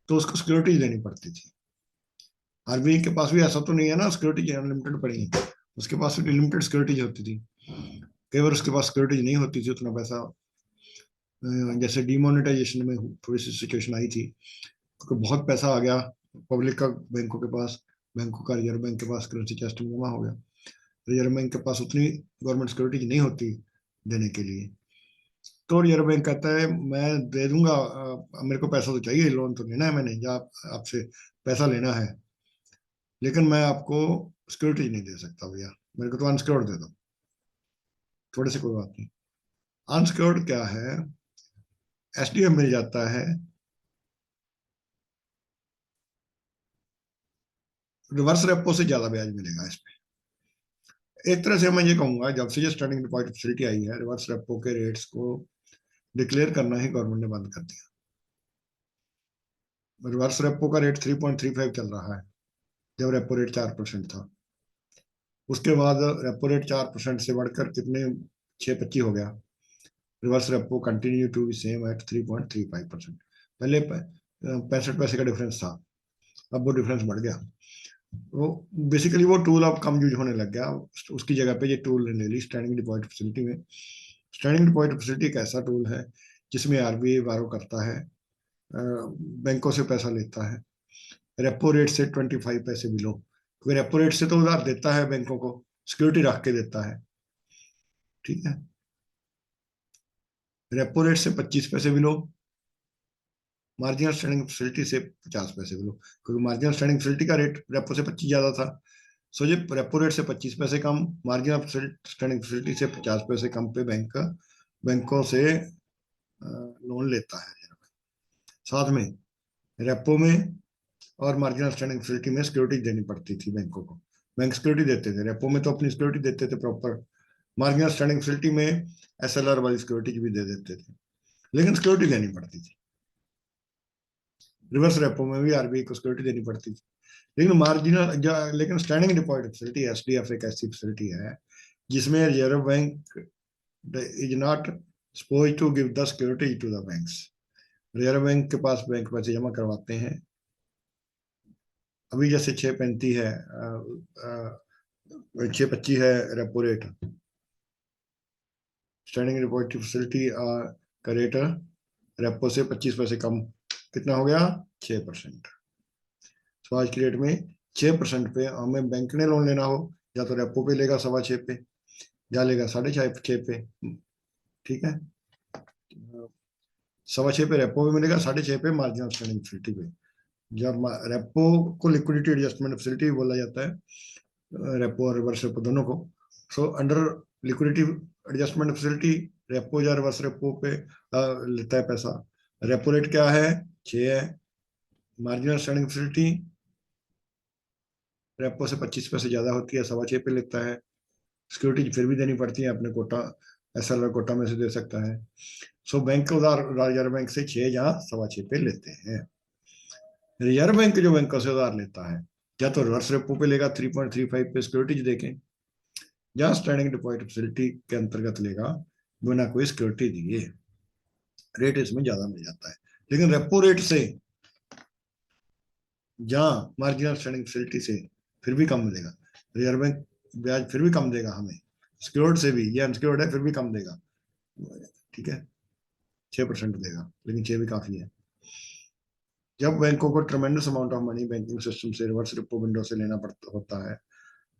तो उसको सिक्योरिटीज देनी पड़ती थी। आरबीआई के पास भी ऐसा तो नहीं है ना सिक्योरिटीज अनलिमिटेड पड़ी है, उसके पास लिमिटेड सिक्योरिटीज होती थी। कई बार उसके पास सिक्योरिटीज नहीं होती थी उतना पैसा। जैसे डिमोनेटाइजेशन में थोड़ी सी सिचुएशन आई थी, क्योंकि बहुत पैसा आ गया पब्लिक का बैंकों के पास, बैंकों का रिजर्व बैंक के पास करेंसी चेस्ट में जमा हो गया। रिजर्व बैंक के पास उतनी गवर्नमेंट सिक्योरिटीज नहीं होती देने के लिए, तो रिजर्व बैंक कहता है मैं दे दूंगा, मेरे को पैसा तो चाहिए, लोन तो लेना है मैंने, या आपसे पैसा लेना है, लेकिन मैं आपको सिक्योरिटी नहीं दे सकता भैया, मेरे को तो अनसिक्योर्ड दे दो। थोड़े से कोई बात नहीं, अनसिक्योर्ड क्या है, एसडीएफ मिल जाता है, रिवर्स रेपो से ज्यादा ब्याज मिलेगा इस पे। एक तरह से मैं ये कहूंगा जब से ये स्टैंडिंग डिपॉजिट फैसिलिटी आई है, रिवर्स रेपो के रेट्स को डिक्लेयर करना ही गवर्नमेंट ने बंद कर दिया। रिवर्स रेपो का रेट 3.35 चल रहा है, जब रेपो रेट 4% था। उसके बाद रेपो रेट 4% से बढ़कर कितने 6.25 हो गया। Reverse repo continue to be same at 3.35%। पहले 65 पैसे का डिफरेंस था, अब वो डिफरेंस बढ़ गया। वो बेसिकली वो टूल अब कम यूज होने लग गया, उसकी जगह पे ये टूल ले ली स्टैंडिंग डिपॉजिट फैसिलिटी में। स्टैंडिंग डिपॉजिट फैसिलिटी एक ऐसा टूल है जिसमें आरबीआई बारो करता है, बैंकों से पैसा लेता है रेपो रेट से 25 पैसे बिलो, क्योंकि रेपो रेट से तो उधार देता है बैंकों को, सिक्योरिटी रख के देता है, ठीक है। रेपो रेट से 25 पैसे बिलो, मार्जिनल स्टैंडिंग फैसिलिटी से 50 पैसे बिलो, क्योंकि मार्जिनल स्टैंडिंग फैसिलिटी का रेट रेपो से 25 ज्यादा था। सो ये रेपो रेट से 25 पैसे कम, मार्जिनल स्टैंडिंग फैसिलिटी से 50 पैसे कम पे बैंकों से लोन लेता है। साथ में रेपो में और मार्जिनल स्टैंडिंग फैसिलिटी में सिक्योरिटी देनी पड़ती थी बैंकों को। बैंक सिक्योरिटी देते थे, रेपो में तो अपनी सिक्योरिटी देते थे प्रॉपर, मार्जिनल स्टैंडिंग फैसिलिटी में एसएलआर वाली सिक्योरिटी भी दे देते थे, लेकिन सिक्योरिटी देनी पड़ती थी। रिवर्स रेपो में भी आरबीआई को सिक्योरिटी देनी पड़ती थी, लेकिन लेकिन स्टैंडिंग डिपॉजिट फैसिलिटी एसडीएफ एक ऐसी फैसिलिटी है जिसमें Reserve Bank is not suppose to give the security to the banks. Reserve Bank के पास बैंक पैसे जमा करवाते हैं, अभी जैसे 6.35 है, 6.25 है repo rate, standing deposit facility का रेट रेपो से 25 पैसे कम, कितना हो गया 6%। तो आज की डेट में 6% पे हमें बैंक ने लोन लेना हो, या तो रेपो पे लेगा 6.25 पे, या लेगा 6.5 पे, ठीक है। 6.25 पे रेपो पे मिलेगा, 6.5 पे मार्जिनल स्टैंडिंग फैसिलिटी पे। जब रेपो को लिक्विडिटी एडजस्टमेंट फैसिलिटी बोला जाता है, रेपो और रिवर्स रेपो दोनों को। So under liquidity adjustment facility repo या रिवर्स रेपो पे लेता है पैसा। रेपो रेट क्या है 6 है, मार्जिनल स्टैंडिंग फैसिलिटी रेपो से 25 पैसे ज्यादा होती है, 6.25 पे लेता है। सिक्योरिटी फिर भी देनी पड़ती है, अपने कोटा एसएलआर कोटा में से दे सकता है। सो बैंक उधार रिजर्व बैंक से 6 या 6.25 पे लेते हैं। रिजर्व बैंक जो बैंकों से उधार लेता है, या तो रिवर्स रेपो पे लेगा 3.35 पे सिक्योरिटीज देके, या स्टैंडिंग डिपॉजिट फैसिलिटी के अंतर्गत लेगा बिना कोई सिक्योरिटी दिए, रेट इसमें ज्यादा मिल जाता है। लेकिन रेपो रेट से या मार्जिनल स्टैंडिंग फैसिलिटी से फिर भी कम मिलेगा। रिजर्व बैंक ब्याज फिर भी कम देगा हमें, सिक्योर्ड से भी, ये अनसिक्योर्ड है फिर भी कम देगा, ठीक है। 6% देगा, लेकिन 6 भी काफी है। जब बैंकों को tremendous amount of money banking system से रिवर्स रेपो विंडो से लेना पड़ता होता है,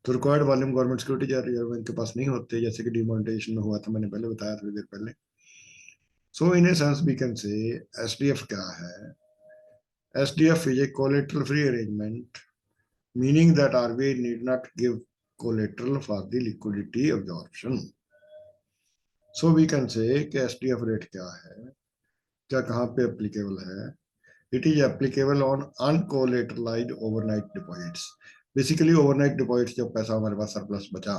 तो रिक्वायर्ड वॉल्यूम गवर्नमेंट सिक्योरिटीज या रिजर्व बैंक के पास नहीं होते, जैसे कि डिमोनेटाइजेशन में हुआ था, मैंने पहले बताया थोड़ी देर पहले। So in a sense we can say SDF क्या है? SDF is a collateral free arrangement, meaning that RBI need not give collateral for the liquidity absorption. So we can say कि एसडीएफ रेट क्या है, क्या कहाँ पे applicable है? It is applicable on uncollateralized overnight deposits. Basically overnight deposits, जब पैसा हमारे पास सरप्लस बचा,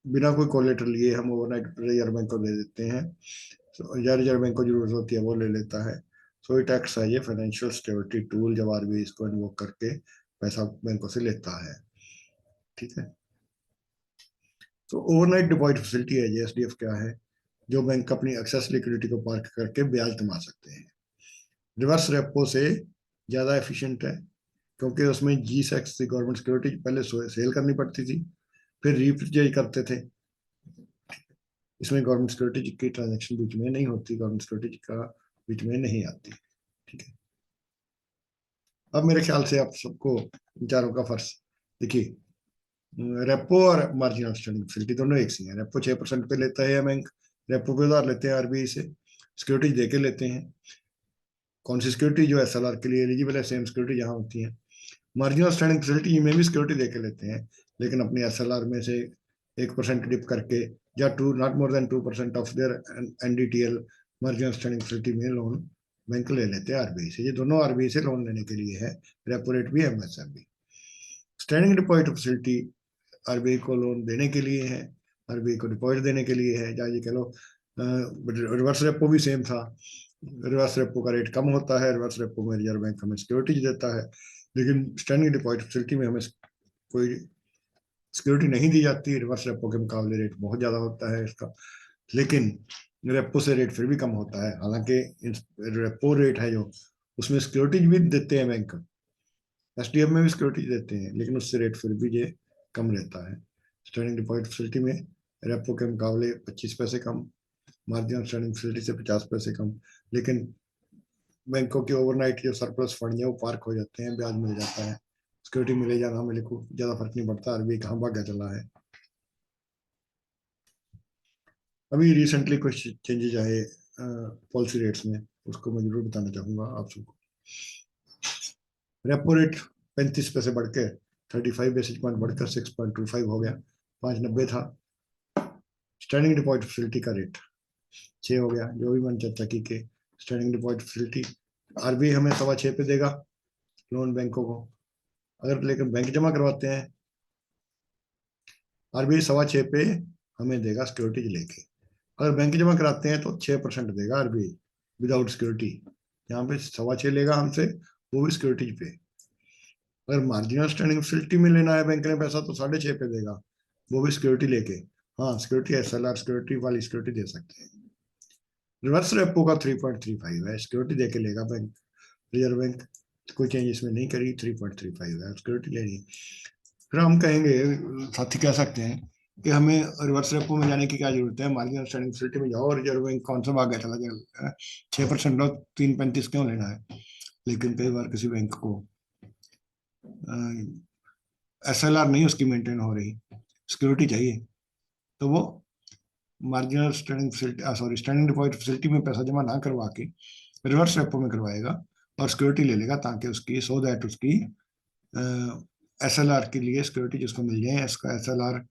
बिना कोई कोलेटर लिए हम ओवरनाइट रिजर्व बैंक को दे देते हैं, या रिजर्व बैंक को जरूरत होती है वो ले लेता है। So it acts as a financial stability tool, जब आरबीआई इसको इन्वोक करके पैसा बैंकों से लेता है। ठीक है। तो ओवरनाइट डिपॉजिट फैसिलिटी है ये एसडीएफ क्या है? जो बैंक अपनी एक्सेस लिक्विडिटी को पार्क करके ब्याज कमा सकते हैं। रिवर्स रेपो से ज्यादा एफिशिएंट है, क्योंकि उसमें जी सेक्स गवर्नमेंट सिक्योरिटी पहले सेल करनी पड़ती थी, फिर रीपर्चेज करते थे। इसमें गवर्नमेंट सिक्योरिटी की ट्रांजेक्शन बीच में नहीं होती, गवर्नमेंट सिक्योरिटी का बीच में नहीं आती। ठीक है। अब मेरे ख्याल से आप सबको चारों का फर्क देखिए, रेपो और मार्जिन आउटस्टैंडिंग फैसिलिटी दोनों एक सी है। रेपो 6% पे लेता है बैंक, रेपो पे उधार लेते हैं आरबीआई से, सिक्योरिटी दे के लेते हैं। कौन सी सिक्योरिटी? जो एसएलआर के लिए एलिजिबल है, सेम सिक्योरिटी जहां होती है। मार्जिन स्टैंडिंग फैसिलिटी में भी सिक्योरिटी देके लेते हैं, लेकिन अपनी एसएलआर में से 1% डिप करके, या to not more than 2% of their NDTL margin standing facility में लोन बैंक ले लेते हैं आरबीआई से। ये दोनों आरबीआई से लोन लेने के लिए है, रेपो रेट भी, एमएसआर भी। स्टैंडिंग डिपॉजिट फैसिलिटी आरबीआई को लोन देने के लिए है, आरबीआई को डिपॉजिट देने के लिए है, या ये कह लो रिवर्स रेपो भी सेम था। रिवर्स रेपो का रेट कम होता है, रिवर्स रेपो में रिजर्व बैंक हमें सिक्योरिटी देता है, लेकिन स्टैंडिंग डिपॉजिट फैसिलिटी में हमें कोई सिक्योरिटी नहीं दी जाती। रिवर्स रेपो के मुकाबले रेट बहुत ज्यादा होता है इसका, लेकिन रेपो से रेट फिर भी कम होता है। हालांकि रेपो रेट है जो, उसमें सिक्योरिटी भी देते हैं बैंक, एसडीएफ में भी सिक्योरिटी देते हैं, लेकिन उससे रेट फिर भी ये कम रहता है। स्टैंडिंग डिपॉजिट फैसिलिटी में रेपो के मुकाबले 25 पैसे कम, मार्जिन स्टैंडिंग फैसिलिटी से 50 पैसे कम। लेकिन बैंकों के ओवरनाइट जो सरप्लस फंड है वो पार्क हो जाते हैं, ब्याज मिल जाता है, सिक्योरिटी मिले या ना मिले को ज्यादा फर्क नहीं पड़ता, आरबीआई कहाँ भागा चला है। अभी रिसेंटली कुछ चेंजेस आए पॉलिसी रेट्स में, उसको मैं जरूर बताना चाहूंगा आप सबको। रेपो रेट 35 पैसे बढ़ के 35 बेसिस पॉइंट बढ़कर 6.25 हो गया, 5.90 था। स्टैंडिंग डिपॉजिट फैसिलिटी का रेट 6 हो गया, जो भी मैंने चर्चा की कि स्टैंडिंग डिपॉजिट फैसिलिटी आरबीआई हमें 6.25 पे देगा लोन बैंकों को, अगर लेकिन बैंक जमा करवाते हैं आरबीआई 6.25 पे हमें देगा सिक्योरिटी लेके। अगर बैंक जमा कराते हैं तो 6% देगा आरबीआई विदाउट सिक्योरिटी, यहाँ पे 6.25 लेगा हमसे, वो भी सिक्योरिटी पे। अगर मार्जिनल स्टैंडिंग फैसिलिटी में लेना है बैंक ने पैसा तो 6.5 पे देगा, वो भी सिक्योरिटी लेके। हाँ, सिक्योरिटी एसएलआर सिक्योरिटी वाली सिक्योरिटी दे सकते हैं। रिवर्स रेपो का 3.35 है, सिक्योरिटी देके लेगा बैंक, रिजर्व बैंक कोई चेंज इसमें नहीं करी, 3.35 है सिक्योरिटी ले रही है। फिर हम कहेंगे, साथी कह सकते हैं कि हमें रिवर्स रेपो में जाने की क्या जरूरत है, मार्जिनल स्टैंडिंग फैसिलिटी में जाओ, रिजर्व बैंक कौन सा भाग चला जाएगा, 6% लो, 3.35 क्यों लेना है? लेकिन कई बार किसी बैंक को एसएलआर नहीं उसकी मेंटेन हो रही, सिक्योरिटी चाहिए, तो वो marginal standing facility, sorry, standing deposit facility में पैसा जमा ना करवा के रिवर्स रेपो में करवाएगा और सिक्योरिटी ले लेगा, ताकि उसकी, सो दैट उसकी एसएलआर के लिए सिक्योरिटी जिसको मिल जाए, इसका एसएलआर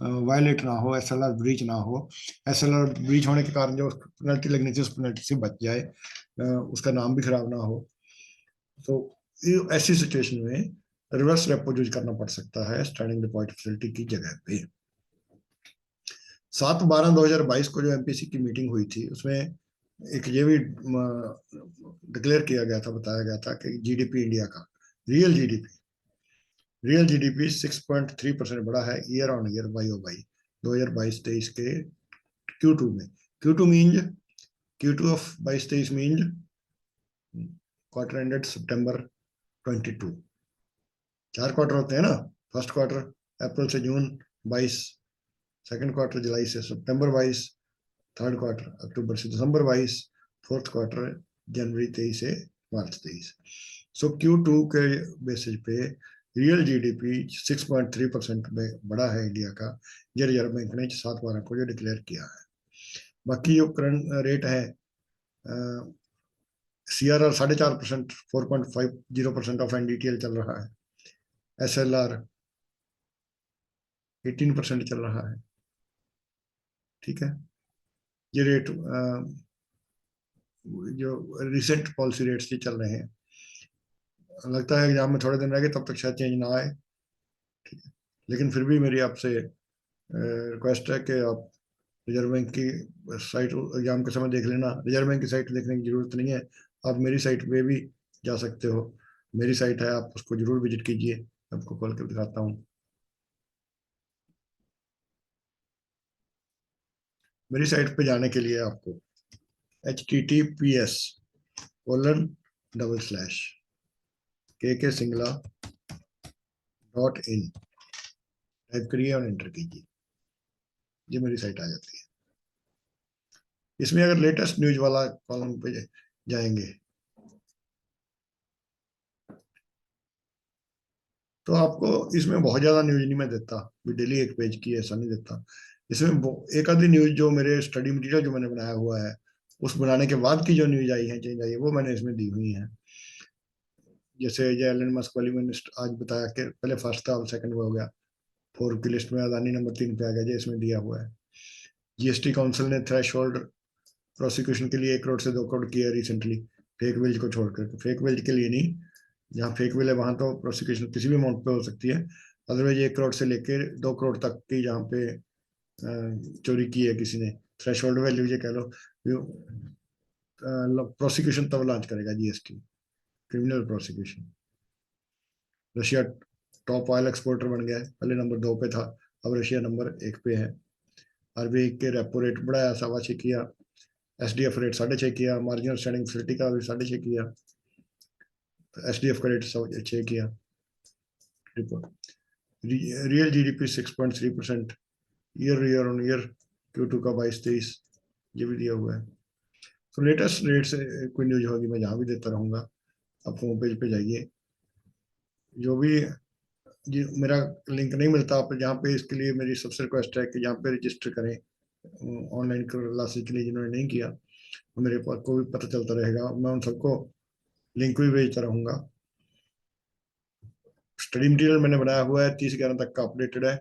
वायलेट ना हो, एसएलआर ब्रीच ना हो, एसएलआर ब्रीच होने के कारण जो पेनल्टी लगनी थी उस पेनल्टी से बच जाए, उसका नाम भी खराब ना हो। तो ऐसी सिचुएशन में रिवर्स रेपो यूज करना पड़ सकता है स्टैंडिंग डिपॉजिट फैसिलिटी की जगह पे। 7/12/2022 को जो एमपीसी की मीटिंग हुई थी, उसमें एक ये भी डिक्लेयर किया गया था, बताया गया था कि जीडीपी इंडिया का, रियल जीडीपी 6.3% बढ़ा है year on year, Y O Y 2022-23 के Q2 में। Q2 मीन, Q2 ऑफ 22-23 मीन क्वार्टर एंडेड सितंबर 22। 4 क्वार्टर होते हैं ना, फर्स्ट क्वार्टर अप्रैल से जून 22, सेकंड क्वार्टर जुलाई से सितंबर 22, थर्ड क्वार्टर अक्टूबर से दिसंबर 22, फोर्थ क्वार्टर जनवरी 23 से मार्च 23। सो Q2 के बेसिस पे रियल जीडीपी 6.3% में बड़ा है इंडिया का, ये रिजर्व बैंक ने 7/12 को जो डिक्लेयर किया है। बाकी जो करंट रेट है, CRR 4.5%, 4.50% ऑफ NDTL चल रहा है। SLR 18% चल रहा है। ठीक है, ये रेट जो रिसेंट पॉलिसी रेट्स ये चल रहे हैं। लगता है एग्जाम में थोड़े दिन रह गए, तब तक शायद चेंज ना आए। ठीक है, लेकिन फिर भी मेरी आपसे रिक्वेस्ट है कि आप रिजर्व बैंक की साइट एग्जाम के समय देख लेना। रिजर्व बैंक की साइट देखने की जरूरत नहीं है, आप मेरी साइट पे भी जा सकते हो। मेरी साइट है, आप उसको जरूर विजिट कीजिए। आपको खोल कर दिखाता हूँ। मेरी साइट पे जाने के लिए आपको https:// KK Singla.in टाइप करिए और एंटर कीजिए, ये मेरी साइट आ जाती है। इसमें अगर लेटेस्ट न्यूज वाला कॉलम पे जाएंगे तो आपको इसमें बहुत ज्यादा न्यूज नहीं मैं देता, डेली एक पेज की ऐसा नहीं देता। इसमें एक आधी न्यूज जो मेरे स्टडी मटेरियल जो मैंने बनाया हुआ है, उस बनाने के बाद की जो न्यूज आई है, चेंज आई है, वो मैंने इसमें दी हुई है। जैसे ये एलन मस्क वाली मैंने आज बताया कि पहले फर्स्ट था, अब सेकंड हो गया, 4 की लिस्ट में अदानी नंबर 3 पे आ गया, जो इसमें दिया हुआ है। GST काउंसिल ने थ्रेश होल्ड प्रोसिक्यूशन के लिए 1 करोड़ से 2 करोड़ किया रिसेंटली, फेक बिल को छोड़कर। फेक बिल के लिए नहीं, जहाँ फेक बिल है वहां तो प्रोसिक्यूशन किसी भी अमाउंट पे हो सकती है। अदरवाइज 1 करोड़ से लेकर 2 करोड़ तक की जहाँ पे चोरी की है किसी ने, थ्रेश होल्ड वैल्यू ये कह लो, प्रोसिक्यूशन तब लॉन्च करेगा GST, criminal prosecution. Russia top oil exporter बन गया है, पहले नंबर 2 पे था, अब रशिया नंबर 1 पे है। RBI के रेपो रेट बढ़ाया, 6.25 किया। SDF रेट 6.5 किया। मार्जिनल स्टैंडिंग फैसिलिटी का भी 6.5 किया। SDF का रेट 6 किया। Real GDP 6.3% year on year, Q2 का 22-23, ये भी दिया हुआ है। तो लेटेस्ट रेट से कोई न्यूज होगी मैं जहाँ भी देता रहूंगा। आप होम पेज पे जाइए, जो भी मेरा लिंक नहीं मिलता आप जहाँ पे, इसके लिए मेरी सबसे रिक्वेस्ट है कि जहाँ पे रजिस्टर करें ऑनलाइन क्लासेज के लिए, जिन्होंने नहीं किया, तो मेरे पास को भी पता चलता रहेगा, मैं उन सबको लिंक भी भेजता रहूंगा। स्टडी मटेरियल मैंने बनाया हुआ है, 30/11 तक का अपडेटेड है।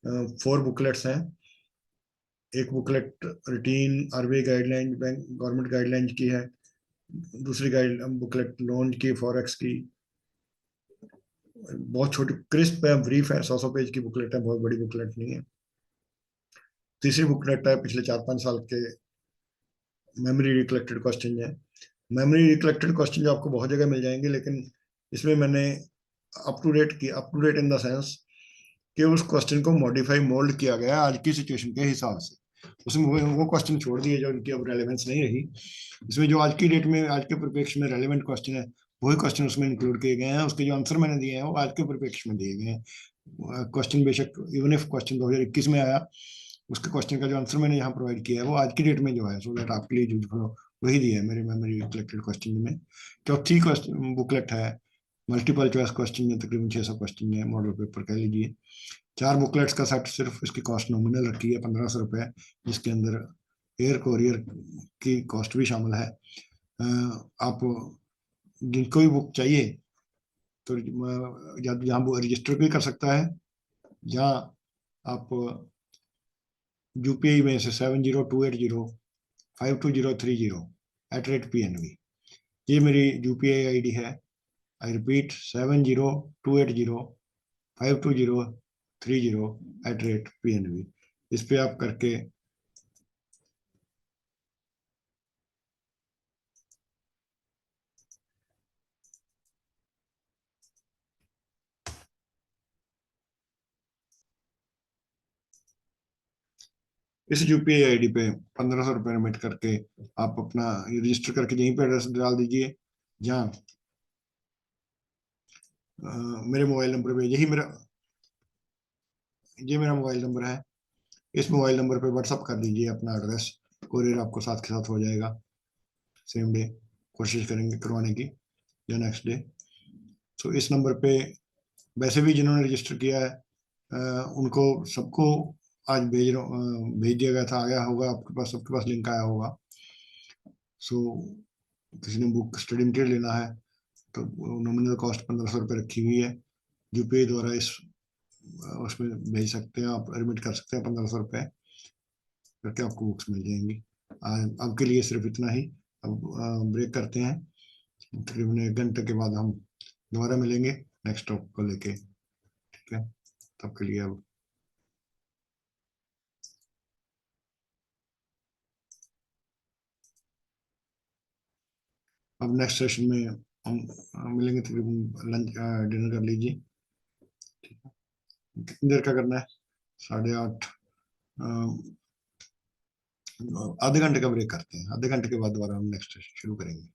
4 बुकलेट्स हैं। एक booklet routine RBI guideline, bank government guideline की है। दूसरी गाइड बुकलेट लोन की, फॉरेक्स की। बहुत छोटी क्रिस्प है, ब्रीफ है, 100 पेज की बुकलेट है, बहुत बड़ी बुकलेट नहीं है। तीसरी बुकलेट है पिछले 4-5 साल के मेमोरी रिकलेक्टेड क्वेश्चन है। मेमोरी रिकलेक्टेड क्वेश्चन जो आपको बहुत जगह मिल जाएंगे, लेकिन इसमें मैंने up to date in the sense कि उस क्वेश्चन को मॉडिफाई मोल्ड किया गया आज की सिचुएशन के हिसाब से। उसमें वो क्वेश्चन छोड़ दिए जो उनकी अब रेलेवेंस नहीं रही। इसमें जो आज की डेट में, आज के परिप्रेक्ष्य में रेलेवेंट क्वेश्चन है, वही क्वेश्चन उसमें इंक्लूड किए गए हैं। उसके जो आंसर मैंने दिए हैं वो आज के परिप्रेक्ष्य में दिए गए हैं। क्वेश्चन बेशक इवन इफ क्वेश्चन 2021 में आया, उसके क्वेश्चन का जो आंसर मैंने यहाँ प्रोवाइड किया है वो आज की डेट में जो है, सो दैट आपके लिए यूजफुल हो, वही दिया है मेरे मेमोरी कलेक्टेड क्वेश्चन में। चौथी क्वेश्चन बुकलेट है मल्टीपल चॉइस क्वेश्चन में, तकरीबन 600 क्वेश्चन है, मॉडल पेपर कह लीजिए। 4 बुकलेट्स का सेट, सिर्फ इसकी कॉस्ट नॉमिनल रखी है 1500 रुपये, जिसके अंदर एयर कोरियर की कॉस्ट भी शामिल है। आप जिनको भी बुक चाहिए तो यहाँ रजिस्टर भी कर सकता है, या आप UPI में से 7028052030 @PNB, ये मेरी UPI ID है। I repeat 7028052030 @PNB। इस पे आप करके इस UPI ID पे 1500 रुपये रिमिट करके आप अपना रजिस्टर करके यहीं पे एड्रेस डाल दीजिए, जहाँ मेरे मोबाइल नंबर पे, ये मेरा मोबाइल नंबर है। इस मोबाइल नंबर पे व्हाट्सअप कर दीजिए अपना एड्रेस, कोरियर आपको साथ के साथ हो जाएगा सेम डे, कोशिश करेंगे करवाने की। या नेक्स्ट डे। तो इस नंबर पे वैसे भी जिन्होंने रजिस्टर किया है उनको सबको आज भेज दिया गया था, आ गया होगा आपके पास, सबके पास लिंक आया होगा। सो किसी ने बुक स्टडी मटेरियल लेना है तो नॉमिनल कॉस्ट 1500 रुपये रखी हुई है। यूपीआई द्वारा इस उसमें भेज सकते हैं आप, एडमिट कर सकते हैं 1500 रुपये करके, आपको बुक्स मिल जाएंगी। अब के लिए सिर्फ इतना ही। अब ब्रेक करते हैं, तकरीबन 1 घंटे के बाद हम दोबारा मिलेंगे नेक्स्ट टॉपिक को लेके। ठीक है, तब के लिए अब नेक्स्ट सेशन में हम मिलेंगे। तकरीबन लंच डिनर कर लीजिए। कितनी देर का करना है? 8:30। आधे घंटे का ब्रेक करते हैं, आधे घंटे के बाद दोबारा हम नेक्स्ट सेशन शुरू करेंगे।